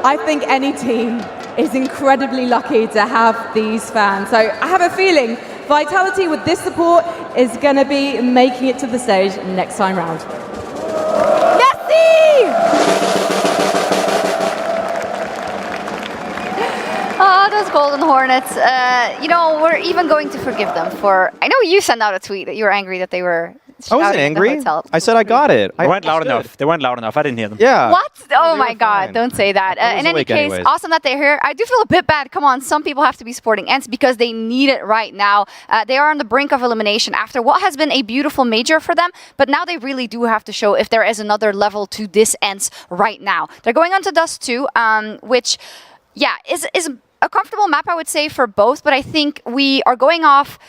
S1: I think any team is incredibly lucky to have these fans. So I have a feeling Vitality with this support is going to be making it to the stage next time round.
S7: Those Golden Hornets, you know, we're even going to forgive them for... I know you sent out a tweet that you were angry that they were
S9: I wasn't angry. I said I got it.
S8: They weren't loud enough. They weren't loud enough. I didn't hear them.
S9: Yeah.
S7: What? Oh my God, don't say that. In any case, awesome that they're here. I do feel a bit bad. Come on, some people have to be supporting Ence because they need it right now. They are on the brink of elimination after what has been a beautiful major for them, but now they really do have to show if there is another level to this Ence right now. They're going on to Dust 2, which, yeah, is a comfortable map, I would say, for both, but I think we are going off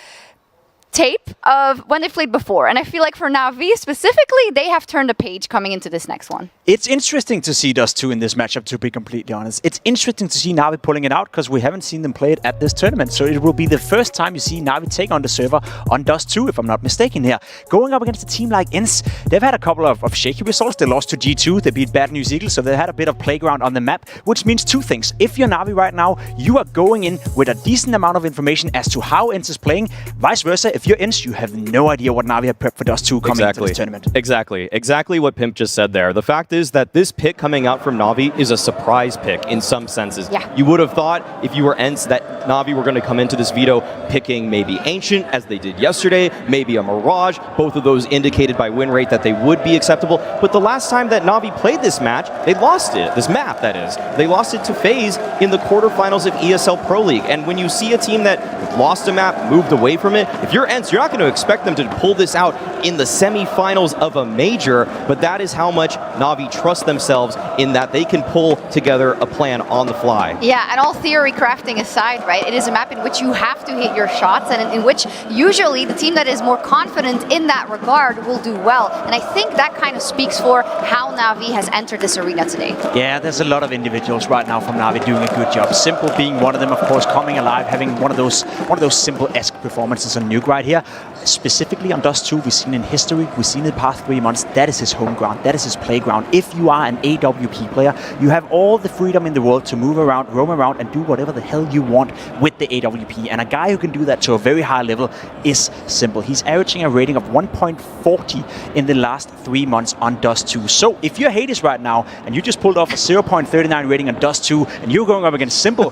S7: tape of when they played before. And I feel like for NaVi specifically, they have turned a page coming into this next one.
S8: It's interesting to see Dust2 in this matchup, to be completely honest. It's interesting to see NaVi pulling it out because we haven't seen them play it at this tournament. So it will be the first time you see NaVi take on the server on Dust2, if I'm not mistaken here. Going up against a team like Ence, they've had a couple of shaky results. They lost to G2, they beat Bad News Eagles, so they had a bit of playground on the map, which means two things. If you're NaVi right now, you are going in with a decent amount of information as to how Ence is playing. Vice versa, if you're Ence, you have no idea what NaVi have prepped for Dust2 coming into this tournament.
S9: Exactly what Pimp just said there. The fact is that this pick coming out from NaVi is a surprise pick in some senses.
S7: Yeah.
S9: You would have thought, if you were Ence, that NaVi were going to come into this veto picking maybe Ancient, as they did yesterday, maybe a Mirage. Both of those indicated by win rate that they would be acceptable. But the last time that NaVi played this match, they lost it. This map, that is. They lost it to FaZe in the quarterfinals of ESL Pro League. And when you see a team that lost a map, moved away from it, if you're Ence, you're not going to expect them to pull this out in the semifinals of a major, but that is how much NaVi trust themselves in that they can pull together a plan on the fly.
S7: Yeah, and all theory crafting aside, right, it is a map in which you have to hit your shots and in which usually the team that is more confident in that regard will do well. And I think that kind of speaks for how NaVi has entered this arena today.
S8: Yeah, there's a lot of individuals right now from NaVi doing a good job. Simple being one of them, of course, coming alive, having one of those Simple-esque performances on Nuke right here. Specifically on Dust2, we've seen in history, we've seen in the past 3 months, that is his home ground, that is his playground. If you are an AWP player, you have all the freedom in the world to move around, roam around, and do whatever the hell you want with the AWP. And a guy who can do that to a very high level is Simple. He's averaging a rating of 1.40 in the last 3 months on Dust2. So if you're Hades right now, and you just pulled off a 0.39 rating on Dust2, and you're going up against Simple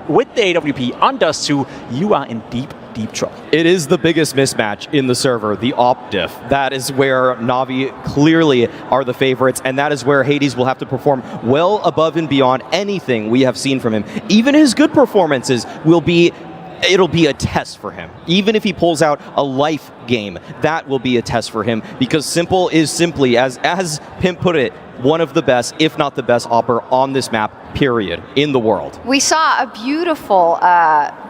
S8: with the AWP on Dust2, you are in deep trouble.
S9: It is the biggest mismatch in the server, the op diff. That is where NaVi clearly are the favorites, and that is where Hades will have to perform well above and beyond anything we have seen from him. Even his good performances it'll be a test for him. Even if he pulls out a life game, that will be a test for him, because Simple is simply, as Pimp put it, one of the best, if not the best opper on this map, period, in the world.
S7: We saw a beautiful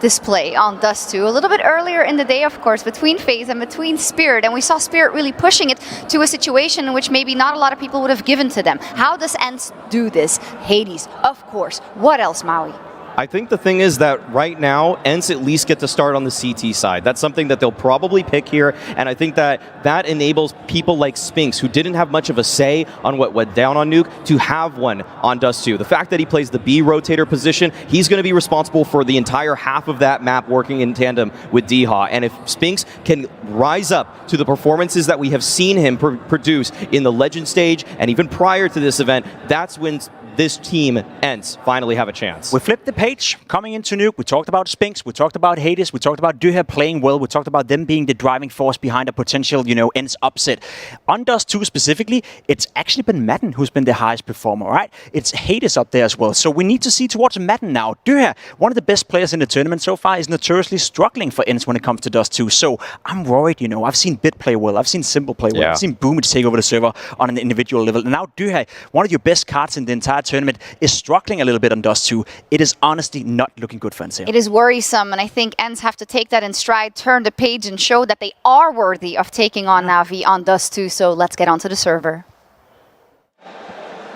S7: display on Dust2 a little bit earlier in the day, of course, between FaZe and between Spirit, and we saw Spirit really pushing it to a situation in which maybe not a lot of people would have given to them. How does Ence do this? Hades, of course. What else, Maui?
S9: I think the thing is that right now, Ence at least get to start on the CT side. That's something that they'll probably pick here, and I think that enables people like Spinks, who didn't have much of a say on what went down on Nuke, to have one on Dust2. The fact that he plays the B rotator position, he's going to be responsible for the entire half of that map working in tandem with Deha, and if Spinks can rise up to the performances that we have seen him produce in the Legend stage, and even prior to this event, that's when this team, Ence, finally have a chance.
S8: We flipped the page coming into Nuke. We talked about Spinks, we talked about Hades, we talked about Duha playing well, we talked about them being the driving force behind a potential, Ence upset. On Dust2 specifically, it's actually been Madden who's been the highest performer, right? It's Hades up there as well. So we need to see towards Madden now. Duha, one of the best players in the tournament so far, is notoriously struggling for Ence when it comes to Dust2. So I'm worried, I've seen Bit play well, I've seen Simple play well, I've seen Boomage take over the server on an individual level. And now Duha, one of your best cards in the entire tournament, is struggling a little bit on Dust2. It is honestly not looking good for Ence here.
S7: It is worrisome, and I think Ence have to take that in stride, turn the page, and show that they are worthy of taking on NaVi on Dust2. So let's get onto the server.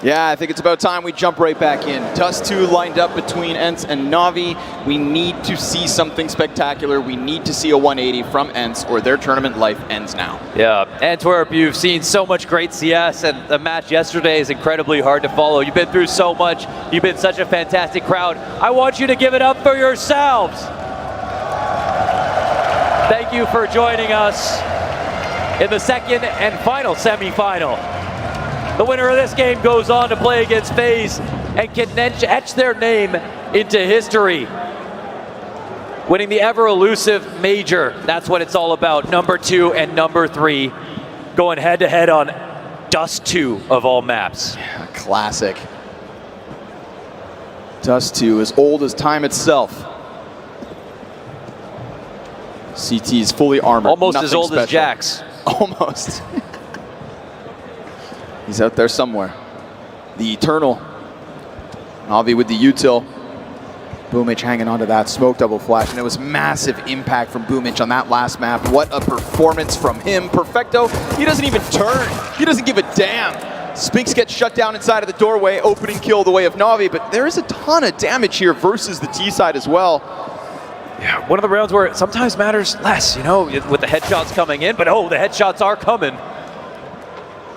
S13: Yeah, I think it's about time we jump right back in. Dust2 lined up between Ence and NaVi. We need to see something spectacular. We need to see a 180 from Ence, or their tournament life ends now.
S14: Yeah, Antwerp, you've seen so much great CS, and the match yesterday is incredibly hard to follow. You've been through so much. You've been such a fantastic crowd. I want you to give it up for yourselves. Thank you for joining us in the second and final semifinal. The winner of this game goes on to play against FaZe and can etch their name into history. Winning the ever-elusive Major, that's what it's all about. Number 2 and number 3 going head-to-head on Dust2 of all maps.
S13: Yeah, classic. Dust2, as old as time itself. CT is fully armored.
S14: Almost
S13: Nothing
S14: as old
S13: special.
S14: as Jax.
S13: Almost. He's out there somewhere. The Eternal. NaVi with the util. Boomich hanging onto that smoke double flash, and it was massive impact from Boomich on that last map. What a performance from him. Perfecto, he doesn't even turn. He doesn't give a damn. Spinks gets shut down inside of the doorway, opening kill the way of NaVi, but there is a ton of damage here versus the T side as well.
S14: Yeah, one of the rounds where it sometimes matters less, you know, with the headshots coming in, but oh, the headshots are coming.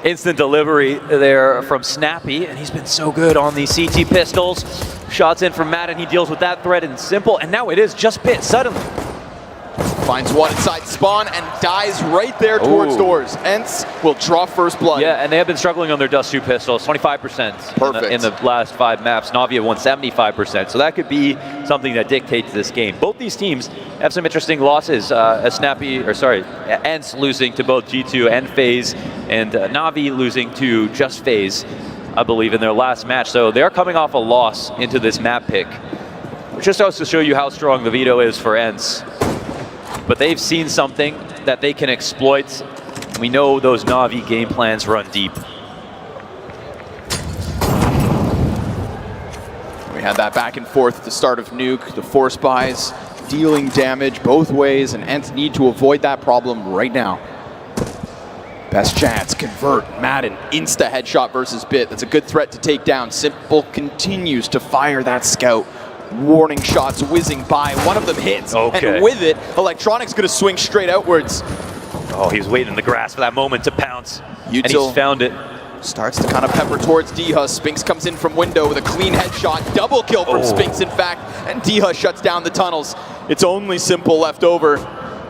S14: Instant delivery there from Snappy, and he's been so good on the CT pistols. Shots in from Madden, he deals with that threat in simple, and now it is just Pit suddenly.
S13: Finds one inside spawn and dies right there towards doors. Ence will draw first blood.
S14: Yeah, and they have been struggling on their Dust 2 pistols, 25% in the last 5 maps. NaVi have won 75%, so that could be something that dictates this game. Both these teams have some interesting losses. Ence losing to both G2 and FaZe, and NaVi losing to just FaZe, I believe, in their last match. So they're coming off a loss into this map pick, which just goes to show you how strong the veto is for Ence. But they've seen something that they can exploit. We know those NaVi game plans run deep.
S13: We had that back and forth at the start of Nuke. The force buys dealing damage both ways, and Ence need to avoid that problem right now. Best chance, convert, Madden, insta headshot versus Bit. That's a good threat to take down. Simple continues to fire that scout. Warning shots whizzing by. One of them hits, and with it, Electronic's gonna swing straight outwards.
S14: Oh, he's waiting in the grass for that moment to pounce, and he's found it.
S13: Starts to kind of pepper towards Diha. Spinks comes in from window with a clean headshot. Double kill from Spinks, in fact, and Diha shuts down the tunnels. It's only Simple left over.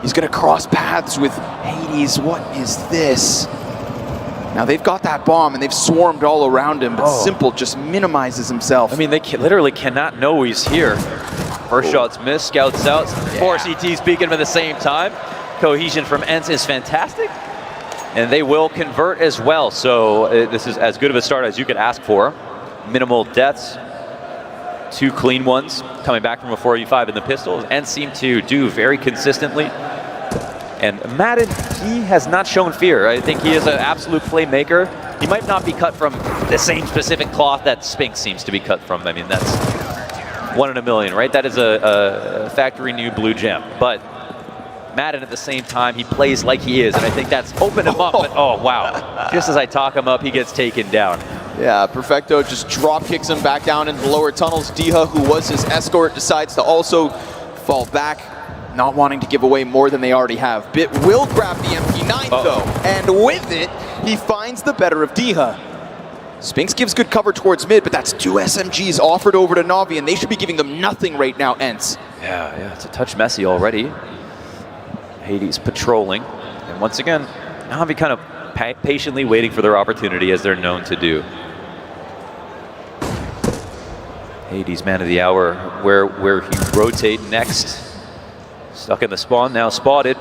S13: He's gonna cross paths with Hades. What is this? Now they've got that bomb and they've swarmed all around him, but Simple just minimizes himself.
S14: I mean, they literally cannot know he's here. First shot's missed, scouts out, 4 CTs peeking him at the same time. Cohesion from Ence is fantastic, and they will convert as well. So this is as good of a start as you could ask for. Minimal deaths, 2 clean ones coming back from a 4v5 in the pistols. Ence seem to do very consistently. And Madden, he has not shown fear. I think he is an absolute playmaker. He might not be cut from the same specific cloth that Spinks seems to be cut from. I mean, that's 1 in a million, right? That is a factory new blue gem. But Madden at the same time, he plays like he is, and I think that's opened him up. But oh, wow. Just as I talk him up, he gets taken down.
S13: Yeah, Perfecto just drop kicks him back down into the lower tunnels. Diha, who was his escort, decides to also fall back, not wanting to give away more than they already have. Bit will grab the MP9 though, and with it, he finds the better of Diha. Spinks gives good cover towards mid, but that's 2 SMGs offered over to NaVi, and they should be giving them nothing right now, Ence.
S14: Yeah, it's a touch messy already. Hades patrolling, and once again, NaVi kind of patiently waiting for their opportunity, as they're known to do. Hades, man of the hour, where he rotate next. Stuck in the spawn, now spotted.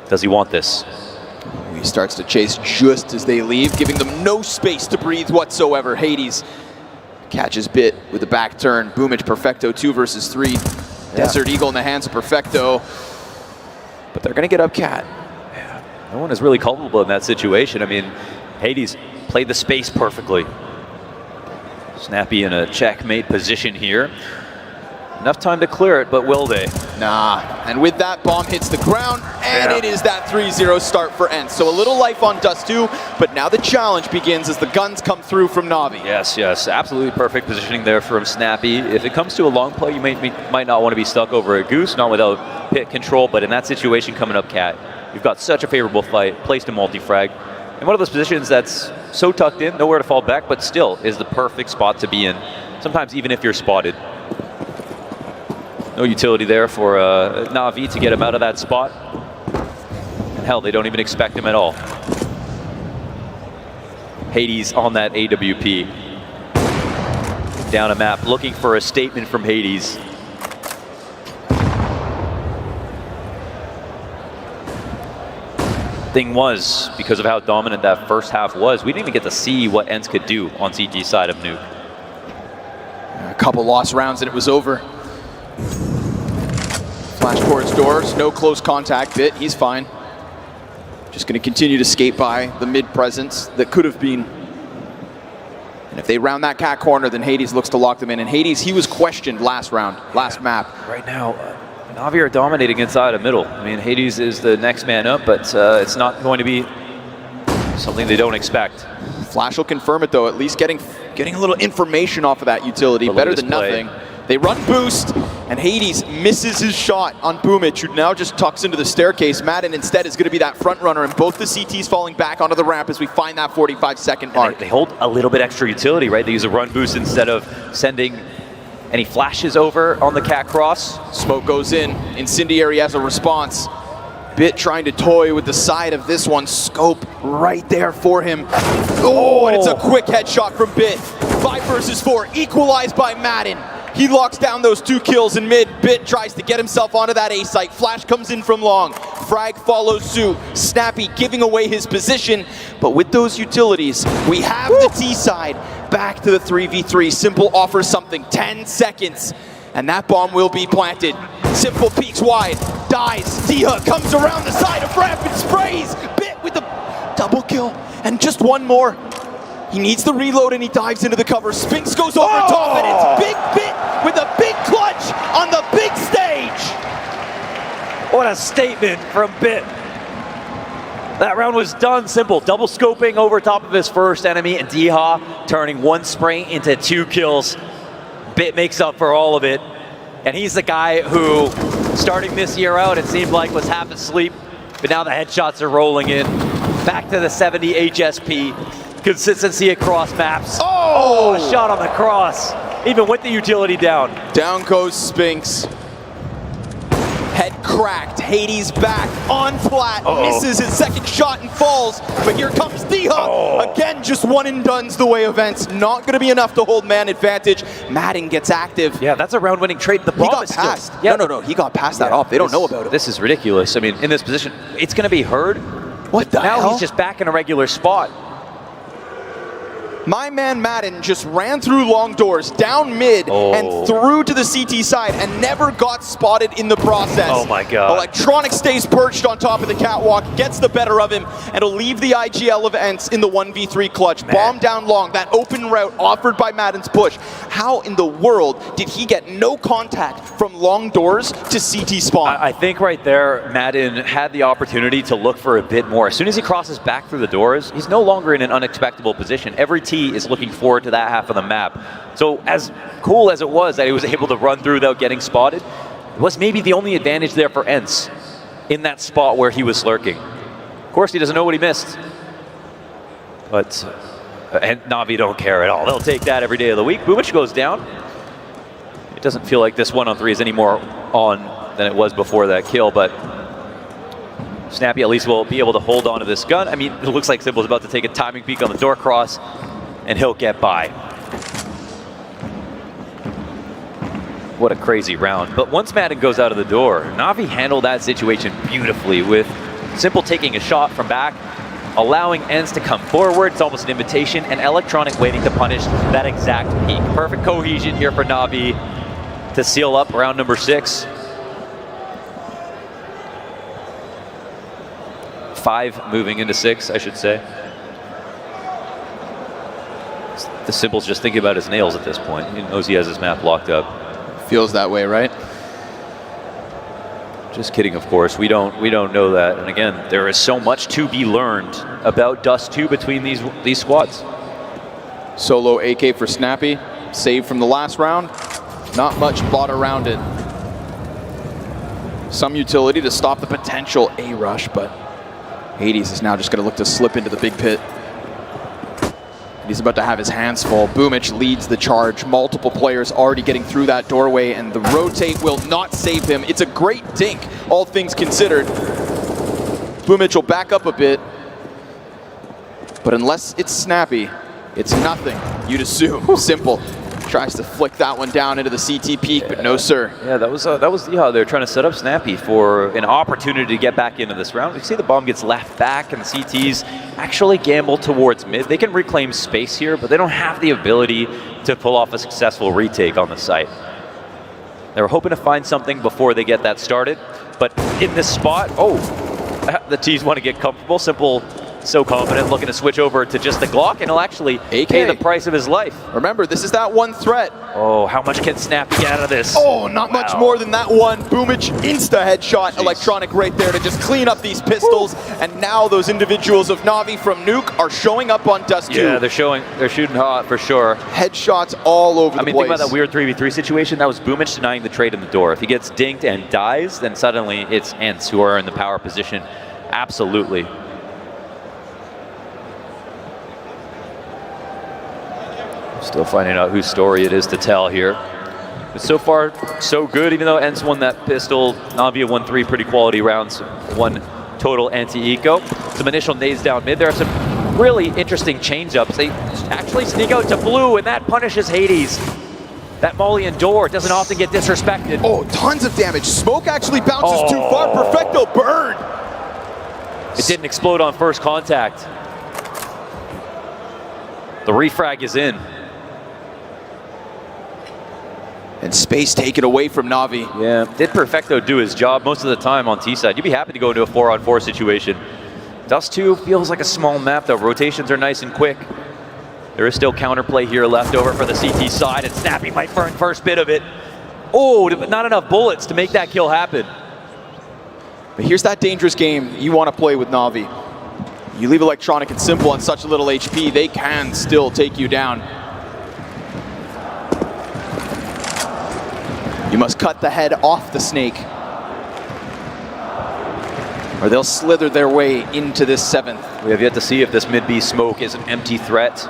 S14: Does he want this?
S13: He starts to chase just as they leave, giving them no space to breathe whatsoever. Hades catches Bit with a back turn. Boomich, Perfecto, 2 versus 3. Desert Eagle in the hands of Perfecto. But they're going to get up Cat.
S14: Yeah. No one is really culpable in that situation. I mean, Hades played the space perfectly. Snappy in a checkmate position here. Enough time to clear it, but will they?
S13: Nah, and with that, bomb hits the ground, and it is that 3-0 start for Ence. So a little life on Dust 2, but now the challenge begins as the guns come through from NaVi.
S14: Yes, absolutely perfect positioning there from Snappy. If it comes to a long play, you might not want to be stuck over a goose, not without pit control, but in that situation coming up Cat, you've got such a favorable fight, placed a multi-frag, and one of those positions that's so tucked in, nowhere to fall back, but still is the perfect spot to be in, sometimes even if you're spotted. No utility there for NaVi to get him out of that spot. And hell, they don't even expect him at all. Hades on that AWP. Down a map, looking for a statement from Hades. Thing was, because of how dominant that first half was, we didn't even get to see what Ence could do on CT side of Nuke.
S13: A couple lost rounds and it was over. Flash towards doors, no close contact. Bit, he's fine. Just going to continue to skate by the mid presence that could have been And if they round that cat corner, then Hades looks to lock them in. And Hades, he was questioned last round, last map.
S14: Right now, NaVi are dominating inside of middle. I mean, Hades is the next man up, but it's not going to be something they don't expect.
S13: Flash will confirm it though, at least getting a little information off of that utility, better than nothing. They run boost, and Hades misses his shot on Boomich, who now just tucks into the staircase. Madden instead is going to be that front runner, and both the CTs falling back onto the ramp as we find that 45-second mark.
S14: They hold a little bit extra utility, right? They use a run boost instead of sending any flashes over on the cat cross.
S13: Smoke goes in, Incendiary as a response. Bit trying to toy with the side of this one. Scope right there for him. Oh, and it's a quick headshot from Bit. 5 versus 4, equalized by Madden. He locks down those 2 kills in mid. Bit tries to get himself onto that A site. Flash comes in from long. Frag follows suit. Snappy giving away his position. But with those utilities, we have the T side back to the 3v3. Simple offers something. 10 seconds. And that bomb will be planted. Simple peeks wide. Dies. Diha comes around the side of ramp and sprays. Bit with the double kill. And just one more. He needs the reload and he dives into the cover. Spinks goes over top and it's Big Bit with a big clutch on the big stage.
S14: What a statement from Bit. That round was done. Simple. Double scoping over top of his first enemy, and Diha turning 1 spray into 2 kills. Bit makes up for all of it. And he's the guy who, starting this year out, it seemed like was half asleep, but now the headshots are rolling in. Back to the 70 HSP. Consistency across maps. Oh, a shot on the cross, even with the utility down.
S13: Down goes Spinks. Head cracked, Hades back on flat, misses his second shot and falls, but here comes Diha. Again, just one and done's the way of Ence. Not gonna be enough to hold man advantage. Madden gets active.
S14: Yeah, that's a round-winning trade. The bomb
S13: he got
S14: is
S13: passed.
S14: Still, yeah.
S13: No, he got past that off. They don't know about it.
S14: This is ridiculous. I mean, in this position, it's gonna be heard.
S13: What the hell?
S14: Now he's just back in a regular spot.
S13: My man Madden just ran through long doors, down mid, and through to the CT side, and never got spotted in the process.
S14: Oh my god.
S13: Electronic stays perched on top of the catwalk, gets the better of him, and will leave the IGL of Ence in the 1v3 clutch. Bomb down long, that open route offered by Madden's push. How in the world did he get no contact from long doors to CT spawn?
S14: I think right there, Madden had the opportunity to look for a bit more. As soon as he crosses back through the doors, he's no longer in an unexpectable position. Every team is looking forward to that half of the map. So as cool as it was that he was able to run through without getting spotted, it was maybe the only advantage there for Ence in that spot where he was lurking. Of course, he doesn't know what he missed. But and NaVi don't care at all. They'll take that every day of the week. Boomich goes down. It doesn't feel like this 1-on-3 is any more on than it was before that kill, but Snappy at least will be able to hold on to this gun. I mean, it looks like Simple's about to take a timing peek on the door cross, and he'll get by. What a crazy round. But once Madden goes out of the door, NaVi handled that situation beautifully with Simple taking a shot from back, allowing Ence to come forward. It's almost an invitation, and Electronic waiting to punish that exact peak. Perfect cohesion here for NaVi to seal up round number 6. 5 moving into 6, I should say. The Simple's just thinking about his nails at this point. He knows he has his map locked up.
S13: Feels that way, right?
S14: Just kidding, of course. We don't know that. And again, there is so much to be learned about Dust 2 between these squads.
S13: Solo AK for Snappy, saved from the last round. Not much bought around it. Some utility to stop the potential A rush, but Hades is now just going to look to slip into the big pit. He's about to have his hands full. Boomich leads the charge. Multiple players already getting through that doorway, and the rotate will not save him. It's a great dink, all things considered. Boomich will back up a bit, but unless it's Snappy, it's nothing, you'd assume. Simple. Tries to flick that one down into the CT peak, but no sir.
S14: Yeah, that was Diha. They're trying to set up Snappy for an opportunity to get back into this round. You see the bomb gets left back, and the CTs actually gamble towards mid. They can reclaim space here, but they don't have the ability to pull off a successful retake on the site. They were hoping to find something before they get that started, but in this spot, the T's want to get comfortable. Simple so confident, looking to switch over to just the Glock, and he'll actually pay the price of his life.
S13: Remember, this is that one threat.
S14: Oh, how much can Snappy get out of this?
S13: Oh, not much more than that one. Boomich, insta headshot. Electronic right there to just clean up these pistols. And now those individuals of NaVi from Nuke are showing up on Dust 2.
S14: Yeah, they're shooting hot for sure.
S13: Headshots all over the place.
S14: Think about that weird 3v3 situation. That was Boomich denying the trade in the door. If he gets dinked and dies, then suddenly it's Ence who are in the power position. Absolutely. Still finding out whose story it is to tell here. But so far, so good. Even though Ence won that pistol, NaVi won 3 pretty quality rounds, 1 total anti-eco. Some initial nades down mid. There are some really interesting change-ups. They actually sneak out to blue, and that punishes Hades. That Molly and door doesn't often get disrespected.
S13: Oh, tons of damage. Smoke actually bounces too far. Perfecto burn.
S14: It didn't explode on first contact. The refrag is in.
S13: And space taken away from NaVi.
S14: Yeah, did Perfecto do his job most of the time on T-side? You'd be happy to go into a 4-on-4 situation. Dust 2 feels like a small map though. Rotations are nice and quick. There is still counterplay here left over for the CT side, and Snappy might burn first bit of it. Oh, but not enough bullets to make that kill happen.
S13: But here's that dangerous game you want to play with NaVi. You leave Electronic and Simple on such little HP, they can still take you down. You must cut the head off the snake, or they'll slither their way into this 7th.
S14: We have yet to see if this mid-B smoke is an empty threat.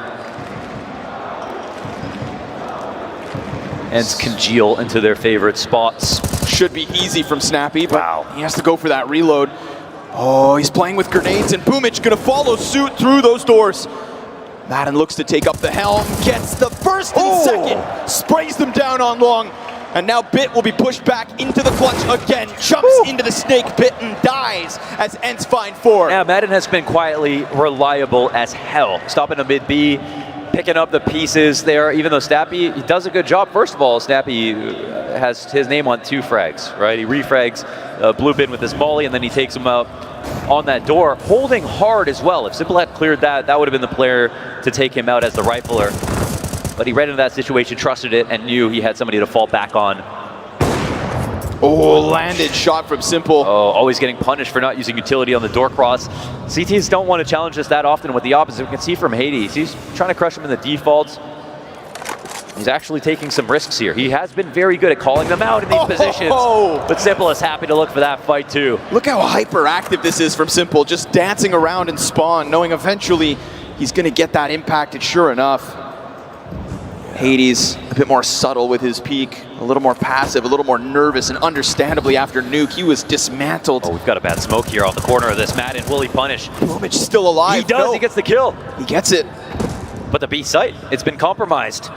S14: And congeal into their favorite spots.
S13: Should be easy from Snappy, but he has to go for that reload. Oh, he's playing with grenades, and Boomich gonna follow suit through those doors. Madden looks to take up the helm, gets the first and second, sprays them down on long. And now Bit will be pushed back into the clutch again, jumps into the snake pit and dies as Ence find 4.
S14: Yeah, Madden has been quietly reliable as hell. Stopping a mid-B, picking up the pieces there, even though Snappy, he does a good job. First of all, Snappy has his name on 2 frags, right? He refrags blue bin with his molly, and then he takes him out on that door, holding hard as well. If Simple had cleared that, that would have been the player to take him out as the rifler. But he read into that situation, trusted it, and knew he had somebody to fall back on.
S13: Oh, landed shot from Simple.
S14: Oh, always getting punished for not using utility on the door cross. CTs don't want to challenge us that often with the opposite. We can see from Hades, he's trying to crush him in the defaults. He's actually taking some risks here. He has been very good at calling them out in these positions. But Simple is happy to look for that fight too.
S13: Look how hyperactive this is from Simple, just dancing around in spawn, knowing eventually he's going to get that impact, and sure enough, Hades a bit more subtle with his peak, a little more passive, a little more nervous, and understandably after Nuke, he was dismantled.
S14: Oh, we've got a bad smoke here on the corner of this. Madden, will he punish?
S13: Boomich still alive.
S14: He does, he gets the kill.
S13: He gets it.
S14: But the B site, it's been compromised.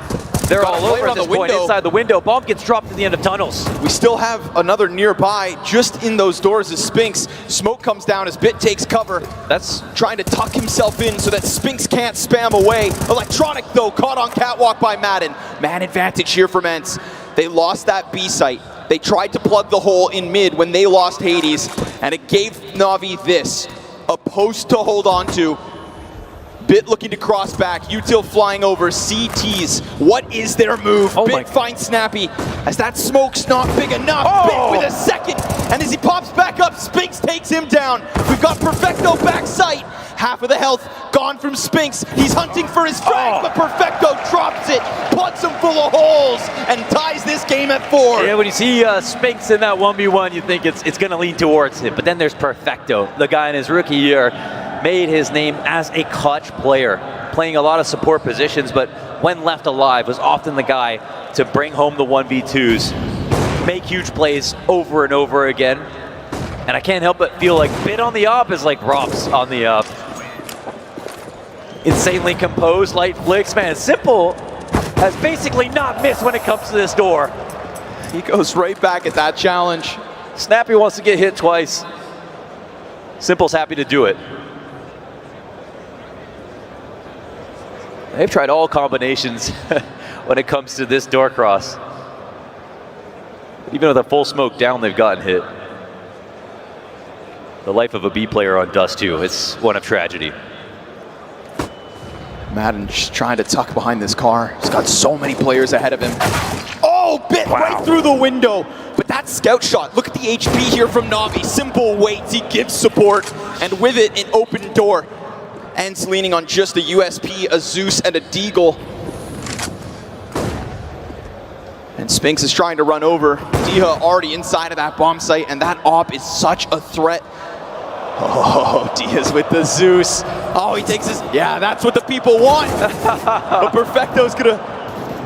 S14: They're
S13: Got
S14: all over at this point, inside the window. Bomb gets dropped at the end of tunnels.
S13: We still have another nearby, just in those doors is Spinks. Smoke comes down as Bit takes cover. That's trying to tuck himself in so that Spinks can't spam away. Electronic, though, caught on catwalk by Madden. Man advantage here from Ence. They lost that B site. They tried to plug the hole in mid when they lost Hades, and it gave NaVi this, a post to hold on to. Bit looking to cross back, Util flying over, CTs. What is their move? Bit finds Snappy, as that smoke's not big enough. Bit with a second, and as he pops back up, Spinks takes him down. We've got Perfecto back sight. Half of the health gone from Spinks. He's hunting for his frag, but Perfecto drops it, plugs him full of holes, and ties this game at 4.
S14: Yeah, when you see Spinks in that 1v1, you think it's going to lean towards him. But then there's Perfecto, the guy in his rookie year, made his name as a clutch player, playing a lot of support positions, but when left alive was often the guy to bring home the 1v2s, make huge plays over and over again. And I can't help but feel like Bit on the up is like Robs on the up. Insanely composed, light flicks, man. Simple has basically not missed when it comes to this door.
S13: He goes right back at that challenge.
S14: Snappy wants to get hit twice. Simple's happy to do it. They've tried all combinations when it comes to this door cross. Even with a full smoke down, they've gotten hit. the life of a B player on Dust 2. It's one of tragedy.
S13: Madden just trying to tuck behind this car. He's got so many players ahead of him. Oh, bit right through the window. But that scout shot, look at the HP here from NaVi. Simple waits, he gives support. And with it, an open door. Ence leaning on just a USP, a Zeus, and a Deagle. And Spinks is trying to run over. Diha already inside of that bomb site, and that op is such a threat. Oh, Diaz with the Zeus. Oh, he takes his... Yeah, that's what the people want. But Perfecto's going to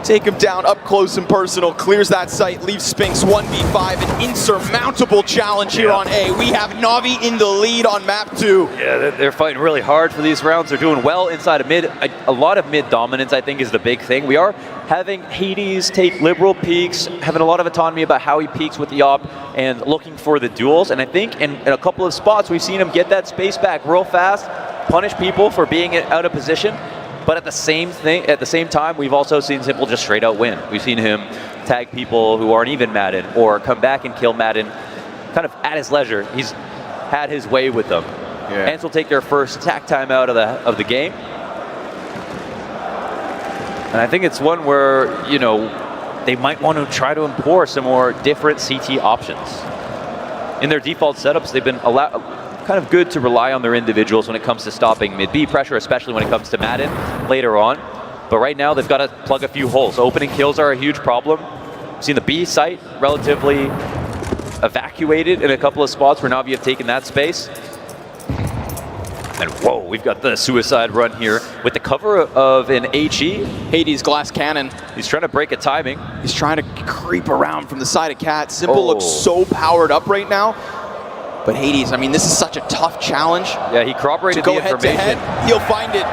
S13: take him down up close and personal. Clears that site, leaves Spinks 1v5. An insurmountable challenge here on A. We have NaVi in the lead on map 2.
S14: Yeah, they're fighting really hard for these rounds. They're doing well inside of mid. A lot of mid dominance, I think, is the big thing. We are having Hades take liberal peaks, having a lot of autonomy about how he peaks with the op, and looking for the duels. And I think in a couple of spots, we've seen him get that space back real fast, punish people for being out of position. But at the same time, we've also seen Simple just straight out win. We've seen him tag people who aren't even Madden, or come back and kill Madden kind of at his leisure. He's had his way with them.
S13: Yeah.
S14: Ence will take their first attack time out of the game. And I think it's one where, you know, they might want to try to employ some more different CT options. In their default setups, they've been kind of good to rely on their individuals when it comes to stopping mid-B pressure, especially when it comes to Madden later on. But right now, they've got to plug a few holes. Opening kills are a huge problem. We've seen the B site relatively evacuated in a couple of spots where NaVi have taken that space. And whoa, we've got the suicide run here with the cover of an HE.
S13: Hades glass cannon.
S14: He's trying to break a timing.
S13: He's trying to creep around from the side of Cat. Simple looks so powered up right now. But Hades, I mean, this is such a tough challenge.
S14: Yeah, he corroborated the information.
S13: Head to head, he'll find it.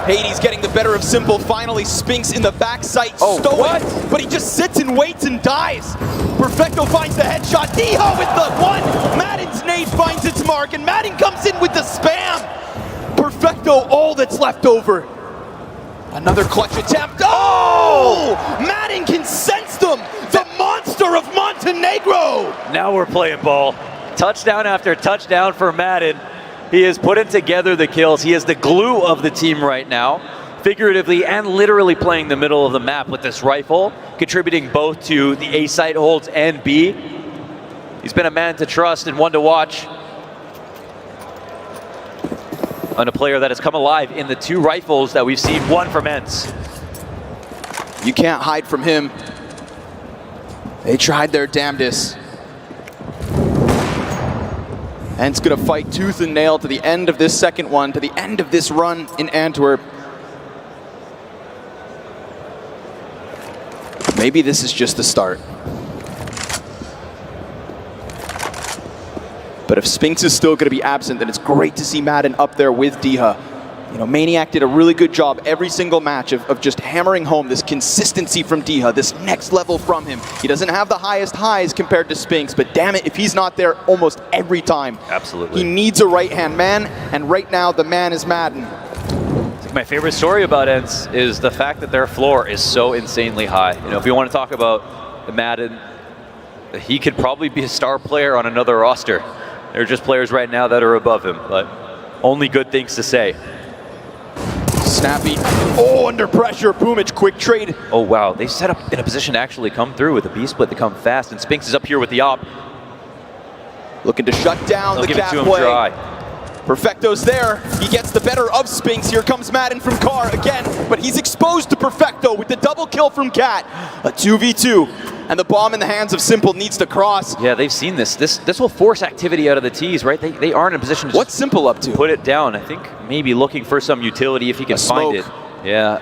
S13: Hades getting the better of Simple. Finally, Spinks in the back sight. Stoic, but he just sits and waits and dies. Perfecto finds the headshot. Diha with the one. Madden's nade finds its mark, and Madden comes in with the spam. Perfecto, all that's left over. Another clutch attempt. Oh! Madden can sense them. The monster of Montenegro.
S14: Now we're playing ball. Touchdown after touchdown for Madden. He is putting together the kills. He is the glue of the team right now, figuratively and literally playing the middle of the map with this rifle, contributing both to the A site holds and B. He's been a man to trust and one to watch. On a player that has come alive in the two rifles that we've seen, one from Ence.
S13: You can't hide from him. They tried their damnedest. Ence gonna fight tooth and nail to the end of this second one, to the end of this run in Antwerp. Maybe this is just the start. But if Spinks is still gonna be absent, then it's great to see Madden up there with Diha. You know, Maniac did a really good job every single match of just hammering home this consistency from Diha, this next level from him. He doesn't have the highest highs compared to Spinks, but damn it, if he's not there almost every time.
S14: Absolutely.
S13: He needs a right-hand man, and right now the man is Madden.
S14: My favorite story about Ence is the fact that their floor is so insanely high. You know, if you want to talk about Madden, he could probably be a star player on another roster. There are just players right now that are above him, but only good things to say.
S13: Snappy. Oh, under pressure. Boomich, quick trade.
S14: Oh, wow. They set up in a position to actually come through with a B-split to come fast, and Spinks is up here with the op.
S13: Looking to shut down
S14: They'll
S13: the
S14: give it
S13: cat
S14: to him
S13: play.
S14: dry.
S13: Perfecto's there. He gets the better of Spinks. Here comes Madden from Carr again, but he's exposed to Perfecto with the double kill from Cat. A 2v2, and the bomb in the hands of Simple needs to cross.
S14: Yeah, they've seen this. This will force activity out of the T's, right? They aren't in a position to
S13: What's Simple up to?
S14: Put it down. I think maybe looking for some utility if he can find it. Yeah,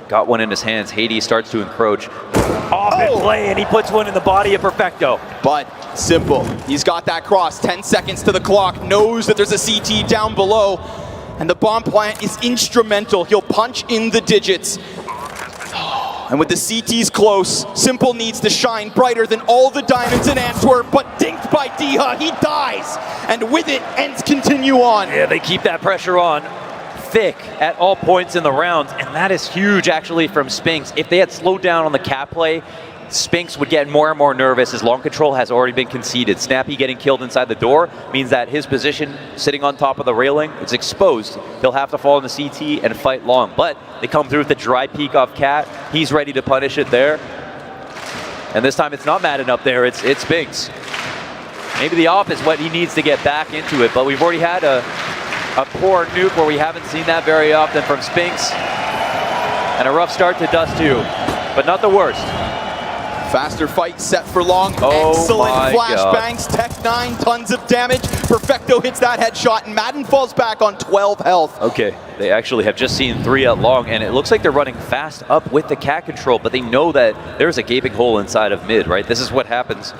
S14: got one in his hands. Hades starts to encroach. Off in play, and he puts one in the body of Perfecto.
S13: But Simple, he's got that cross, 10 seconds to the clock, knows that there's a CT down below, and the bomb plant is instrumental. He'll punch in the digits. And with the CTs close, Simple needs to shine brighter than all the diamonds in Antwerp, but dinked by Diha, he dies. And with it, Ence continue on.
S14: Yeah, they keep that pressure on thick at all points in the round, and that is huge actually from Spinks. If they had slowed down on the cap play, Spinks would get more and more nervous as long control has already been conceded. Snappy getting killed inside the door means that his position sitting on top of the railing is exposed. He'll have to fall in the CT and fight long. But they come through with the dry peek off Cat. He's ready to punish it there. And this time it's not Madden up there, it's Spinks. Maybe the off is what he needs to get back into it, but we've already had a poor nuke where we haven't seen that very often from Spinks. And a rough start to Dust 2, but not the worst.
S13: Faster fight set for long.
S14: Oh
S13: Excellent
S14: my
S13: flashbangs. Tech 9, tons of damage. Perfecto hits that headshot, and Madden falls back on 12 health.
S14: Okay, they actually have just seen 3 at long, and it looks like they're running fast up with the cat control, but they know that there's a gaping hole inside of mid, right? This is what happens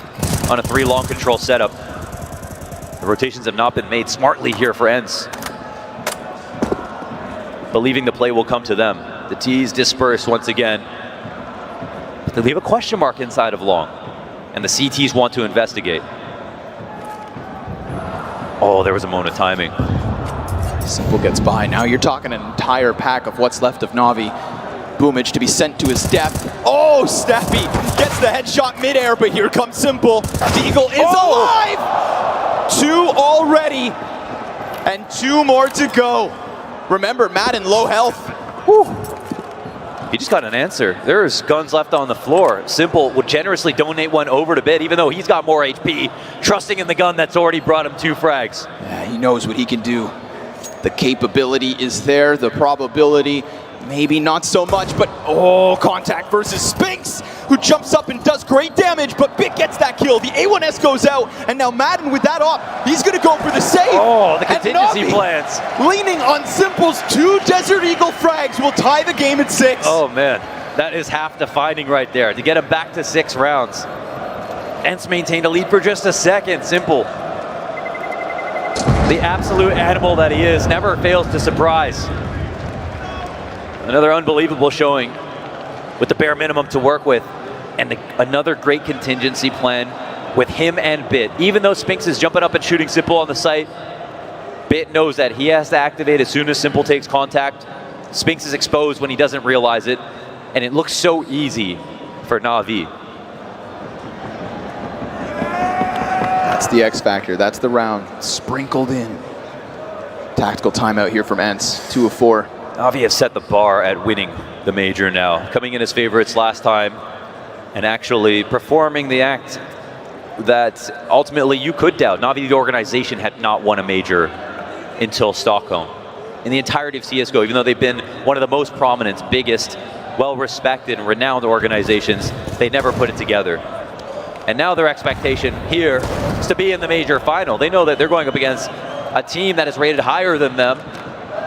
S14: on a 3 long control setup. The rotations have not been made smartly here for Ence. Believing the play will come to them. The T's disperse once again. But they leave a question mark inside of long, and the CTs want to investigate. Oh, there was a moment of timing.
S13: Simple gets by. Now you're talking an entire pack of what's left of Navi. Boomage to be sent to his death. Oh, Snappy gets the headshot midair, but here comes Simple. Deagle is alive! 2 already, and 2 more to go. Remember, Madden low health.
S14: Whew. He just got an answer. There's guns left on the floor. Simple would generously donate one over to Bit, even though he's got more HP, trusting in the gun that's already brought him 2 frags.
S13: Yeah, he knows what he can do. The capability is there, the probability, maybe not so much, but oh, contact versus Spinks, who jumps up and does great damage, but Bit gets that kill. The A1S goes out, and now Madden with that up, he's gonna go for the save.
S14: Oh, the contingency
S13: Navi,
S14: plans.
S13: Leaning on Simple's 2 Desert Eagle frags will tie the game at 6.
S14: Oh man, that is half defining right there, to get him back to 6 rounds. Ence maintained a lead for just a second. Simple, the absolute animal that he is, never fails to surprise. Another unbelievable showing with the bare minimum to work with, and another great contingency plan with him and Bit. Even though Spinks is jumping up and shooting Simple on the site, Bit knows that he has to activate as soon as Simple takes contact. Spinks is exposed when he doesn't realize it, and it looks so easy for Navi.
S13: That's the X factor, that's the round sprinkled in. Tactical timeout here from Ence, 2 of 4.
S14: Navi have set the bar at winning the major now, coming in as favorites last time and actually performing the act that ultimately you could doubt. Navi, the organization, had not won a major until Stockholm. In the entirety of CSGO, even though they've been one of the most prominent, biggest, well-respected and renowned organizations, they never put it together. And now their expectation here is to be in the major final. They know that they're going up against a team that is rated higher than them,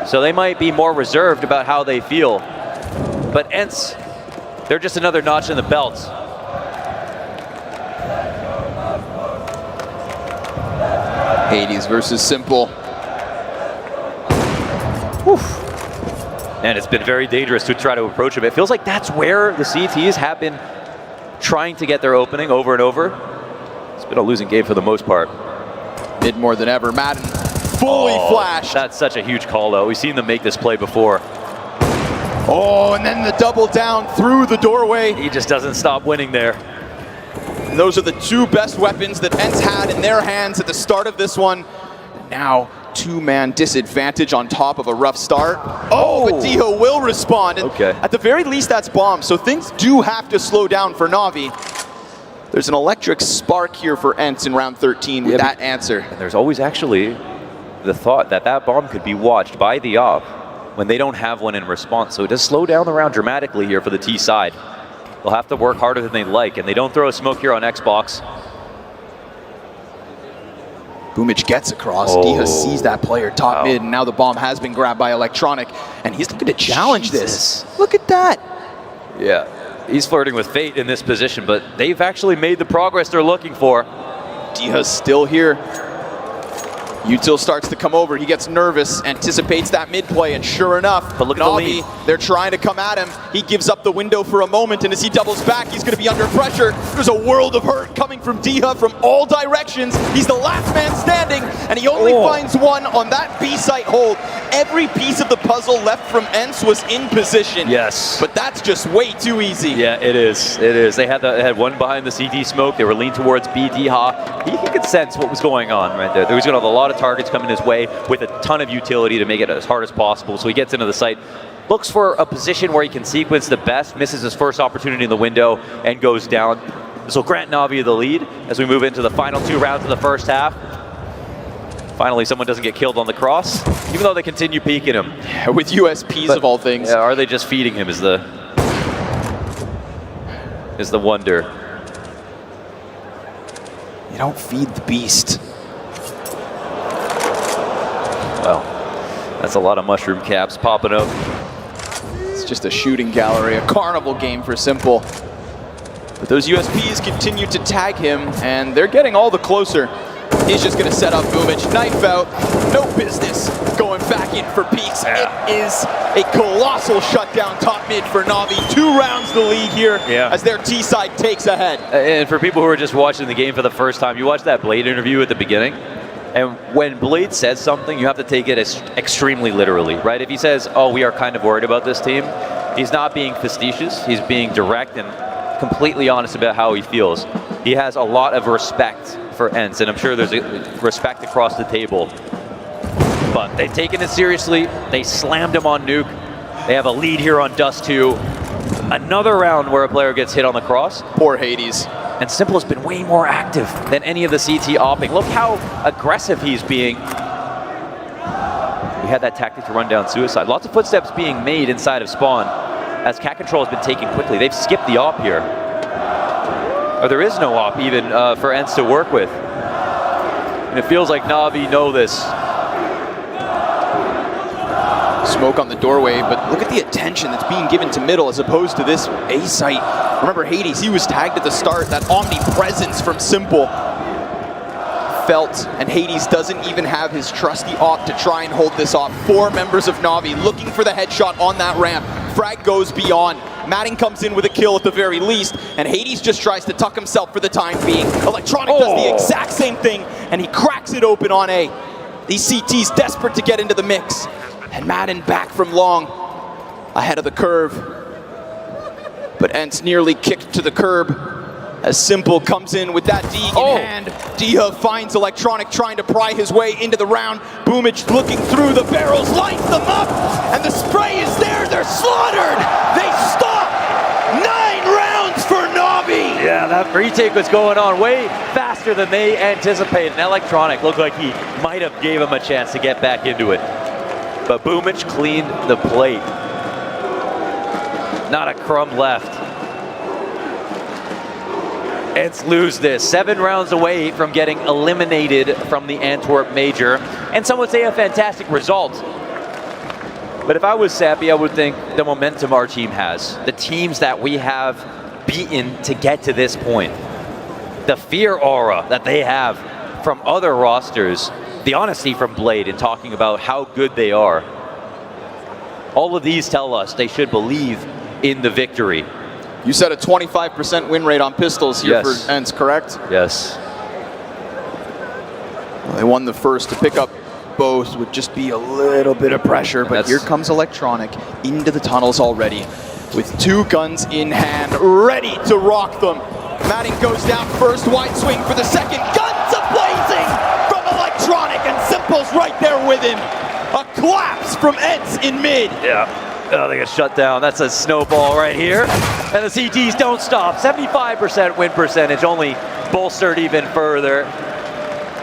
S14: so they might be more reserved about how they feel. But Ence, they're just another notch in the belt.
S13: Hades versus Simple.
S14: Whew. And it's been very dangerous to try to approach him. It feels like that's where the CTs have been trying to get their opening over and over. It's been a losing game for the most part.
S13: Mid more than ever. Madden fully flashed.
S14: That's such a huge call, though. We've seen them make this play before.
S13: Oh, and then the double down through the doorway.
S14: He just doesn't stop winning there.
S13: And those are the 2 best weapons that Ence had in their hands at the start of this one. Now, 2-man disadvantage on top of a rough start. Oh, but Diho will respond. And
S14: okay.
S13: At the very least, that's bomb. So things do have to slow down for Navi. There's an electric spark here for Ence in round 13 with that answer.
S14: And there's always actually the thought that that bomb could be watched by the op when they don't have one in response. So it does slow down the round dramatically here for the T side. They'll have to work harder than they like, and they don't throw a smoke here on Xbox.
S13: Boomage gets across. Diha sees that player top mid, and now the bomb has been grabbed by Electronic, and he's looking to challenge this. Look at that.
S14: Yeah, he's flirting with fate in this position, but they've actually made the progress they're looking for.
S13: Diha's still here. Util starts to come over. He gets nervous, anticipates that mid play, and sure enough,
S14: but look at
S13: NaVi, they're trying to come at him. He gives up the window for a moment, and as he doubles back, he's going to be under pressure. There's a world of hurt coming from Diha from all directions. He's the last man standing, and he only finds one on that B site hold. Every piece of the puzzle left from Ence was in position.
S14: Yes.
S13: But that's just way too easy.
S14: Yeah, it is. It is. They had one behind the CT smoke. They were leaned towards B. Diha. He could sense what was going on right there. There was going to have a lot of targets coming his way with a ton of utility to make it as hard as possible. So he gets into the site, looks for a position where he can sequence the best, misses his first opportunity in the window, and goes down. This will grant NaVi the lead as we move into the final 2 rounds of the first half. Finally, someone doesn't get killed on the cross, even though they continue peeking him.
S13: With USPs of all things.
S14: Yeah, are they just feeding him is the wonder.
S13: You don't feed the beast.
S14: Well, that's a lot of mushroom caps popping up.
S13: It's just a shooting gallery, a carnival game for Simple. But those USPs continue to tag him, and they're getting all the closer. He's just going to set up Boomich, knife out, no business going back in for peaks. Yeah. It is a colossal shutdown top mid for NaVi. 2 rounds the lead here as their T side takes ahead.
S14: And for people who are just watching the game for the first time, you watch that Blade interview at the beginning, and when Blade says something, you have to take it as extremely literally, right? If he says, oh, we are kind of worried about this team, he's not being facetious, he's being direct and completely honest about how he feels. He has a lot of respect for Ence, and I'm sure there's a respect across the table. But they've taken it seriously. They slammed him on Nuke. They have a lead here on Dust 2. Another round where a player gets hit on the cross.
S13: Poor Hades.
S14: And Simple has been way more active than any of the CT opping. Look how aggressive he's being. We had that tactic to run down Suicide. Lots of footsteps being made inside of spawn as Cat Control has been taken quickly. They've skipped the op here. Or there is no op even for Ence to work with. And it feels like NaVi know this.
S13: Smoke on the doorway, but look at the attention that's being given to middle as opposed to this A site. Remember Hades, he was tagged at the start, that omnipresence from Simple. Felt, and Hades doesn't even have his trusty op to try and hold this off. 4 members of NaVi looking for the headshot on that ramp. Frag goes beyond. Matting comes in with a kill at the very least, and Hades just tries to tuck himself for the time being. Electronic does the exact same thing, and he cracks it open on A. These CTs desperate to get into the mix. And Madden back from long, ahead of the curve. But Ence nearly kicked to the curb as Simple comes in with that Deeg in hand. Diha finds Electronic trying to pry his way into the round. Boomich looking through the barrels, lights them up, and the spray is there. They're slaughtered. They stop. 9 rounds for NaVi.
S14: Yeah, that retake was going on way faster than they anticipated. And Electronic looked like he might have gave him a chance to get back into it. But Boomich cleaned the plate. Not a crumb left. Ence lose this. 7 rounds away from getting eliminated from the Antwerp Major. And some would say a fantastic result. But if I was Sappy, I would think the momentum our team has. The teams that we have beaten to get to this point. The fear aura that they have from other rosters. The honesty from Blade in talking about how good they are. All of these tell us they should believe in the victory.
S13: You said a 25% win rate on pistols here for Ence, correct?
S14: Yes.
S13: Well, they won the first. To pick up both would just be a little bit of pressure, but here comes Electronic into the tunnels already with 2 guns in hand, ready to rock them. Matting goes down first, wide swing for the second. Guns a-blazing from Electronic, and Simple's right there with him. A collapse from Ence in mid.
S14: Yeah. Oh, they get shut down. That's a snowball right here. And the CTs don't stop. 75% win percentage, only bolstered even further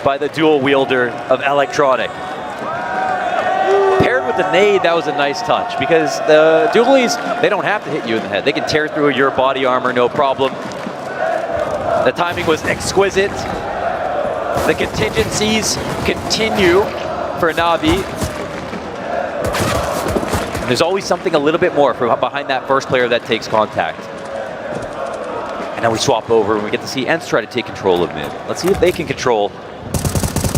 S14: by the dual wielder of Electronic. Paired with the nade, that was a nice touch because the dualies, they don't have to hit you in the head. They can tear through your body armor, no problem. The timing was exquisite. The contingencies continue for NaVi. There's always something a little bit more from behind that first player that takes contact. And now we swap over and we get to see Ence try to take control of mid. Let's see if they can control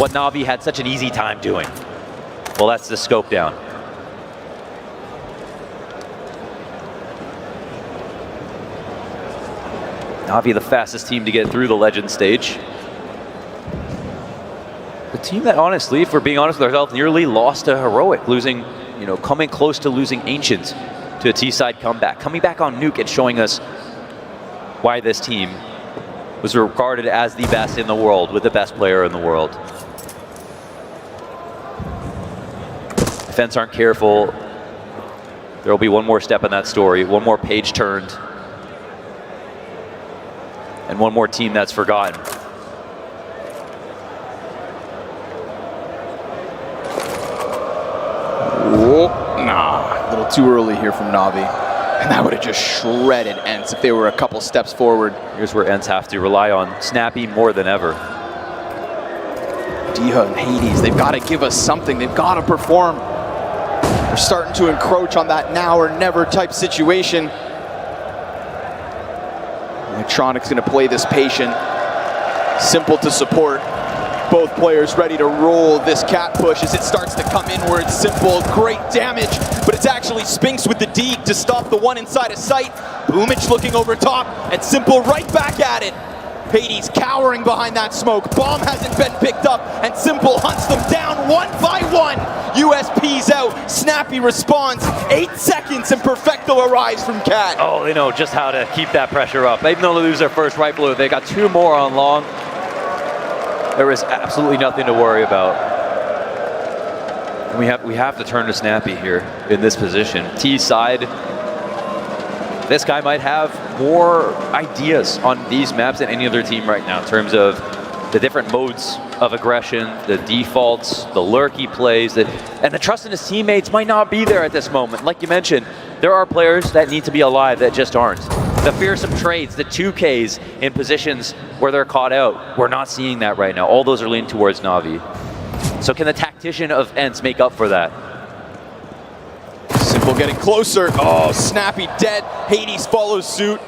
S14: what NaVi had such an easy time doing. Well, that's the scope down. NaVi, the fastest team to get through the Legend stage. The team that, honestly, if we're being honest with ourselves, nearly lost to Heroic, losing, you know, coming close to losing Ancient to a T-side comeback. Coming back on Nuke and showing us why this team was regarded as the best in the world, with the best player in the world. If Ence aren't careful, there will be one more step in that story, one more page turned, and one more team that's forgotten.
S13: Whoa, nah, a little too early here from NaVi. And that would have just shredded Ence if they were a couple steps forward.
S14: Here's where Ence have to rely on Snappy more than ever.
S13: Diha and Hades, they've got to give us something. They've got to perform. They're starting to encroach on that now or never type situation. Electronic's going to play this patient. Simple to support. Both players ready to roll this cat push as it starts to come inwards. Simple, great damage, but it's actually Spinks with the deke to stop the one inside of sight. Boomich looking over top, and Simple right back at it. Hades cowering behind that smoke. Bomb hasn't been picked up, and Simple hunts them down one by one. USP's out, Snappy responds, 8 seconds, and Perfecto arrives from Cat.
S14: Oh, they know just how to keep that pressure up. Even though they lose their first right blue, they got 2 more on long. There is absolutely nothing to worry about. And we have to turn to Snappy here in this position. T side, this guy might have more ideas on these maps than any other team right now in terms of the different modes of aggression, the defaults, the lurk he plays, and the trust in his teammates might not be there at this moment. Like you mentioned, there are players that need to be alive that just aren't. The fearsome trades, the 2Ks in positions where they're caught out. We're not seeing that right now. All those are leaning towards NaVi. So can the tactician of Ence make up for that?
S13: Simple getting closer. Oh, Snappy dead. Hades follows suit.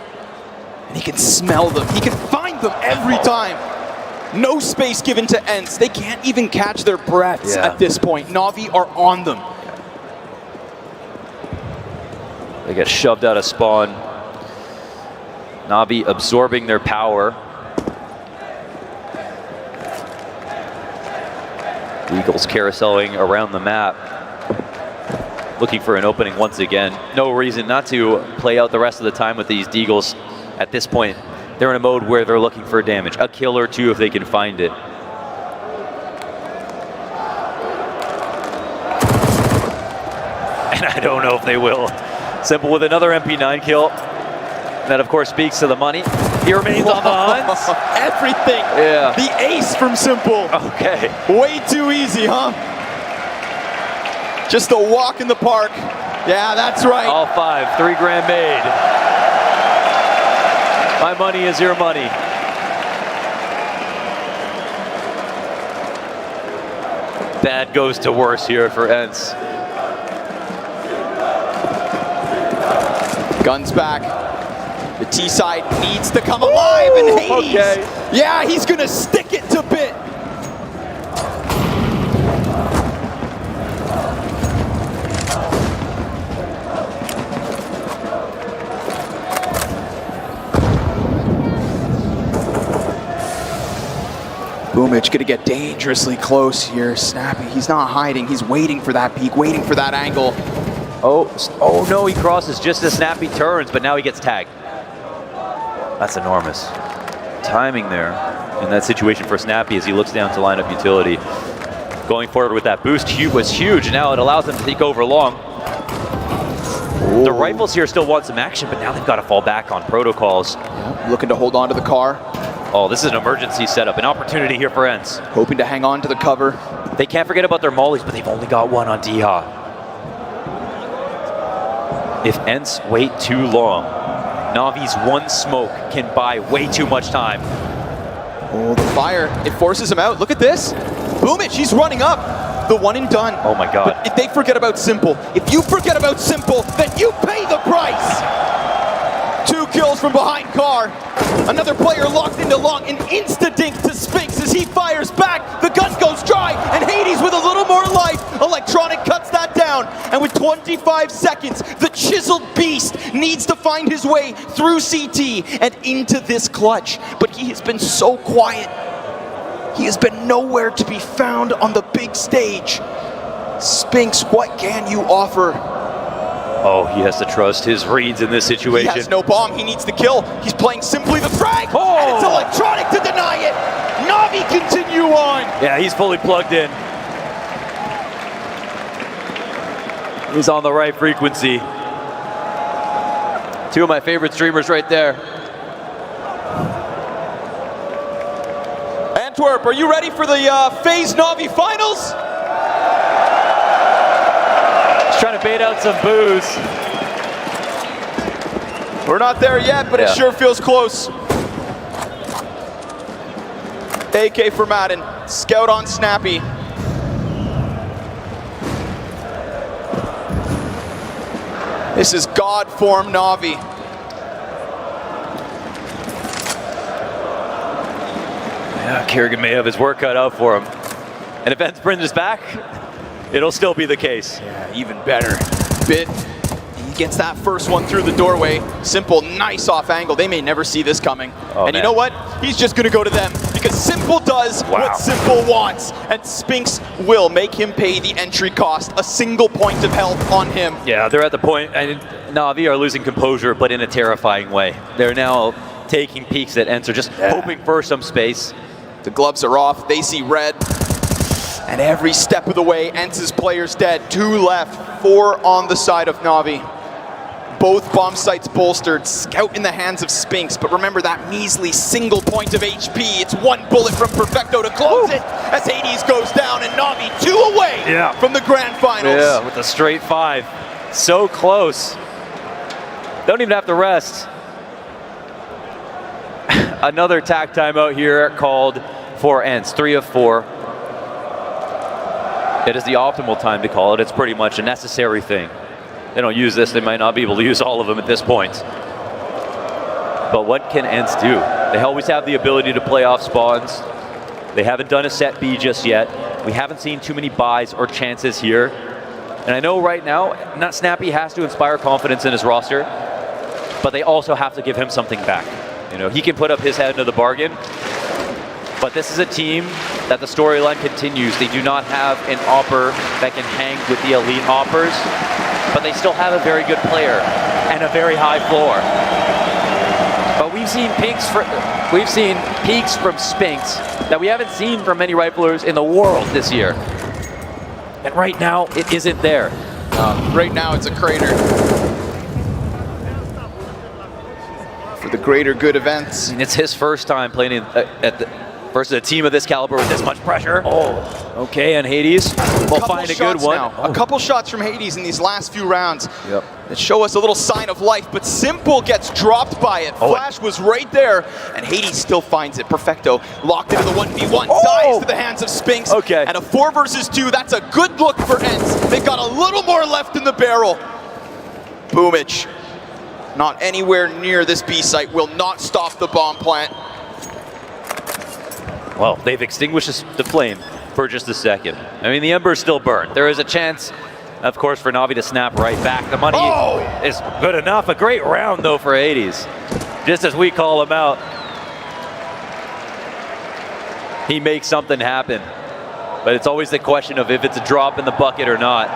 S13: And he can smell them. He can find them every time. No space given to Ence. They can't even catch their breaths at this point. NaVi are on them.
S14: They get shoved out of spawn. NaVi absorbing their power. The Eagles carouseling around the map, looking for an opening once again. No reason not to play out the rest of the time with these Deagles. At this point, they're in a mode where they're looking for damage. A kill or 2 if they can find it. And I don't know if they will. Simple with another MP9 kill. That, of course, speaks to the money. He remains on the hunt.
S13: Everything.
S14: Yeah.
S13: The ace from Simple.
S14: Okay.
S13: Way too easy, huh? Just a walk in the park. Yeah, that's right.
S14: All 5, 3 grand made. My money is your money. Bad goes to worse here for Ence.
S13: Guns back. The T side needs to come alive, and Hades, yeah, he's gonna stick it to bit. Boomich gonna get dangerously close here. Snappy, he's not hiding, he's waiting for that peek, waiting for that angle.
S14: Oh no, he crosses just as Snappy turns, but now he gets tagged. That's enormous. Timing there in that situation for Snappy as he looks down to line up utility. Going forward with that boost was huge. Now it allows them to take over long. Ooh. The rifles here still want some action, but now they've got to fall back on protocols.
S13: Yeah, looking to hold on to the car.
S14: Oh, this is an emergency setup, an opportunity here for Ence.
S13: Hoping to hang on to the cover.
S14: They can't forget about their mollies, but they've only got 1 on Diha. If Ence wait too long, NaVi's 1 smoke can buy way too much time.
S13: Oh, the fire, it forces him out. Look at this. Boomich, he's running up. The 1 and done.
S14: Oh my God.
S13: But if they forget about Simple, if you forget about Simple, then you pay the price. 2 kills from behind car. Another player locked into long, an insta-dink to Spinks as he fires back. The gun goes dry, and Hades with a little more life. Electronic cuts that down, and with 25 seconds, the chiseled beast needs to find his way through CT and into this clutch. But he has been so quiet. He has been nowhere to be found on the big stage. Spinks, what can you offer?
S14: Oh, he has to trust his reads in this situation.
S13: He has no bomb, he needs the kill. He's playing simply the frag, and it's Electronic to deny it. NaVi continue on.
S14: Yeah, he's fully plugged in. He's on the right frequency. 2 of my favorite streamers right there.
S13: Antwerp, are you ready for the FaZe NaVi finals?
S14: He's trying to bait out some boos.
S13: We're not there yet, but it sure feels close. AK for Madden, Scout on Snappy. This is God form NaVi.
S14: Yeah, Kerrigan may have his work cut out for him. And if Ence brings us back, it'll still be the case.
S13: Yeah, even better. Bit, he gets that first one through the doorway. Simple, nice off angle. They may never see this coming.
S14: Oh,
S13: and
S14: man.
S13: you know what? He's just gonna go to them because Simple does what Simple wants. And Spinks will make him pay the entry cost. A single point of health on him.
S14: Yeah, they're at the point, and NaVi are losing composure, but in a terrifying way. They're now taking peeks at Ence, just hoping for some space.
S13: The gloves are off, they see red. And every step of the way, Ence's players dead. 2 left, 4 on the side of NaVi. Both bomb sites bolstered, Scout in the hands of Spinks, but remember that measly single point of HP. It's 1 bullet from Perfecto to close it as Hades goes down and NaVi 2 away from the grand finals.
S14: Yeah, with a straight 5. So close. Don't even have to rest. Another tack timeout here called for Ence, 3 of 4. It is the optimal time to call it. It's pretty much a necessary thing. They don't use this, they might not be able to use all of them at this point. But what can Ence do? They always have the ability to play off spawns. They haven't done a set B just yet. We haven't seen too many buys or chances here. And I know right now, Snappy has to inspire confidence in his roster, but they also have to give him something back. You know, he can put up his head into the bargain, but this is a team that the storyline continues. They do not have an Opper that can hang with the elite Oppers, but they still have a very good player and a very high floor. But we've seen peaks from Spinks that we haven't seen from many riflers in the world this year. And right now, it isn't there.
S13: Right now, it's a crater. For the greater good events.
S14: And it's his first time playing versus a team of this caliber with this much pressure. Oh, okay, and Hades will find a good one.
S13: A couple shots from Hades in these last few rounds that show us a little sign of life, but Simple gets dropped by it. Flash was right there, and Hades still finds it. Perfecto locked into the 1v1, dies to the hands of Spinks.
S14: Okay.
S13: And a 4 versus 2, that's a good look for Ence. They've got a little more left in the barrel. Boomich, not anywhere near this B site, will not stop the bomb plant.
S14: Well, they've extinguished the flame for just a second. I mean, the ember's still burned. There is a chance, of course, for NaVi to snap right back. The money is good enough. A great round, though, for Hades. Just as we call him out, he makes something happen. But it's always the question of if it's a drop in the bucket or not.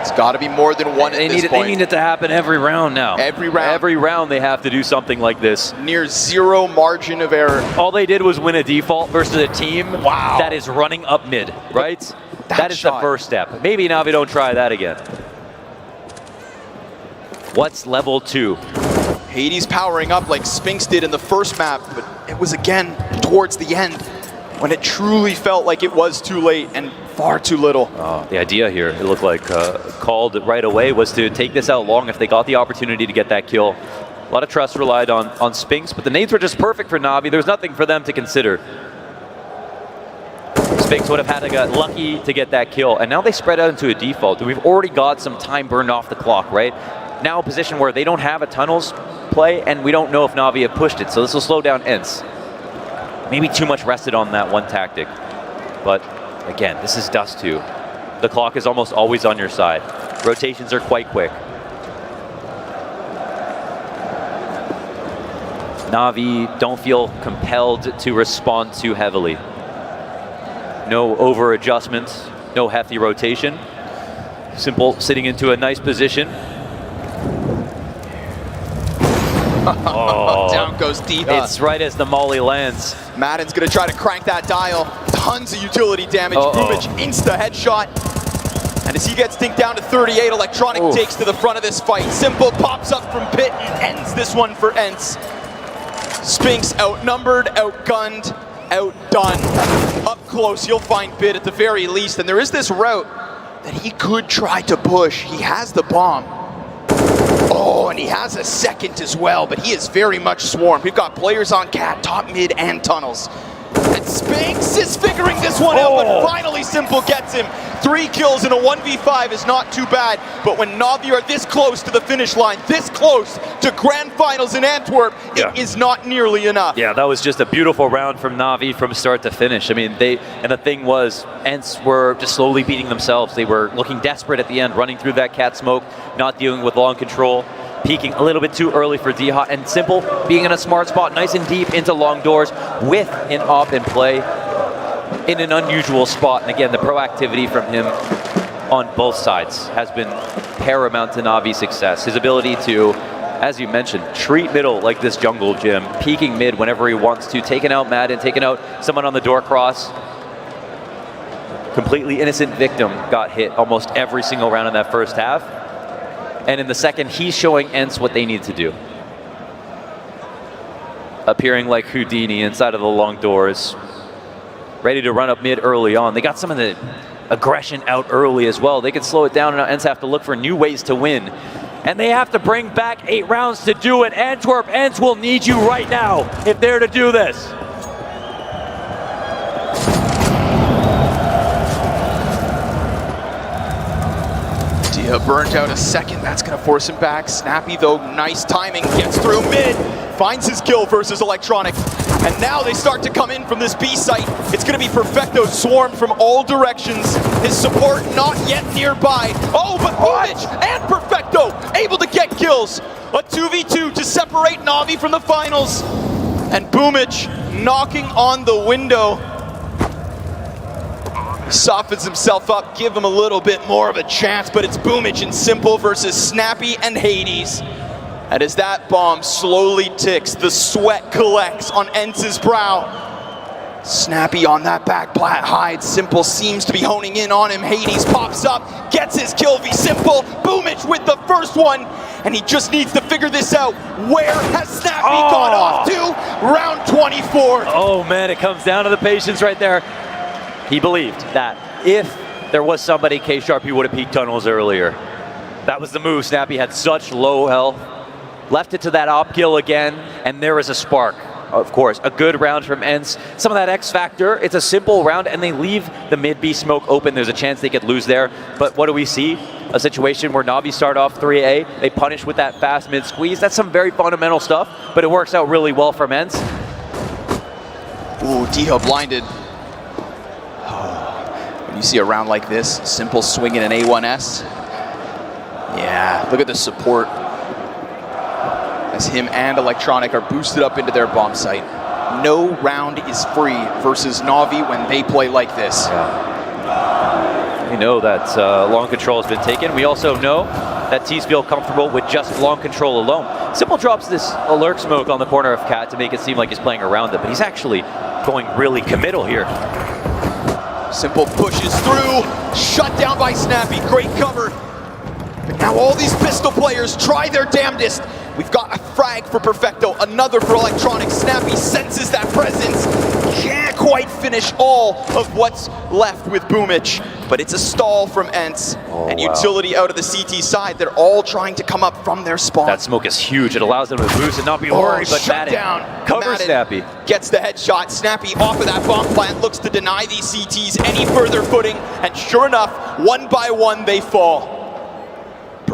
S13: It's got to be more than one at this point.
S14: They need it to happen every round now.
S13: Every round.
S14: Every round they have to do something like this.
S13: Near 0 margin of error.
S14: All they did was win a default versus a team that is running up mid, right? That is the first step. Maybe NaVi don't try that again. What's level 2?
S13: Hades powering up like Spinks did in the first map, but it was again towards the end when it truly felt like it was too late and far too little.
S14: The idea here, it looked like called right away, was to take this out long if they got the opportunity to get that kill. A lot of trust relied on Spinks, but the nades were just perfect for NaVi. There was nothing for them to consider. Spinks would have had to get lucky to get that kill, and now they spread out into a default. We've already got some time burned off the clock, right? Now a position where they don't have a tunnels play, and we don't know if NaVi have pushed it, so this will slow down Ence. Maybe too much rested on that one tactic. But again, this is Dust 2. The clock is almost always on your side. Rotations are quite quick. NaVi don't feel compelled to respond too heavily. No over adjustments, no hefty rotation. Simple sitting into a nice position.
S13: Oh. Down goes D-Hut.
S14: It's right as the molly lands.
S13: Madden's gonna try to crank that dial. Tons of utility damage. Boomich insta headshot. And as he gets dinked down to 38, Electronic takes to the front of this fight. Simple pops up from pit and ends this one for Ence. Spinks outnumbered, outgunned, outdone. Up close, you'll find Bit at the very least. And there is this route that he could try to push. He has the bomb. Oh, and he has a second as well, but he is very much swarmed. We've got players on cat, top, mid, and tunnels. And Spinks is figuring this one out, but finally Simple gets him. 3 kills in a 1v5 is not too bad, but when NaVi are this close to the finish line, this close to grand finals in Antwerp, it is not nearly enough.
S14: Yeah, that was just a beautiful round from NaVi from start to finish. I mean, and the thing was, Ence were just slowly beating themselves. They were looking desperate at the end, running through that cat smoke, not dealing with long control, peeking a little bit too early for D-Hot, and Simple being in a smart spot, nice and deep into long doors with an op in play in an unusual spot. And again, the proactivity from him on both sides has been paramount to NaVi's success. His ability to, as you mentioned, treat middle like this jungle gym, peeking mid whenever he wants to, taking out Madden, taking out someone on the door cross. Completely innocent victim got hit almost every single round in that first half. And in the second, he's showing Ence what they need to do. Appearing like Houdini inside of the long doors. Ready to run up mid early on. They got some of the aggression out early as well. They can slow it down, and now Ence have to look for new ways to win. And they have to bring back 8 rounds to do it. Antwerp, Ence will need you right now if they're to do this.
S13: Burnt out a second, that's gonna force him back. Snappy though, nice timing, gets through mid, finds his kill versus Electronic. And now they start to come in from this B site. It's gonna be Perfecto swarmed from all directions. His support not yet nearby. Oh, but Boomich and Perfecto able to get kills. A 2v2 to separate NaVi from the finals. And Boomich knocking on the window. Softens himself up, give him a little bit more of a chance, but it's Boomich and Simple versus Snappy and Hades. And as that bomb slowly ticks, the sweat collects on Ence's brow. Snappy on that back plat hides. Simple seems to be honing in on him. Hades pops up, gets his kill v Simple. Boomich with the first one, and he just needs to figure this out. Where has Snappy gone off to? Round 24.
S14: Oh man, it comes down to the patience right there. He believed that if there was somebody K-Sharp, he would have peeked tunnels earlier. That was the move. Snappy had such low health. Left it to that op kill again, and there is a spark. Of course, a good round from Ence. Some of that X factor, it's a simple round, and they leave the mid-B smoke open. There's a chance they could lose there. But what do we see? A situation where NaVi start off 3A. They punish with that fast mid squeeze. That's some very fundamental stuff, but it works out really well from Ence.
S13: Ooh, D-Hub blinded. When you see a round like this, Simple swinging an A1S. Yeah, look at the support. As him and Electronic are boosted up into their bomb site. No round is free versus NaVi when they play like this.
S14: We know that long control has been taken. We also know that T's feel comfortable with just long control alone. Simple drops this alert smoke on the corner of Cat to make it seem like he's playing around it, but he's actually going really committal here.
S13: Simple pushes through, shut down by Snappy, great cover. But now all these pistol players try their damnedest. We've got a frag for Perfecto, another for Electronic. Snappy senses that presence. Can't quite finish all of what's left with Boomich, but it's a stall from Ence. And utility out of the CT side. They're all trying to come up from their spawn.
S14: That smoke is huge. It allows them to boost and not be worried, but
S13: shut
S14: Madden
S13: down.
S14: covers Snappy.
S13: Gets the headshot. Snappy off of that bomb plant, looks to deny these CTs any further footing, and sure enough, one by one they fall.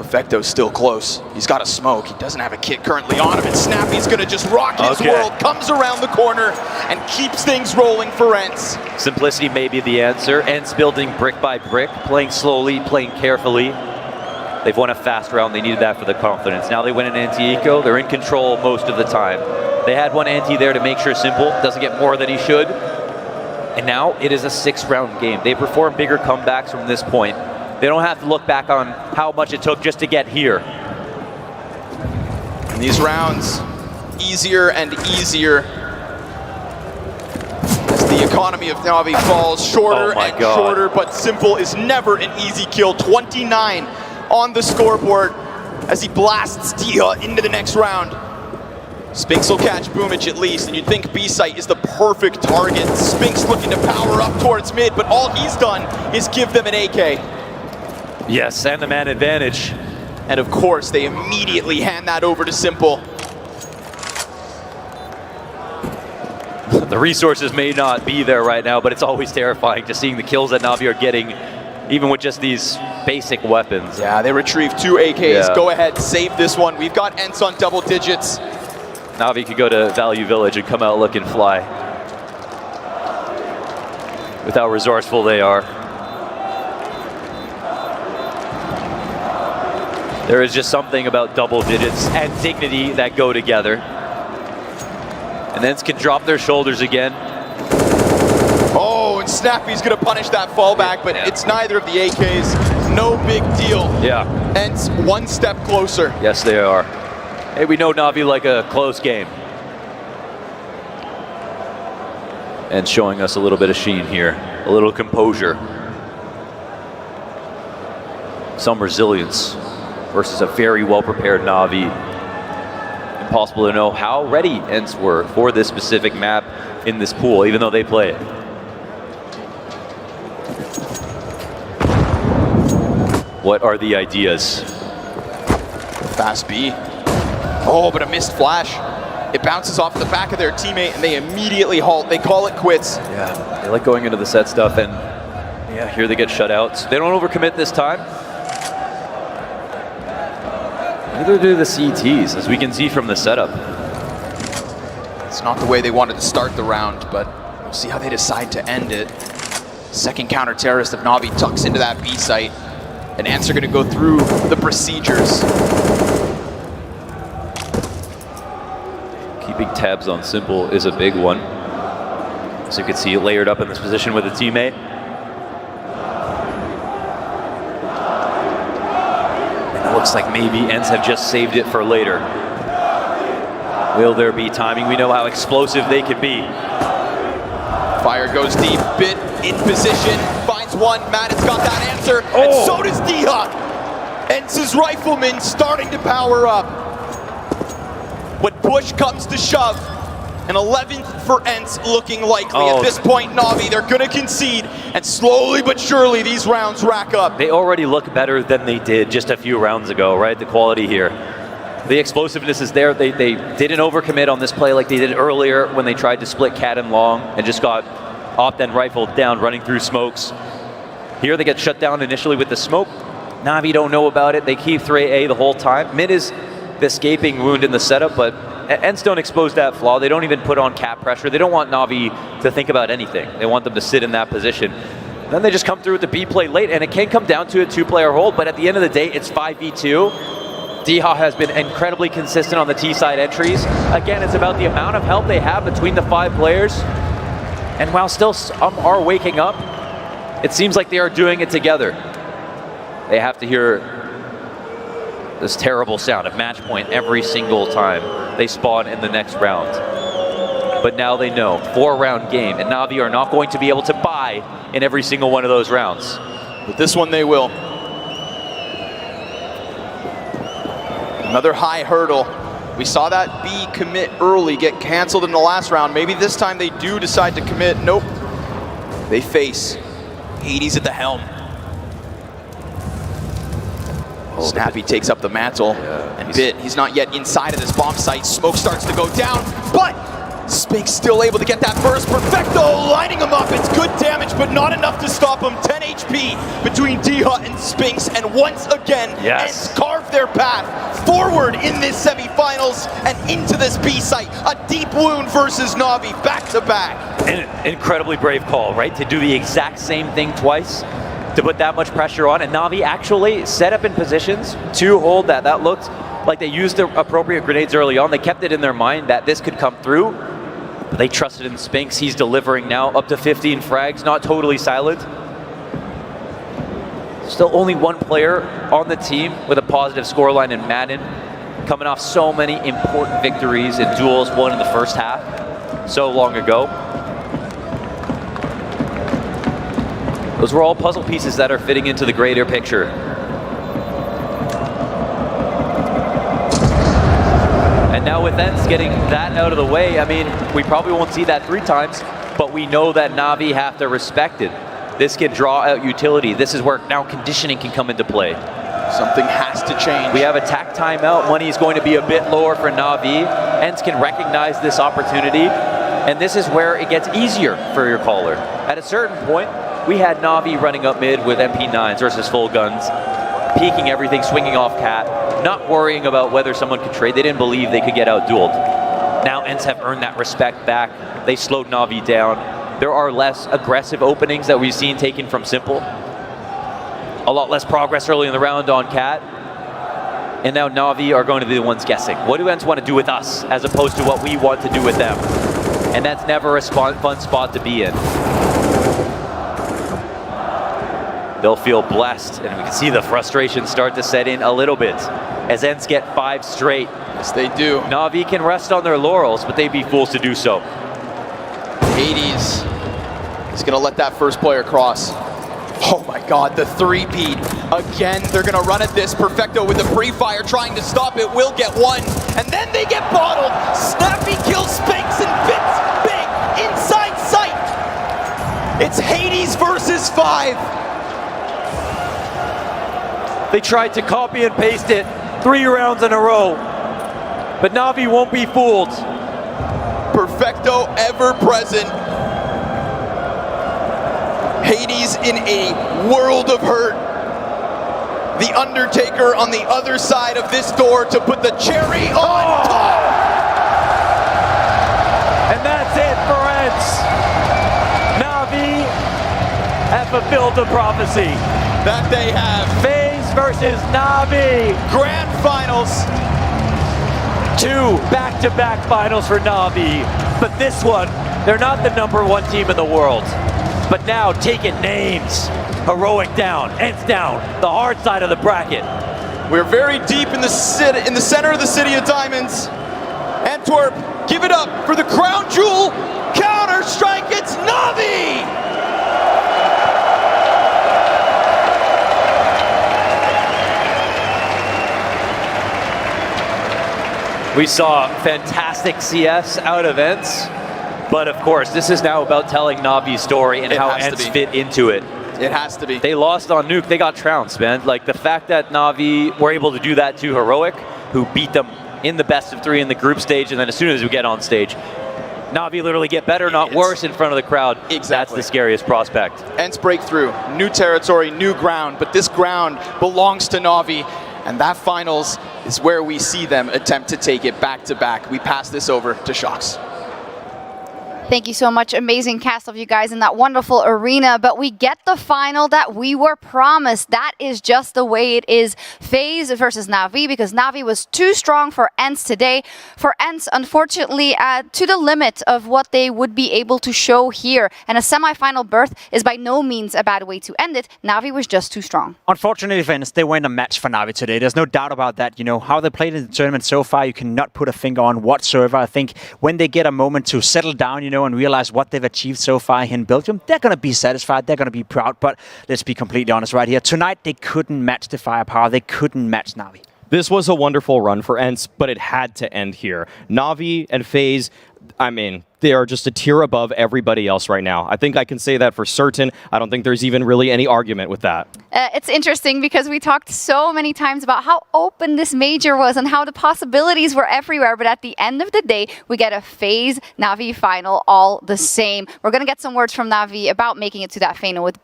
S13: Perfecto's still close. He's got a smoke. He doesn't have a kit currently on him, and Snappy's gonna just rock his world, comes around the corner, and keeps things rolling for Ence.
S14: Simplicity may be the answer. Ence building brick by brick, playing slowly, playing carefully. They've won a fast round. They needed that for the confidence. Now they win an anti-eco. They're in control most of the time. They had one anti there to make sure Simple doesn't get more than he should. And now it is a 6-round game. They perform bigger comebacks from this point. They don't have to look back on how much it took just to get here.
S13: And these rounds, easier and easier as the economy of NaVi falls shorter and shorter, but Simple is never an easy kill. 29 on the scoreboard as he blasts Dia into the next round. Spinks will catch Boomich at least, and you'd think B-Site is the perfect target. Spinks looking to power up towards mid, but all he's done is give them an AK.
S14: Yes, and the man advantage.
S13: And of course, they immediately hand that over to Simple.
S14: The resources may not be there right now, but it's always terrifying just seeing the kills that NaVi are getting, even with just these basic weapons.
S13: Yeah, they retrieve 2 AKs. Go ahead, save this one. We've got Ence on double digits.
S14: NaVi could go to Value Village and come out looking fly. With how resourceful they are. There is just something about double digits and dignity that go together. And Ence can drop their shoulders again.
S13: Oh, and Snappy's gonna punish that fallback, but it's neither of the AKs. No big deal.
S14: Yeah.
S13: Ence one step closer.
S14: Yes, they are. Hey, we know NaVi like a close game. And showing us a little bit of sheen here. A little composure. Some resilience versus a very well-prepared NaVi. Impossible to know how ready Ence were for this specific map in this pool, even though they play it. What are the ideas?
S13: Fast B. Oh, but a missed flash. It bounces off the back of their teammate, and they immediately halt. They call it quits.
S14: Yeah, they like going into the set stuff, and yeah, here they get shut out. They don't overcommit this time. Neither do the CTs, as we can see from the setup.
S13: It's not the way they wanted to start the round, but we'll see how they decide to end it. Second counter-terrorist of NaVi tucks into that B site, and Ence are going to go through the procedures.
S14: Keeping tabs on Simple is a big one. So you can see it layered up in this position with a teammate. Looks like maybe Ence have just saved it for later. Will there be timing? We know how explosive they can be.
S13: Fire goes deep, Bit in position, finds one, Madden's got that answer, and so does Dia. Ence's rifleman starting to power up. When push comes to shove, an 11th for Ence looking likely. At this point, NaVi, they're gonna concede, and slowly but surely these rounds rack up.
S14: They already look better than they did just a few rounds ago, right? The quality here. The explosiveness is there. They didn't overcommit on this play like they did earlier when they tried to split cat and long and just got opt and rifled down running through smokes. Here they get shut down initially with the smoke. NaVi don't know about it. They keep 3A the whole time. Mid is the escaping wound in the setup, but Ence don't expose that flaw. They don't even put on cap pressure. They don't want NaVi to think about anything. They want them to sit in that position. Then they just come through with the B play late, and it can come down to a 2-player hold, but at the end of the day, it's 5v2. Diha has been incredibly consistent on the T-side entries. Again, it's about the amount of help they have between the 5 players. And while still some are waking up, it seems like they are doing it together. They have to hear this terrible sound of match point every single time they spawn in the next round. But now they know, 4-round game, and NaVi are not going to be able to buy in every single one of those rounds.
S13: But this one they will. Another high hurdle. We saw that B commit early get canceled in the last round. Maybe this time they do decide to commit. Nope. They face Hades at the helm. Snappy takes up the mantle, and Bit, he's not yet inside of this bomb site. Smoke starts to go down, but Spinks still able to get that burst. Perfecto lining him up. It's good damage, but not enough to stop him. 10 HP between D-Hut and Spinks. And once again, Ence carved their path forward in this semifinals and into this B site. A deep wound versus NaVi, back to back.
S14: An incredibly brave call, right? To do the exact same thing twice, to put that much pressure on. And NaVi actually set up in positions to hold that. That looked like they used the appropriate grenades early on. They kept it in their mind that this could come through. But they trusted in Spinks. He's delivering now up to 15 frags, not totally silent. Still only one player on the team with a positive scoreline in Madden, coming off so many important victories in duels won in the first half so long ago. Those were all puzzle pieces that are fitting into the greater picture. And now with Ence getting that out of the way, I mean, we probably won't see that 3 times, but we know that NaVi have to respect it. This can draw out utility. This is where now conditioning can come into play.
S13: Something has to change.
S14: We have attack timeout. Money is going to be a bit lower for NaVi. Ence can recognize this opportunity, and this is where it gets easier for your caller. At a certain point, we had NaVi running up mid with MP9s versus full guns, peeking everything, swinging off cat, not worrying about whether someone could trade. They didn't believe they could get out-dueled. Now Ence have earned that respect back. They slowed NaVi down. There are less aggressive openings that we've seen taken from Simple. A lot less progress early in the round on cat. And now NaVi are going to be the ones guessing. What do Ence want to do with us as opposed to what we want to do with them? And that's never a fun spot to be in. They'll feel blessed, and we can see the frustration start to set in a little bit as Ence get 5 straight.
S13: Yes, they do.
S14: NaVi can rest on their laurels, but they'd be fools to do so.
S13: Hades is going to let that first player cross. Oh my god, the 3-peat. Again, they're going to run at this. Perfecto with the pre-fire trying to stop it. Will get one, and then they get bottled. Snappy kills Spinks and fits big inside sight. It's Hades versus 5.
S14: They tried to copy and paste it 3 rounds in a row, but NaVi won't be fooled.
S13: Perfecto ever present. Hades in a world of hurt. The Undertaker on the other side of this door to put the cherry on top.
S14: And that's it for Ence. NaVi have fulfilled the prophecy.
S13: That they have.
S14: FaZe versus NaVi.
S13: Grand finals.
S14: 2 back-to-back finals for NaVi. But this one, they're not the #1 team in the world. But now taking names. Heroic down, Ence down, the hard side of the bracket.
S13: We're very deep in the center of the City of Diamonds. Antwerp, give it up for the crown jewel. Counter-Strike, it's NaVi!
S14: We saw fantastic CS out of Ence, but of course, this is now about telling NaVi's story and how Ence fit into it.
S13: It has to be.
S14: They lost on Nuke, they got trounced, man. Like, the fact that NaVi were able to do that to Heroic, who beat them in the best of 3 in the group stage, and then as soon as we get on stage, NaVi literally get better, not worse, in front of the crowd.
S13: Exactly.
S14: That's the scariest prospect.
S13: Ence breakthrough, new territory, new ground, but this ground belongs to NaVi. And that finals is where we see them attempt to take it back to back. We pass this over to shox.
S7: Thank you so much. Amazing cast of you guys in that wonderful arena. But we get the final that we were promised. That is just the way it is. FaZe versus NaVi, because NaVi was too strong for Ence today. For Ence, unfortunately, to the limit of what they would be able to show here. And a semi-final berth is by no means a bad way to end it. NaVi was just too strong.
S8: Unfortunately for Ence, they weren't a match for NaVi today. There's no doubt about that. You know, how they played in the tournament so far, you cannot put a finger on whatsoever. I think when they get a moment to settle down, you know, and realize what they've achieved so far in Belgium, they're going to be satisfied, they're going to be proud, but let's be completely honest right here. Tonight, they couldn't match the firepower, they couldn't match NaVi.
S9: This was a wonderful run for Ence, but it had to end here. NaVi and FaZe, I mean, they are just a tier above everybody else right now. I think I can say that for certain. I don't think there's even really any argument with that.
S7: It's interesting because we talked so many times about how open this major was and how the possibilities were everywhere. But at the end of the day, we get a FaZe NaVi final all the same. We're going to get some words from NaVi about making it to that final with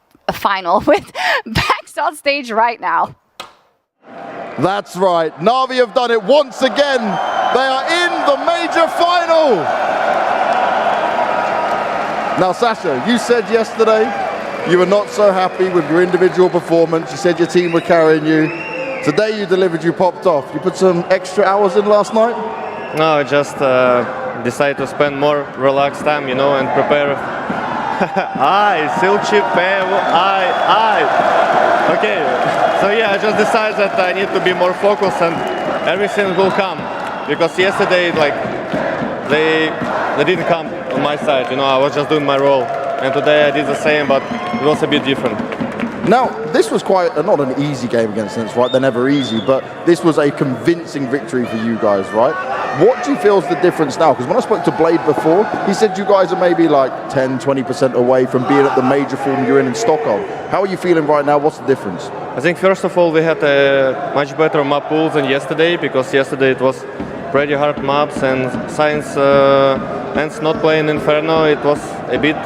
S7: Banks on stage right now.
S5: That's right. NaVi have done it once again. They are in the major final. Now, Sasha, you said yesterday you were not so happy with your individual performance. You said your team were carrying you. Today you delivered, you popped off. You put some extra hours in last night?
S17: No, I just decided to spend more relaxed time, you know, and prepare. Okay, so yeah, I just decided that I need to be more focused and everything will come. Because yesterday, like, they didn't come on my side, you know, I was just doing my role. And today I did the same, but it was a bit different.
S5: Now, this was quite not an easy game against Ence, right? They're never easy, but this was a convincing victory for you guys, right? What do you feel is the difference now? Because when I spoke to Blade before, he said you guys are maybe like 10, 20% away from being at the major form you're in Stockholm. How are you feeling right now? What's the difference?
S17: I think first of all we had a much better map pool than yesterday, because yesterday it was pretty hard maps, and since Ence not playing Inferno, it was a bit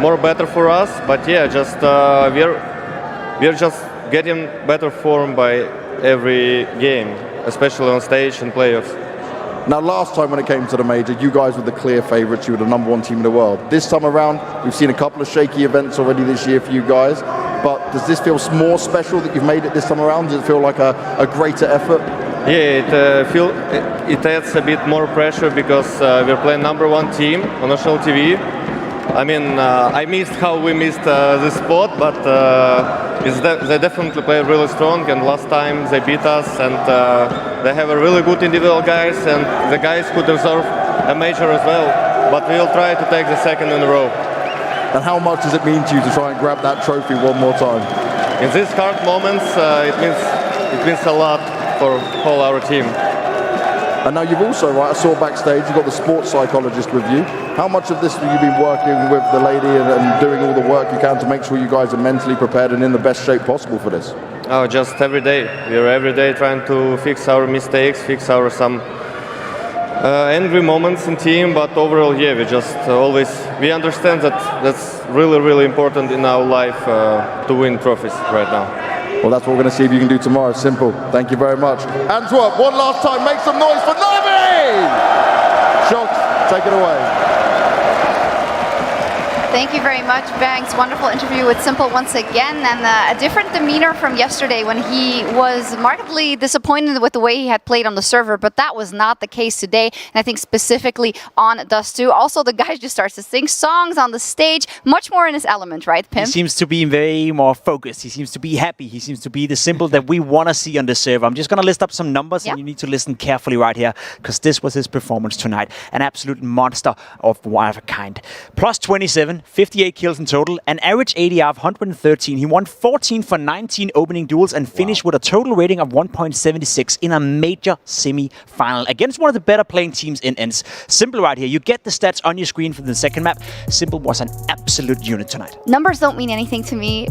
S17: more better for us. But yeah, just we're just getting better form by every game, especially on stage and playoffs.
S5: Now, last time when it came to the major, you guys were the clear favourites. You were the #1 team in the world. This time around, we've seen a couple of shaky events already this year for you guys. But does this feel more special that you've made it this time around? Does it feel like a greater effort?
S17: Yeah, it adds a bit more pressure because we're playing #1 team on national TV. I mean, I missed how we missed this spot, but they definitely play really strong, and last time they beat us, and they have a really good individual guys, and the guys could deserve a major as well, but we'll try to take the second in a row.
S5: And how much does it mean to you to try and grab that trophy one more time?
S17: In these hard moments, it means a lot for all our team.
S5: And now you've also, right, I saw backstage, you've got the sports psychologist with you. How much of this have you been working with the lady and doing all the work you can to make sure you guys are mentally prepared and in the best shape possible for this?
S17: Oh, just every day. We're every day trying to fix our mistakes, fix our some angry moments in team, but overall, yeah, we just we understand that that's really, really important in our life to win trophies right now.
S5: Well, that's what we're going to see if you can do tomorrow. Simple. Thank you very much. Antwerp, one last time, make some noise for NaVi! Shox, take it away.
S7: Thank you very much, Banks. Wonderful interview with Simple once again, and a different demeanor from yesterday when he was markedly disappointed with the way he had played on the server, but that was not the case today, and I think specifically on Dust 2. Also, the guy just starts to sing songs on the stage, much more in his element, right, Pim?
S8: He seems to be very more focused. He seems to be happy. He seems to be the Simple that we want to see on the server. I'm just going to list up some numbers, and you need to listen carefully right here, because this was his performance tonight. An absolute monster of one of a kind. Plus 27. 58 kills in total, an average ADR of 113. He won 14 for 19 opening duels and finished with a total rating of 1.76 in a major semi-final against one of the better playing teams in Ence. Simple right here. You get the stats on your screen for the second map. Simple was an absolute unit tonight.
S7: Numbers don't mean anything to me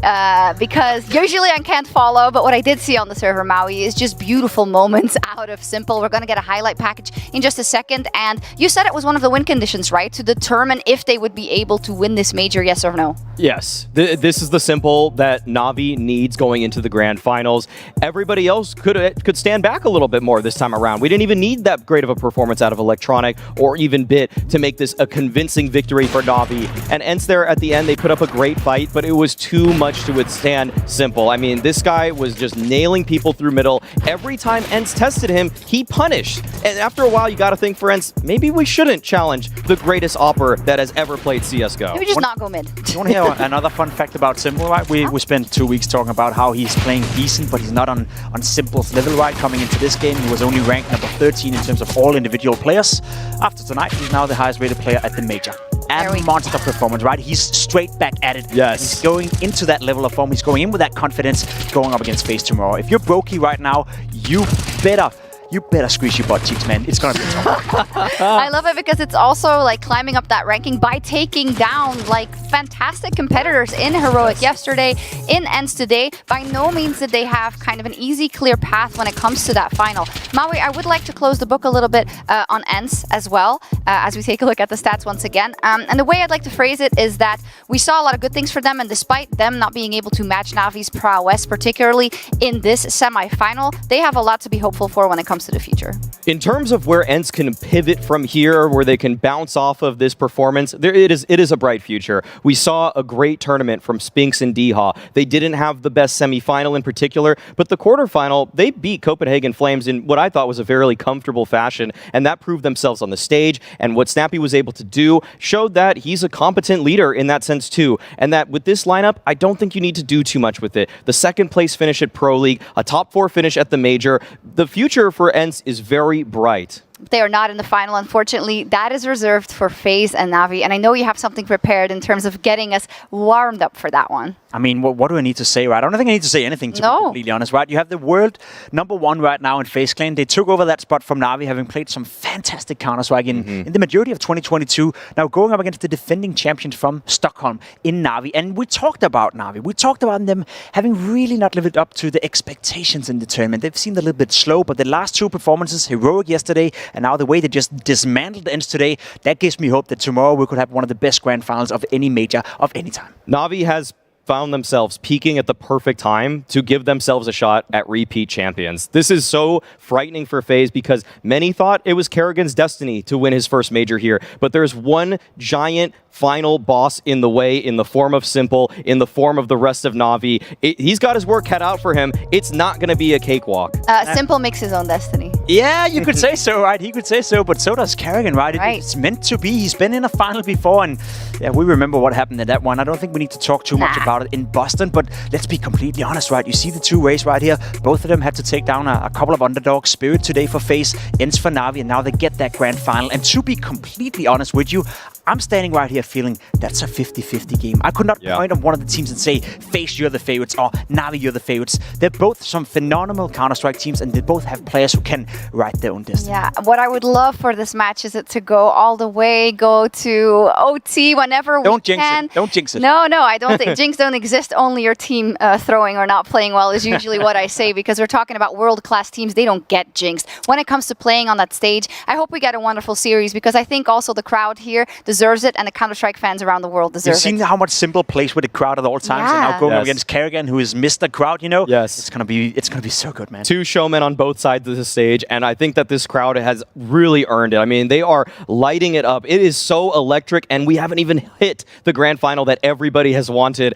S7: because usually I can't follow, but what I did see on the server, Maui, is just beautiful moments out of Simple. We're going to get a highlight package in just a second, and you said it was one of the win conditions, right? To determine if they would be able to win this major, yes or no?
S9: Yes. This is the Simple that NaVi needs going into the grand finals. Everybody else could stand back a little bit more this time around. We didn't even need that great of a performance out of Electronic or even Bit to make this a convincing victory for NaVi. And Ence there at the end, they put up a great fight, but it was too much to withstand Simple. I mean, this guy was just nailing people through middle. Every time Ence tested him, he punished. And after a while, you got to think for Ence, maybe we shouldn't challenge the greatest opper that has ever played CSGO.
S7: Maybe just not go mid.
S8: You want to hear another fun fact about Simple, right? We spent 2 weeks talking about how he's playing decent, but he's not on Simple's level, right? Coming into this game, he was only ranked number 13 in terms of all individual players. After tonight, he's now the highest rated player at the major. And monster performance, right? He's straight back at it.
S9: Yes.
S8: He's going into that level of form. He's going in with that confidence going up against FaZe tomorrow. If you're Brokey right now, you better you better squeeze your butt cheeks, man. It's gonna be tough.
S7: I love it because it's also like climbing up that ranking by taking down like fantastic competitors in Heroic yesterday, in Ence today. By no means did they have kind of an easy, clear path when it comes to that final. Maui, I would like to close the book a little bit on Ence as well, as we take a look at the stats once again. And the way I'd like to phrase it is that we saw a lot of good things for them, and despite them not being able to match NaVi's prowess, particularly in this semi-final, they have a lot to be hopeful for when it comes to the future.
S9: In terms of where Ence can pivot from here, where they can bounce off of this performance, it is a bright future. We saw a great tournament from Spinks and Deha. They didn't have the best semi-final in particular, but the quarterfinal, they beat Copenhagen Flames in what I thought was a fairly comfortable fashion, and that proved themselves on the stage, and what Snappy was able to do showed that he's a competent leader in that sense too, and that with this lineup, I don't think you need to do too much with it. The second place finish at Pro League, a top 4 finish at the Major, the future for Ence is very bright.
S7: They are not in the final, unfortunately. That is reserved for FaZe and NaVi, and I know you have something prepared in terms of getting us warmed up for that one.
S8: I mean, what do I need to say, right? I don't think I need to say anything, to be completely honest, right? You have the world #1 right now in FaZe Clan. They took over that spot from NaVi, having played some fantastic Counter-Strike in the majority of 2022. Now going up against the defending champions from Stockholm in NaVi. And we talked about NaVi. We talked about them having really not lived up to the expectations in the tournament. They've seemed a little bit slow, but the last 2 performances, Heroic yesterday, and now the way they just dismantled Ence today, that gives me hope that tomorrow we could have one of the best grand finals of any major of any time.
S9: NaVi has found themselves peaking at the perfect time to give themselves a shot at repeat champions. This is so frightening for FaZe because many thought it was Kerrigan's destiny to win his first major here, but there's one giant final boss in the way, in the form of Simple, in the form of the rest of NaVi. He's got his work cut out for him. It's not going to be a cakewalk.
S7: Simple makes his own destiny.
S8: Yeah, you could say so, right? He could say so, but so does Kerrigan, right? It's meant to be. He's been in a final before, and yeah, we remember what happened in that one. I don't think we need to talk too much about it in Boston, but let's be completely honest, right? You see the 2 ways right here. Both of them had to take down a couple of underdogs. Spirit today for FaZe, Ence for NaVi, and now they get that grand final. And to be completely honest with you, I'm standing right here feeling that's a 50-50 game. I could not point on one of the teams and say, FaZe, you're the favorites, or NaVi, you're the favorites. They're both some phenomenal Counter-Strike teams, and they both have players who can write their own destiny.
S7: Yeah, what I would love for this match is it to go all the way, go to OT whenever we can.
S8: Don't jinx it. Don't jinx it.
S7: No, I don't think jinx don't exist. Only your team throwing or not playing well is usually what I say, because we're talking about world-class teams. They don't get jinxed. When it comes to playing on that stage, I hope we get a wonderful series, because I think also the crowd here deserves it, and the Counter-Strike fans around the world deserve it.
S8: You've seen how much Simple plays with the crowd at all times, and now going up against Kerrigan, who is Mr. Crowd, you know?
S9: Yes.
S8: It's gonna be so good, man.
S9: 2 showmen on both sides of the stage, and I think that this crowd has really earned it. I mean, they are lighting it up. It is so electric, and we haven't even hit the grand final that everybody has wanted.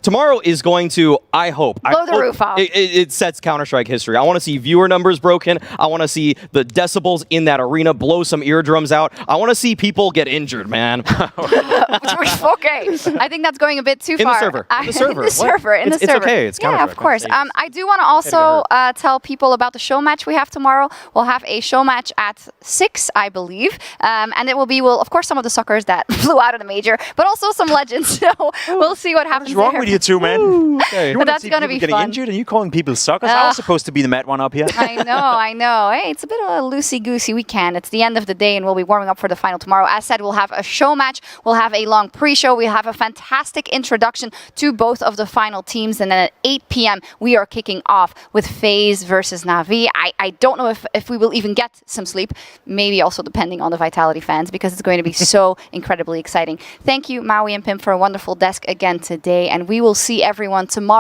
S9: Tomorrow is going to, I hope,
S7: blow the roof off.
S9: It sets Counter-Strike history. I want to see viewer numbers broken. I want to see the decibels in that arena blow some eardrums out. I want to see people get injured, man.
S7: Okay, I think that's going a bit too far.
S9: In the server.
S7: In the server.
S9: It's okay. It's
S7: yeah, of course. I do want to also tell people about the show match we have tomorrow. We'll have a show match at 6, I believe, and it will be, of course, some of the suckers that flew out of the major, but also some legends. So we'll see what happens.
S8: What's wrong with you two, man?
S7: Okay. But that's going to be
S8: getting
S7: fun.
S8: injured, and you calling people suckers? I was supposed to be the mad one up here.
S7: I know. Hey, it's a bit of a loosey-goosey weekend. It's the end of the day, and we'll be warming up for the final tomorrow. As said, we'll have a show match. We'll have a long pre-show. We'll have a fantastic introduction to both of the final teams. And then at 8 p.m., we are kicking off with FaZe versus NaVi. I don't know if we will even get some sleep. Maybe also depending on the Vitality fans, because it's going to be so incredibly exciting. Thank you, Maui and Pim, for a wonderful desk again today. And we will see everyone tomorrow.